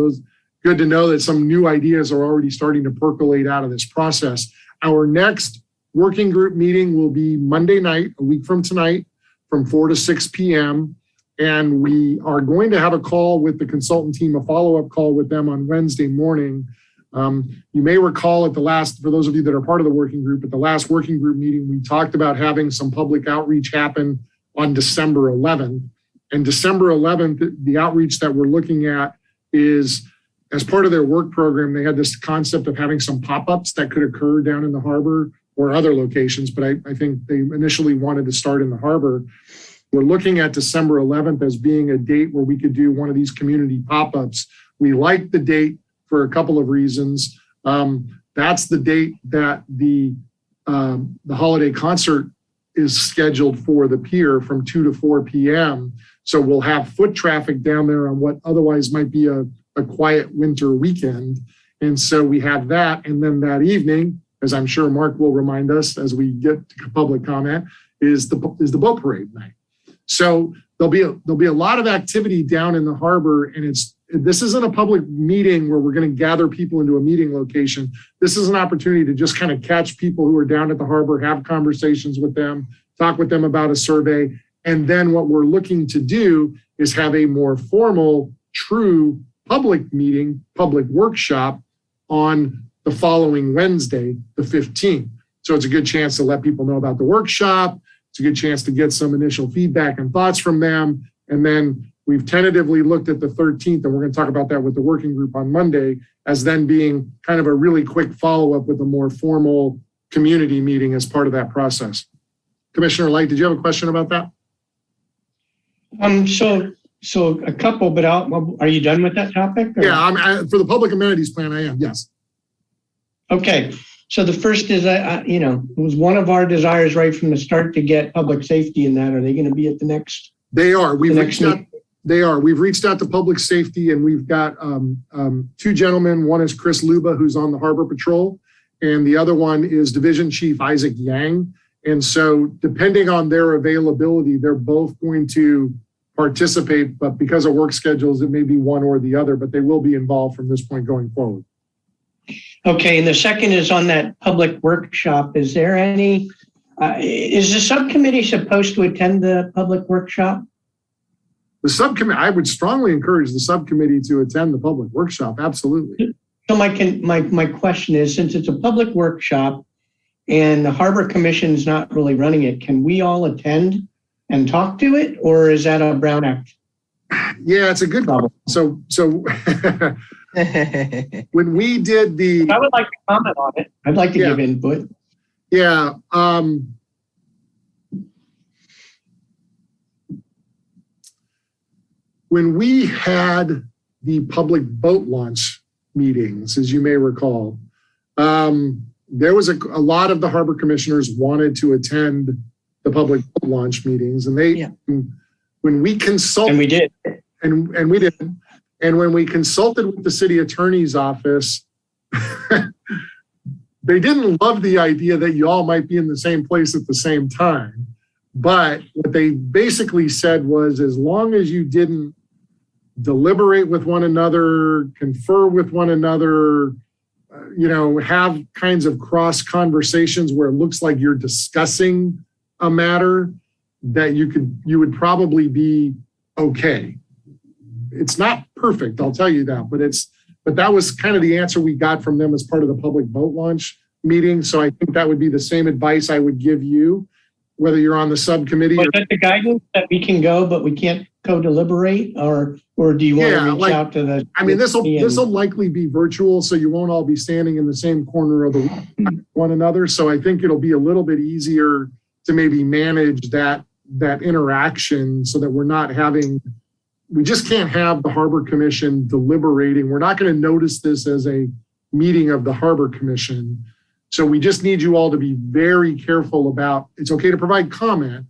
good to know that some new ideas are already starting to percolate out of this process. Our next working group meeting will be Monday night, a week from tonight, from 4 to 6 p.m. And we are going to have a call with the consultant team, a follow-up call with them on Wednesday morning. You may recall for those of you that are part of the working group, at the last working group meeting, we talked about having some public outreach happen on December 11th. And December 11th, the outreach that we're looking at is, as part of their work program, they had this concept of having some pop-ups that could occur down in the harbor or other locations, but I think they initially wanted to start in the harbor. We're looking at December 11th as being a date where we could do one of these community pop-ups. We like the date for a couple of reasons. That's the date that the holiday concert is scheduled for the pier from 2 to 4 p.m. So we'll have foot traffic down there on what otherwise might be a quiet winter weekend. And so we have that. And then that evening, as I'm sure Mark will remind us as we get to public comment, is the boat parade night. So there'll be a lot of activity down in the harbor, and this isn't a public meeting where we're going to gather people into a meeting location. This is an opportunity to just kind of catch people who are down at the harbor, have conversations with them, talk with them about a survey. And then what we're looking to do is have a more formal, true public meeting, public workshop on the following Wednesday, the 15th. So it's a good chance to let people know about the workshop. It's a good chance to get some initial feedback and thoughts from them. And then we've tentatively looked at the 13th, and we're going to talk about that with the working group on Monday, as then being kind of a really quick follow-up with a more formal community meeting as part of that process. Commissioner Light, did you have a question about that? So a couple, but are you done with that topic? Or? Yeah, for the public amenities plan, I am, yes. Okay. So the first is, it was one of our desires right from the start to get public safety in that. Are they going to be at the next? They are. We've reached out to public safety, and we've got two gentlemen. One is Chris Luba, who's on the Harbor Patrol, and the other one is Division Chief Isaac Yang. And so depending on their availability, they're both going to participate, but because of work schedules, it may be one or the other, but they will be involved from this point going forward. Okay, and the second is on that public workshop. Is there any Is the subcommittee supposed to attend the public workshop? The subcommittee, I would strongly encourage the subcommittee to attend the public workshop. Absolutely. So my question is, since it's a public workshop and the Harbor Commission is not really running it, can we all attend and talk to it, or is that a Brown Act? Yeah, it's a good problem. So when we did the, I would like to comment on it. I'd like to give input. yeah, when we had the public boat launch meetings, as you may recall, there was a lot of the harbor commissioners wanted to attend the public boat launch meetings, and when we consulted, and we did, and we did, and when we consulted with the city attorney's office, they didn't love the idea that you all might be in the same place at the same time. But what they basically said was, as long as you didn't deliberate with one another, confer with one another, have kinds of cross conversations where it looks like you're discussing a matter, that you would probably be okay. It's not perfect, I'll tell you that, but that was kind of the answer we got from them as part of the public boat launch meeting. So I think that would be the same advice I would give you, whether you're on the subcommittee. Was that the guidance that we can go, but we can't co-deliberate, or do you want to reach out to the? I mean, this will likely be virtual, so you won't all be standing in the same corner of the room with one another. So I think it'll be a little bit easier to maybe manage that interaction, so that we're not having. We just can't have the Harbor Commission deliberating. We're not going to notice this as a meeting of the Harbor Commission. So we just need you all to be very careful about, it's okay to provide comment,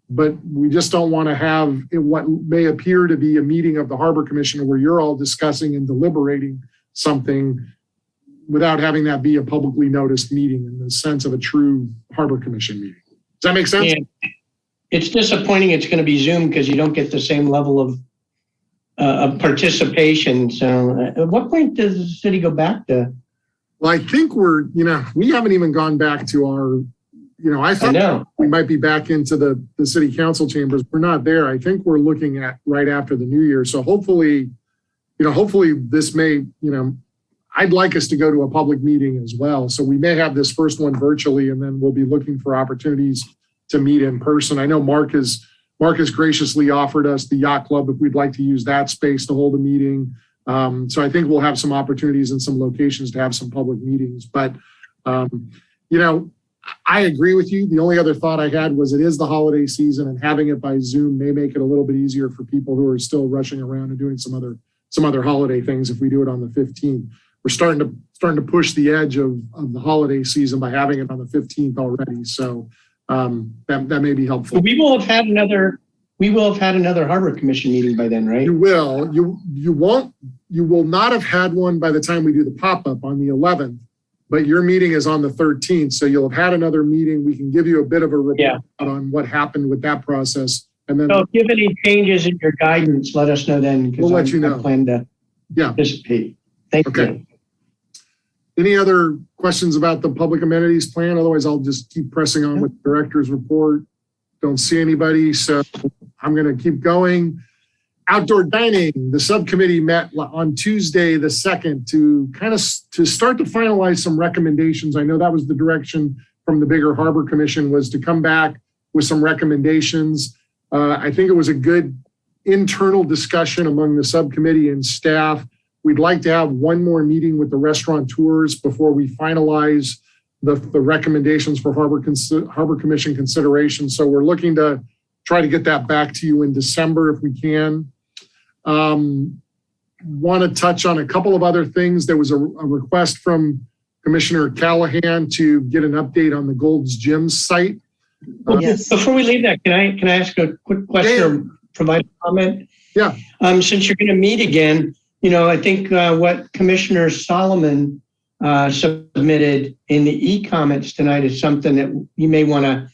but we just don't want to have what may appear to be a meeting of the Harbor Commission where you're all discussing and deliberating something without having that be a publicly noticed meeting in the sense of a true Harbor Commission meeting. Does that make sense? Yeah. It's disappointing it's going to be Zoom because you don't get the same level of participation. So at what point does the city go back to? Well, I think we haven't even gone back to our, I thought we might be back into the city council chambers. We're not there. I think we're looking at right after the new year. So hopefully this may, I'd like us to go to a public meeting as well. So we may have this first one virtually, and then we'll be looking for opportunities to meet in person. I know Mark has graciously offered us the yacht club if we'd like to use that space to hold a meeting. So I think we'll have some opportunities in some locations to have some public meetings. But, I agree with you. The only other thought I had was it is the holiday season, and having it by Zoom may make it a little bit easier for people who are still rushing around and doing some other holiday things if we do it on the 15th. We're starting to push the edge of the holiday season by having it on the 15th already. So that may be helpful. We will have had another Harbor Commission meeting by then, right? You will. You will not have had one by the time we do the pop-up on the 11th, but your meeting is on the 13th. So you'll have had another meeting. We can give you a bit of a report on what happened with that process. And then, so if you have any changes in your guidance, let us know then, because we'll let you know. I plan to participate. Thank you. Any other questions about the public amenities plan? Otherwise, I'll just keep pressing on with the director's report. Don't see anybody, so I'm going to keep going. Outdoor dining. The subcommittee met on Tuesday the 2nd to start to finalize some recommendations. I know that was the direction from the bigger Harbor Commission, was to come back with some recommendations. I think it was a good internal discussion among the subcommittee and staff. We'd like to have one more meeting with the restaurateurs before we finalize the recommendations for Harbor Commission consideration. So we're looking to try to get that back to you in December if we can. Want to touch on a couple of other things. There was a request from Commissioner Callahan to get an update on the Gold's Gym site. Yes. Before we leave that, can I ask a quick question or provide a comment? Yeah. Since you're going to meet again, I think what Commissioner Solomon submitted in the e-comments tonight is something that you may want to,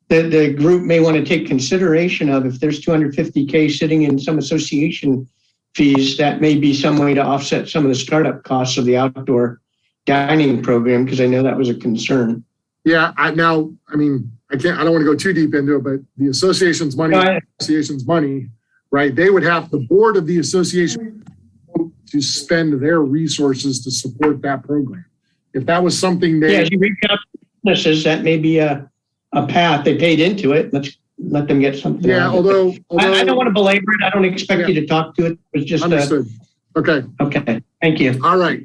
the group may want to take consideration of. If there's $250K sitting in some association fees, that may be some way to offset some of the startup costs of the outdoor dining program, because I know that was a concern. Yeah, I I don't want to go too deep into it, but the association's money, right? They would have the board of the association to spend their resources to support that program. If that was something Yeah, you reach out to businesses, that may be a path. They paid into it. Let's let them get something. Yeah, although I don't want to belabor it. I don't expect you to talk to it. It's just understood. Okay. Okay. Thank you. All right.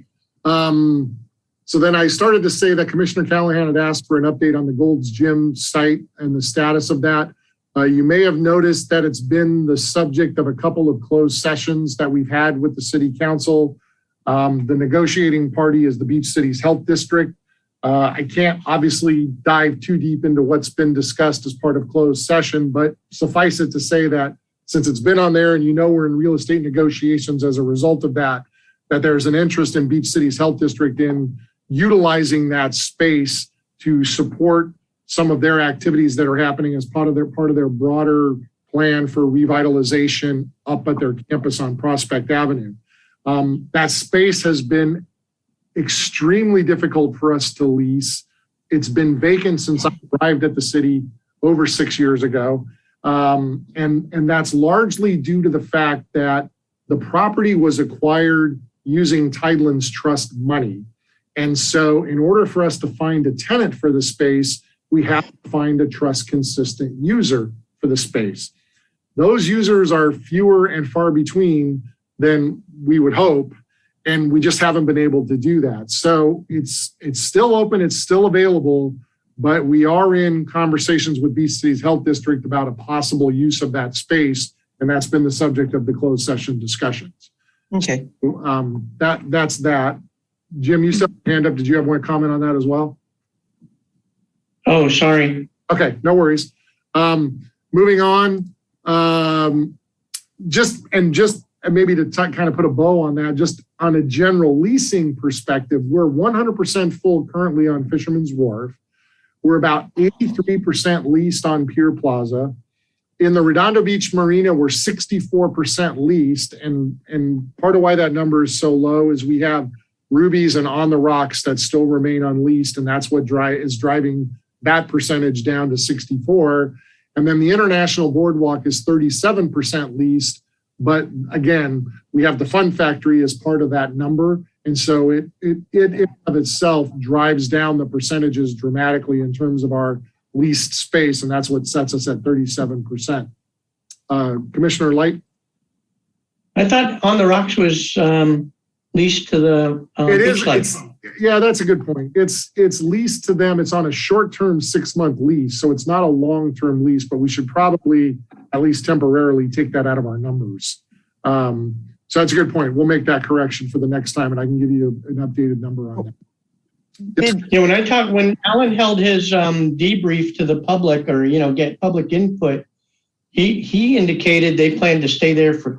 So then I started to say that Commissioner Callahan had asked for an update on the Gold's Gym site and the status of that. You may have noticed that it's been the subject of a couple of closed sessions that we've had with the city council. The negotiating party is the Beach Cities Health District. I can't obviously dive too deep into what's been discussed as part of closed session, but suffice it to say that since it's been on there and we're in real estate negotiations as a result of that there's an interest in Beach Cities Health District in utilizing that space to support some of their activities that are happening as part of their broader plan for revitalization up at their campus on Prospect Avenue. That space has been extremely difficult for us to lease. It's been vacant since I arrived at the city over 6 years ago. And that's largely due to the fact that the property was acquired using Tidelands Trust money. And so in order for us to find a tenant for the space, we have to find a trust consistent user for the space. Those users are fewer and far between than we would hope. And we just haven't been able to do that. So it's still open, it's still available, but we are in conversations with Beach Cities Health District about a possible use of that space. And that's been the subject of the closed session discussions. Okay. That's that. Jim, you still have your hand up. Did you have one comment on that as well? Oh, sorry. Okay, no worries. Moving on. Just maybe to kind of put a bow on that, just on a general leasing perspective, we're 100% full currently on Fisherman's Wharf. We're about 83% leased on Pier Plaza. In the Redondo Beach Marina, we're 64% leased. And part of why that number is so low is we have Rubies and On the Rocks that still remain unleased. And that's what is driving that percentage down to 64. And then the International Boardwalk is 37% leased. But again, we have the Fun Factory as part of that number. And so it of itself drives down the percentages dramatically in terms of our leased space. And that's what sets us at 37%. Commissioner Light? I thought On the Rocks was leased to the it is. Beach Life. Yeah, that's a good point. It's leased to them. It's on a short-term 6-month lease. So it's not a long-term lease, but we should probably at least temporarily take that out of our numbers. So that's a good point. We'll make that correction for the next time, and I can give you an updated number on that. Yeah, when Alan held his debrief to the public or, get public input, he indicated they plan to stay there for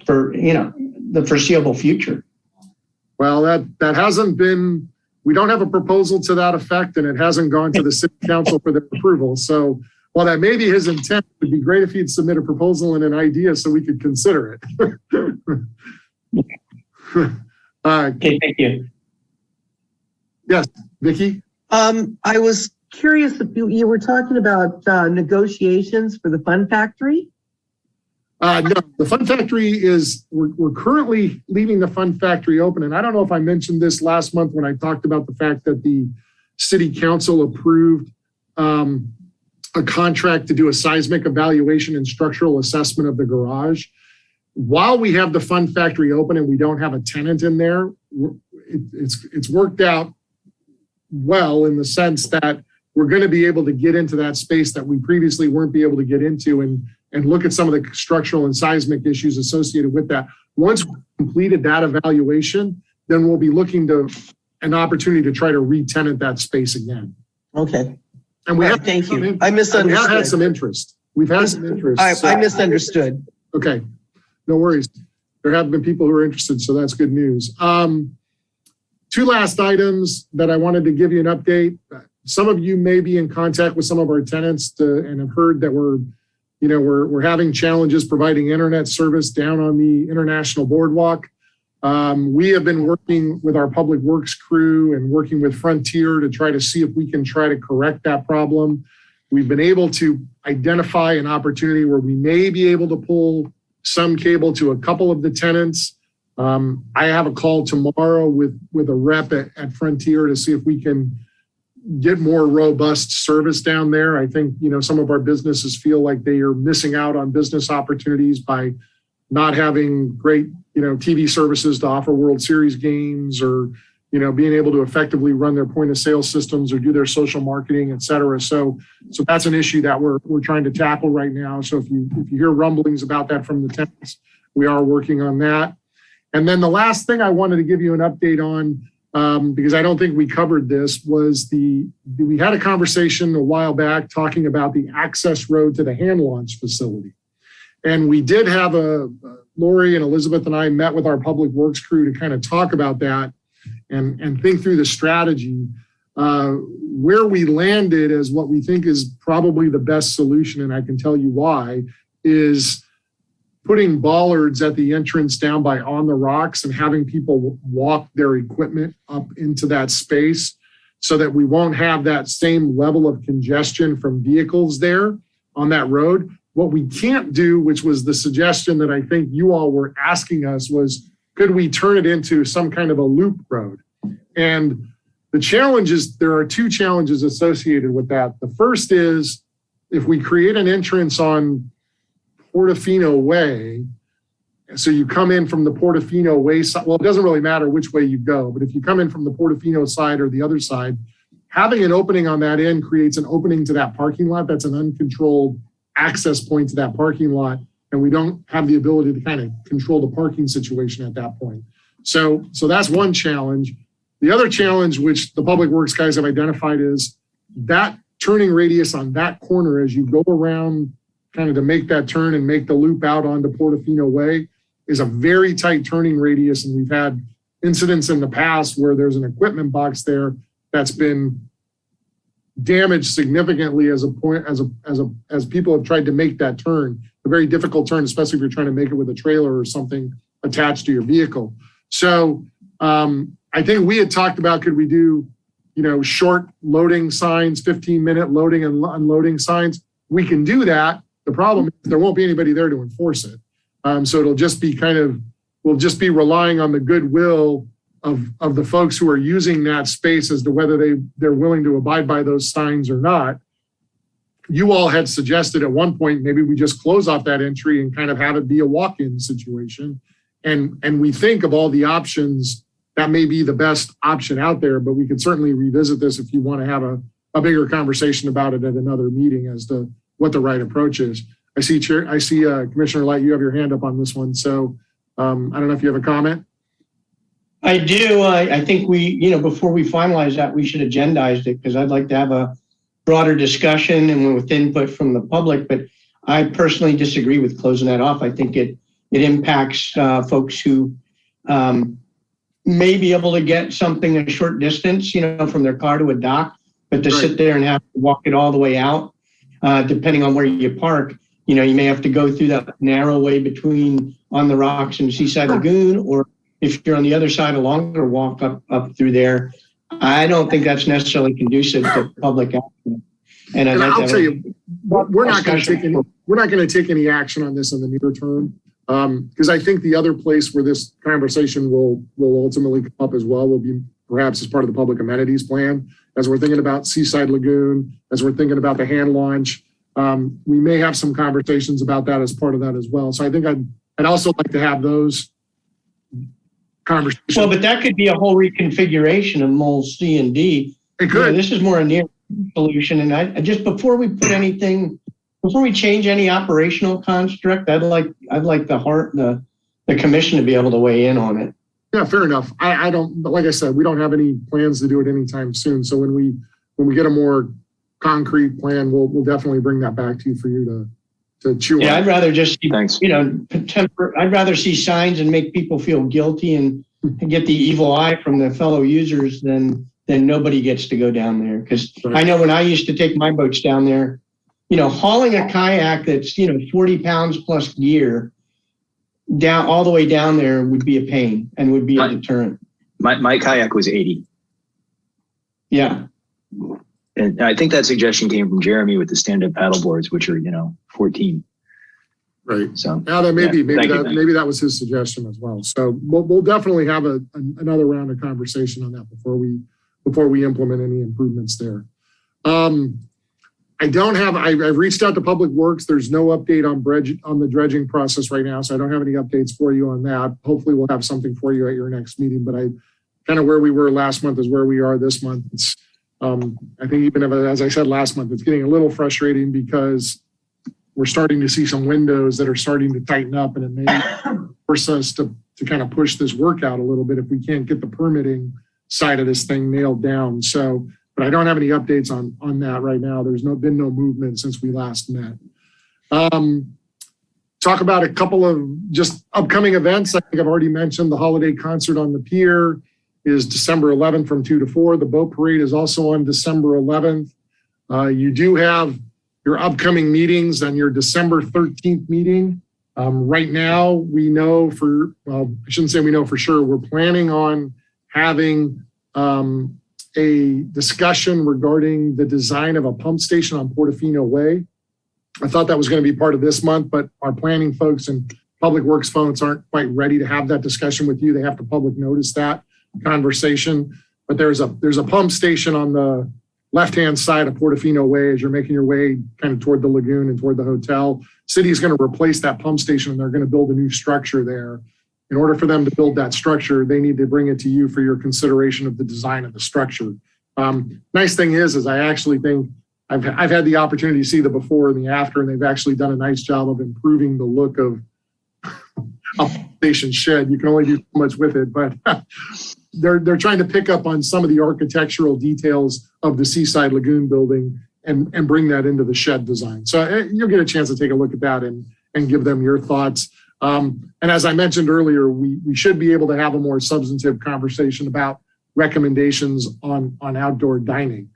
the foreseeable future. Well, that hasn't been, we don't have a proposal to that effect, and it hasn't gone to the city council for their approval. So while that may be his intent, it would be great if he'd submit a proposal and an idea so we could consider it. Okay, thank you. Yes, Vicki? I was curious if you were talking about negotiations for the Fun Factory. No, the Fun Factory we're currently leaving the Fun Factory open. And I don't know if I mentioned this last month when I talked about the fact that the city council approved a contract to do a seismic evaluation and structural assessment of the garage. While we have the Fun Factory open and we don't have a tenant in there, it's worked out well in the sense that we're going to be able to get into that space that we previously weren't able to get into and look at some of the structural and seismic issues associated with that. Once we've completed that evaluation, then we'll be looking to an opportunity to try to re-tenant that space again. Okay. And we have, thank you. I misunderstood. We have had some interest. We've had some interest. I misunderstood. Okay. No worries. There have been people who are interested, so that's good news. 2 last items that I wanted to give you an update. Some of you may be in contact with some of our tenants and have heard that we're having challenges providing internet service down on the International Boardwalk. We have been working with our public works crew and working with Frontier to try to see if we can try to correct that problem. We've been able to identify an opportunity where we may be able to pull some cable to a couple of the tenants. I have a call tomorrow with a rep at Frontier to see if we can get more robust service down there. I think, some of our businesses feel like they are missing out on business opportunities by not having great, TV services to offer World Series games, or, being able to effectively run their point of sale systems or do their social marketing, et cetera. So that's an issue that we're trying to tackle right now. So if you hear rumblings about that from the tenants, we are working on that. And then the last thing I wanted to give you an update on, because I don't think we covered this, was we had a conversation a while back talking about the access road to the hand launch facility. And we did have Lori and Elizabeth and I met with our public works crew to kind of talk about that and think through the strategy. Where we landed as what we think is probably the best solution, and I can tell you why, is putting bollards at the entrance down by On the Rocks and having people walk their equipment up into that space so that we won't have that same level of congestion from vehicles there on that road. What we can't do, which was the suggestion that I think you all were asking us, was could we turn it into some kind of a loop road? And the challenge is, there are two challenges associated with that. The first is, if we create an entrance on Portofino Way, so you come in from the Portofino Way side, well, it doesn't really matter which way you go, but if you come in from the Portofino side or the other side, having an opening on that end creates an opening to that parking lot. That's an uncontrolled access point to that parking lot, and we don't have the ability to kind of control the parking situation at that point. So that's one challenge. The other challenge, which the public works guys have identified, is that turning radius on that corner as you go around kind of to make that turn and make the loop out onto Portofino Way is a very tight turning radius. And we've had incidents in the past where there's an equipment box there that's been damaged significantly as people have tried to make that turn, a very difficult turn, especially if you're trying to make it with a trailer or something attached to your vehicle. So I think we had talked about, could we do, short loading signs, 15-minute loading and unloading signs? We can do that. The problem is there won't be anybody there to enforce it. So it'll just be we'll just be relying on the goodwill of the folks who are using that space as to whether they're willing to abide by those signs or not. You all had suggested at one point, maybe we just close off that entry and kind of have it be a walk-in situation. And we think of all the options, that may be the best option out there, but we could certainly revisit this if you want to have a bigger conversation about it at another meeting as to what the right approach is. I see Commissioner Light, you have your hand up on this one. So I don't know if you have a comment. I do. I think before we finalize that, we should agendize it, because I'd like to have a broader discussion and with input from the public. But I personally disagree with closing that off. I think it impacts folks who may be able to get something a short distance, from their car to a dock, but to sit there and have to walk it all the way out, depending on where you park, you may have to go through that narrow way between On the Rocks and Seaside Lagoon, or if you're on the other side, a longer walk up through there. I don't think that's necessarily conducive to public action. And I'll tell you, we're not going to take any action on this in the near term, because I think the other place where this conversation will ultimately come up as well will be perhaps as part of the public amenities plan. As we're thinking about Seaside Lagoon, as we're thinking about the hand launch, we may have some conversations about that as part of that as well. So I think I'd also like to have those conversations. Well, but that could be a whole reconfiguration of Mole C and D. It could. This is more a near solution. And I just, before we change any operational construct, I'd like the commission to be able to weigh in on it. Yeah, fair enough. I don't, but like I said, we don't have any plans to do it anytime soon. So when we get a more concrete plan, we'll definitely bring that back to you for you to chew on. Yeah, I'd rather just see, Thanks. I'd rather see signs and make people feel guilty and get the evil eye from the fellow users than nobody gets to go down there. Because I know when I used to take my boats down there, hauling a kayak that's 40 pounds plus gear down, all the way down there would be a pain and would be a deterrent. My kayak was 80. Yeah. And I think that suggestion came from Jeremy with the stand-up paddle boards, which are, 14. Right. So now that maybe that was his suggestion as well. So we'll definitely have another round of conversation on that before we implement any improvements there. I've reached out to Public Works. There's no update on the dredging process right now, so I don't have any updates for you on that. Hopefully we'll have something for you at your next meeting, but kind of where we were last month is where we are this month. It's, I think even as I said last month, it's getting a little frustrating because we're starting to see some windows that are starting to tighten up, and it may force us to kind of push this work out a little bit if we can't get the permitting side of this thing nailed down. So, but I don't have any updates on that right now. There's been no movement since we last met. Talk about a couple of just upcoming events. I think I've already mentioned the holiday concert on the pier is December 11th from 2 to 4. The boat parade is also on December 11th. You do have your upcoming meetings and your December 13th meeting. Right now, we know I shouldn't say we know for sure, we're planning on having a discussion regarding the design of a pump station on Portofino Way. I thought that was going to be part of this month, but our planning folks and Public Works folks aren't quite ready to have that discussion with you. They have to public notice that conversation. But there's a pump station on the left-hand side of Portofino Way as you're making your way kind of toward the lagoon and toward the hotel. City is going to replace that pump station and they're going to build a new structure there. In order for them to build that structure, they need to bring it to you for your consideration of the design of the structure. Nice thing is I actually think I've had the opportunity to see the before and the after, and they've actually done a nice job of improving the look of a station shed. You can only do so much with it, but they're trying to pick up on some of the architectural details of the Seaside Lagoon building and bring that into the shed design. So you'll get a chance to take a look at that and give them your thoughts. And as I mentioned earlier, we should be able to have a more substantive conversation about recommendations on outdoor dining.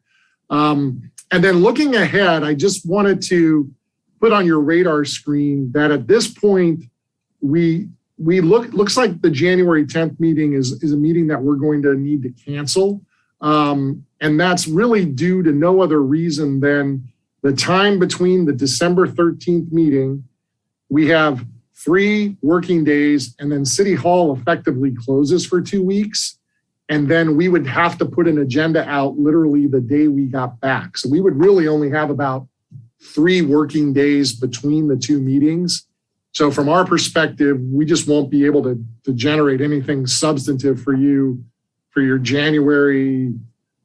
And then looking ahead, I just wanted to put on your radar screen that at this point, looks like the January 10th meeting is a meeting that we're going to need to cancel. And that's really due to no other reason than the time between the December 13th meeting. We have 3 working days, and then City Hall effectively closes for 2 weeks. And then we would have to put an agenda out literally the day we got back. So we would really only have about 3 working days between the 2 meetings. So from our perspective, we just won't be able to generate anything substantive for you for your January,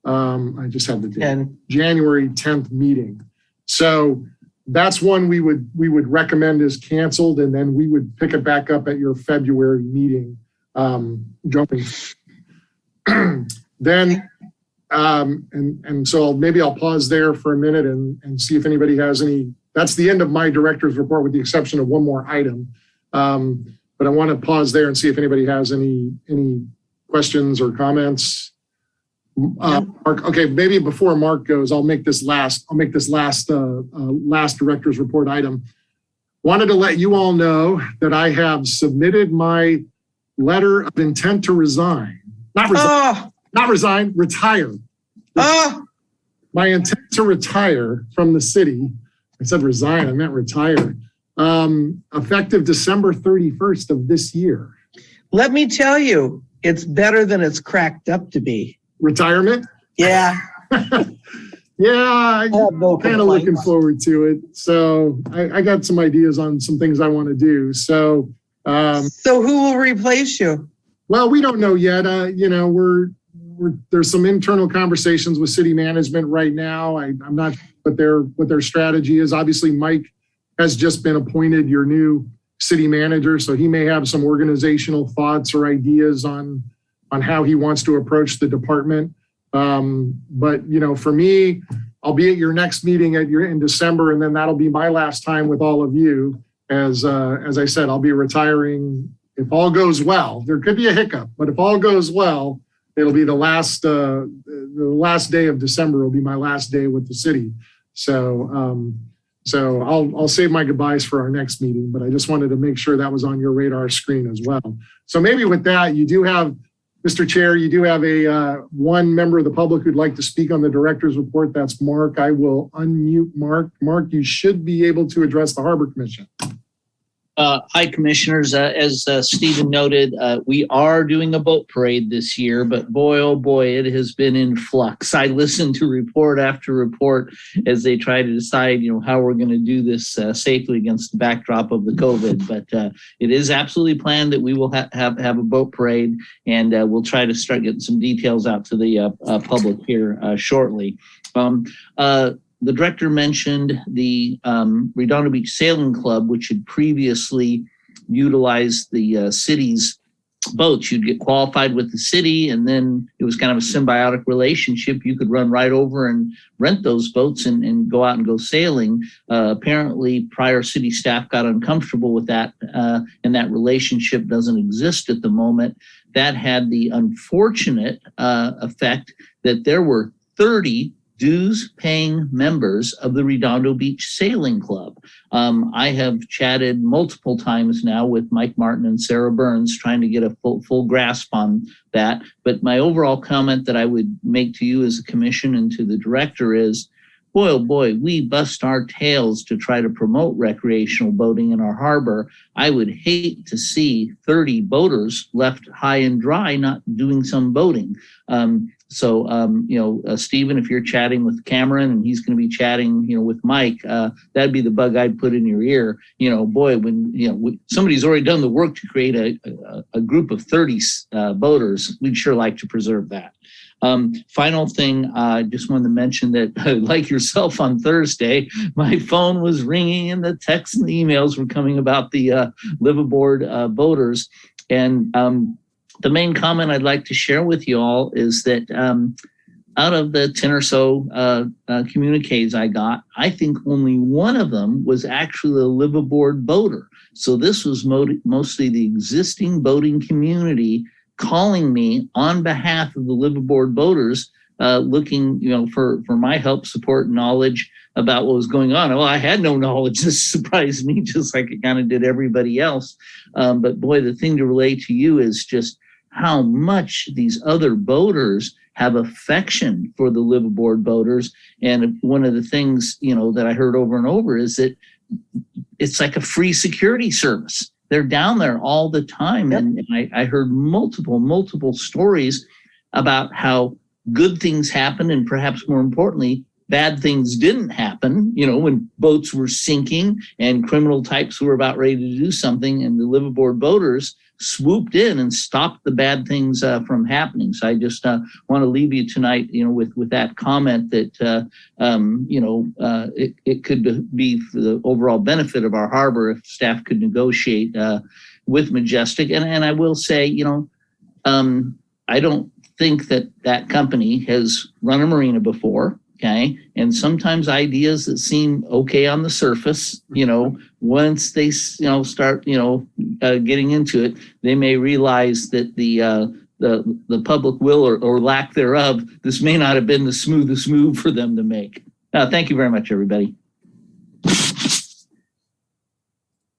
I just had the date, January 10th meeting. So that's one we would recommend is canceled, and then we would pick it back up at your February meeting. Then, and so maybe I'll pause there for a minute and see if anybody has any. That's the end of my director's report with the exception of one more item. But I want to pause there and see if anybody has any questions or comments. Mark, okay, maybe before Mark goes, I'll make this last director's report item. Wanted to let you all know that I have submitted my letter of intent to resign. Retire. My intent to retire from the city. I said resign, I meant retire. Effective December 31st of this year. Let me tell you, it's better than it's cracked up to be. Retirement? Yeah. Yeah, I'm kind of looking forward to it. So I got some ideas on some things I want to do. So who will replace you? Well, we don't know yet. There's some internal conversations with city management right now. I'm not sure what their strategy is. Obviously, Mike has just been appointed your new city manager, so he may have some organizational thoughts or ideas on how he wants to approach the department. But for me, I'll be at your next meeting in December, and then that'll be my last time with all of you. As I said, I'll be retiring if all goes well. There could be a hiccup, but if all goes well, it'll be the last day of December will be my last day with the city. So So I'll save my goodbyes for our next meeting, but I just wanted to make sure that was on your radar screen as well. So maybe with that, you do have, Mr. Chair, you do have a one member of the public who'd like to speak on the director's report. That's Mark. I will unmute Mark. Mark, you should be able to address the Harbor Commission. Hi, Commissioners. As Stephen noted, we are doing a boat parade this year, but boy, oh boy, it has been in flux. I listened to report after report as they try to decide, how we're going to do this safely against the backdrop of the COVID. But it is absolutely planned that we will have a boat parade, and we'll try to start getting some details out to the public here shortly. The director mentioned the Redondo Beach Sailing Club, which had previously utilized the city's boats. You'd get qualified with the city, and then it was kind of a symbiotic relationship. You could run right over and rent those boats and go out and go sailing. Apparently, prior city staff got uncomfortable with that, and that relationship doesn't exist at the moment. That had the unfortunate effect that there were 30 dues-paying members of the Redondo Beach Sailing Club. I have chatted multiple times now with Mike Martin and Sarah Burns trying to get a full grasp on that. But my overall comment that I would make to you as a commission and to the director is, boy, oh boy, we bust our tails to try to promote recreational boating in our harbor. I would hate to see 30 boaters left high and dry not doing some boating. Stephen, if you're chatting with Cameron and he's going to be chatting, with Mike, that'd be the bug I'd put in your ear. Boy, when, somebody's already done the work to create a group of 30 boaters, we'd sure like to preserve that. Final thing, I just wanted to mention that like yourself on Thursday, my phone was ringing and the texts and the emails were coming about the live aboard boaters. And the main comment I'd like to share with you all is that out of the 10 or so communiques I got, I think only one of them was actually a live aboard boater. So this was mostly the existing boating community calling me on behalf of the live aboard boaters, looking, for my help, support, knowledge about what was going on. Well, I had no knowledge. This surprised me just like it kind of did everybody else. But boy, the thing to relate to you is just how much these other boaters have affection for the live aboard boaters. And one of the things, that I heard over and over is that it's like a free security service. They're down there all the time. Yep. And I heard multiple stories about how good things happen, and perhaps more importantly, bad things didn't happen, when boats were sinking and criminal types were about ready to do something, and the live aboard boaters swooped in and stopped the bad things from happening. So I just want to leave you tonight, with that comment that, it could be for the overall benefit of our harbor if staff could negotiate with Majestic. And I will say, I don't think that company has run a marina before. Okay. And sometimes ideas that seem okay on the surface, once they, start, getting into it, they may realize that the public will or lack thereof, this may not have been the smoothest move for them to make. Thank you very much, everybody.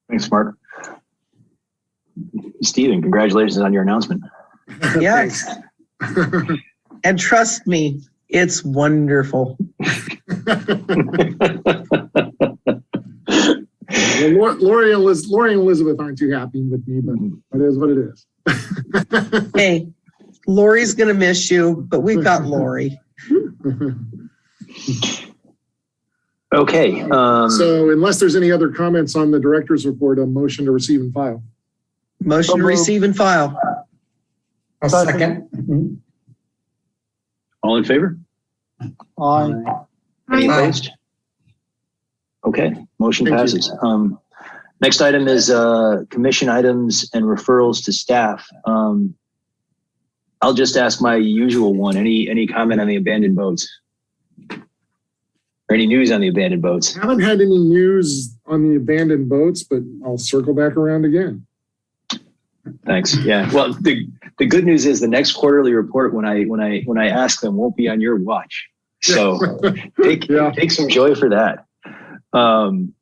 Thanks, Mark. Stephen, congratulations on your announcement. Yes. And trust me, it's wonderful. Lori and Elizabeth aren't too happy with me, but it is what it is. Hey, Lori's going to miss you, but we've got Lori. Okay. So unless there's any other comments on the director's report, a motion to receive and file. Motion to receive and file. A second. All in favor? Aye. Any opposed? Okay, motion Thank passes. Next item is commission items and referrals to staff. I'll just ask my usual one. Any comment on the abandoned boats? Or any news on the abandoned boats? I haven't had any news on the abandoned boats, but I'll circle back around again. Thanks. Yeah. Well, the good news is the next quarterly report when I ask them won't be on your watch. So take some joy for that. And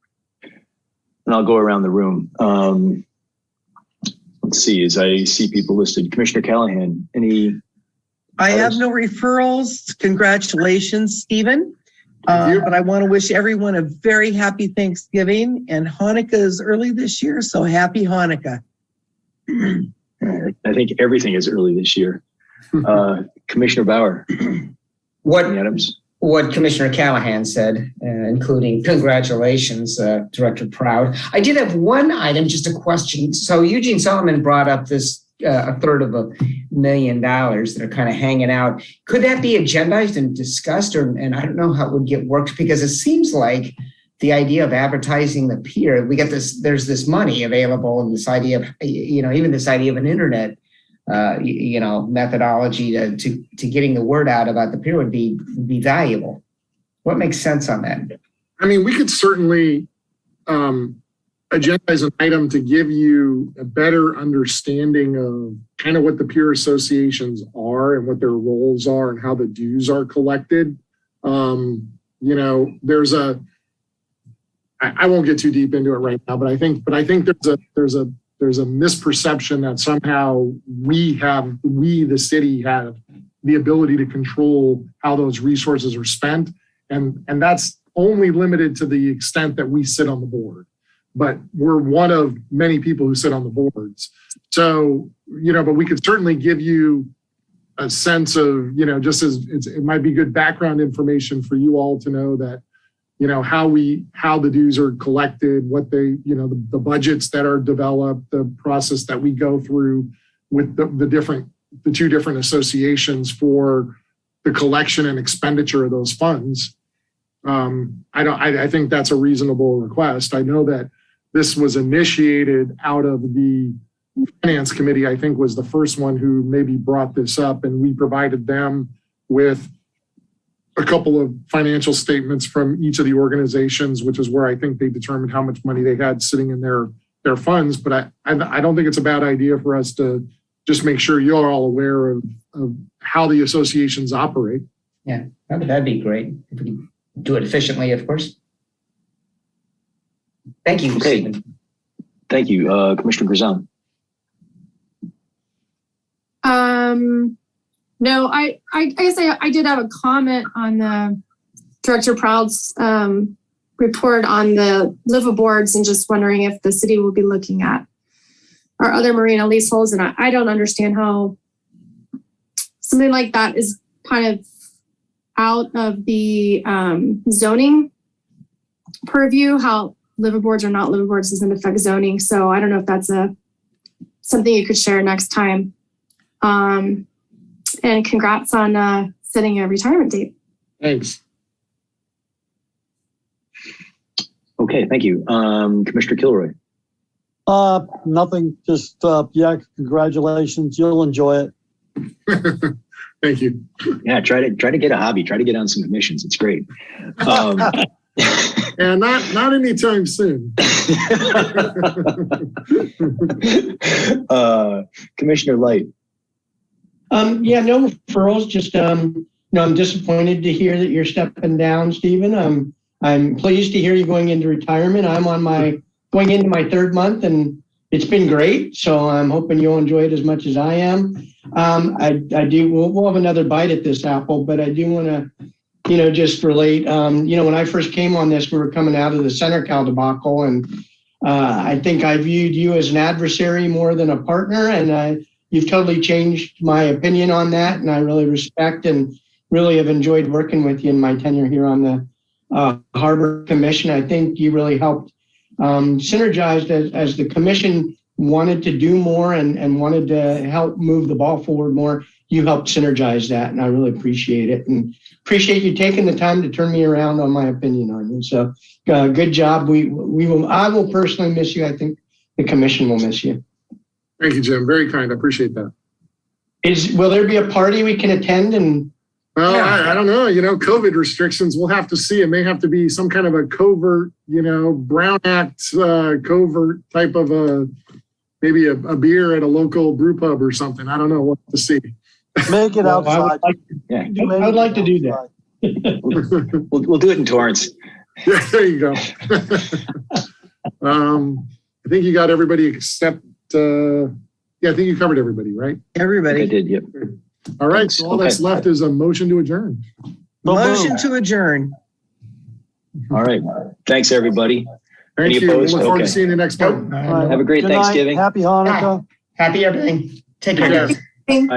I'll go around the room. Let's see, as I see people listed, Commissioner Callahan, any? I have no referrals. Congratulations, Stephen. But I want to wish everyone a very happy Thanksgiving, and Hanukkah is early this year, so happy Hanukkah. I think everything is early this year. Commissioner Bauer. What Commissioner Callahan said, including congratulations, Director Proud. I did have one item, just a question. So Eugene Solomon brought up this a third of $1 million that are kind of hanging out. Could that be agendized and discussed, and I don't know how it would get worked, because it seems like the idea of advertising the pier, there's this money available, and this idea of, even this idea of an internet, methodology to getting the word out about the pier would be valuable. What makes sense on that? I mean, we could certainly agendize an item to give you a better understanding of kind of what the peer associations are and what their roles are and how the dues are collected. There's I won't get too deep into it right now, but I think there's a misperception that somehow we, the city, have the ability to control how those resources are spent. And that's only limited to the extent that we sit on the board. But we're one of many people who sit on the boards. So, but we could certainly give you a sense of, just as it might be good background information for you all to know that, how the dues are collected, what they, the budgets that are developed, the process that we go through with the two different associations for the collection and expenditure of those funds. I think that's a reasonable request. I know that this was initiated out of the Finance Committee, I think was the first one who maybe brought this up, and we provided them with a couple of financial statements from each of the organizations, which is where I think they determined how much money they had sitting in their funds. But I don't think it's a bad idea for us to just make sure you're all aware of how the associations operate. Yeah, that'd be great if we can do it efficiently, of course. Thank you, okay. Stephen. Thank you, Commissioner Grisam. No, I guess I did have a comment on the Director Proud's report on the liveaboards, and just wondering if the city will be looking at our other marina leaseholds. And I don't understand how something like that is kind of out of the zoning purview. How liveaboards or not liveaboards doesn't affect zoning. So I don't know if that's something you could share next time. And congrats on setting a retirement date. Thanks. Okay, thank you. Commissioner Kilroy. Nothing, just, congratulations. You'll enjoy it. Thank you. Yeah, try to get a hobby, try to get on some commissions. It's great. And not anytime soon. Commissioner Light. No referrals. Just, I'm disappointed to hear that you're stepping down, Stephen. I'm pleased to hear you going into retirement. I'm going into my third month, and it's been great. So I'm hoping you'll enjoy it as much as I am. We'll have another bite at this apple, but I do want to, just relate. When I first came on this, we were coming out of the Center Cal debacle, and I think I viewed you as an adversary more than a partner, and you've totally changed my opinion on that, and I really respect and really have enjoyed working with you in my tenure here on the Harbor Commission. I think you really helped synergize as the commission wanted to do more and wanted to help move the ball forward more. You helped synergize that, and I really appreciate it, and appreciate you taking the time to turn me around on my opinion on you. So good job. I will personally miss you. I think the commission will miss you. Thank you, Jim. Very kind. I appreciate that. Will there be a party we can attend? Well, I don't know. COVID restrictions, we'll have to see. It may have to be some kind of a covert, Brown Act covert type of maybe a beer at a local brew pub or something. I don't know. We'll have to see. Make it outside. I would like to do that. We'll do it in Torrance. Yeah, there you go. I think you got everybody except, yeah, I think you covered everybody, right? I Everybody, did, yep. All right, so all that's left is a motion to adjourn. motion to adjourn. All right. Thanks, everybody. Thank Any you. We opposed? look forward to Okay. seeing you next month. All right. Have a great Good night. Thanksgiving. Happy Hanukkah. Happy everything. Take care, Yeah. guys.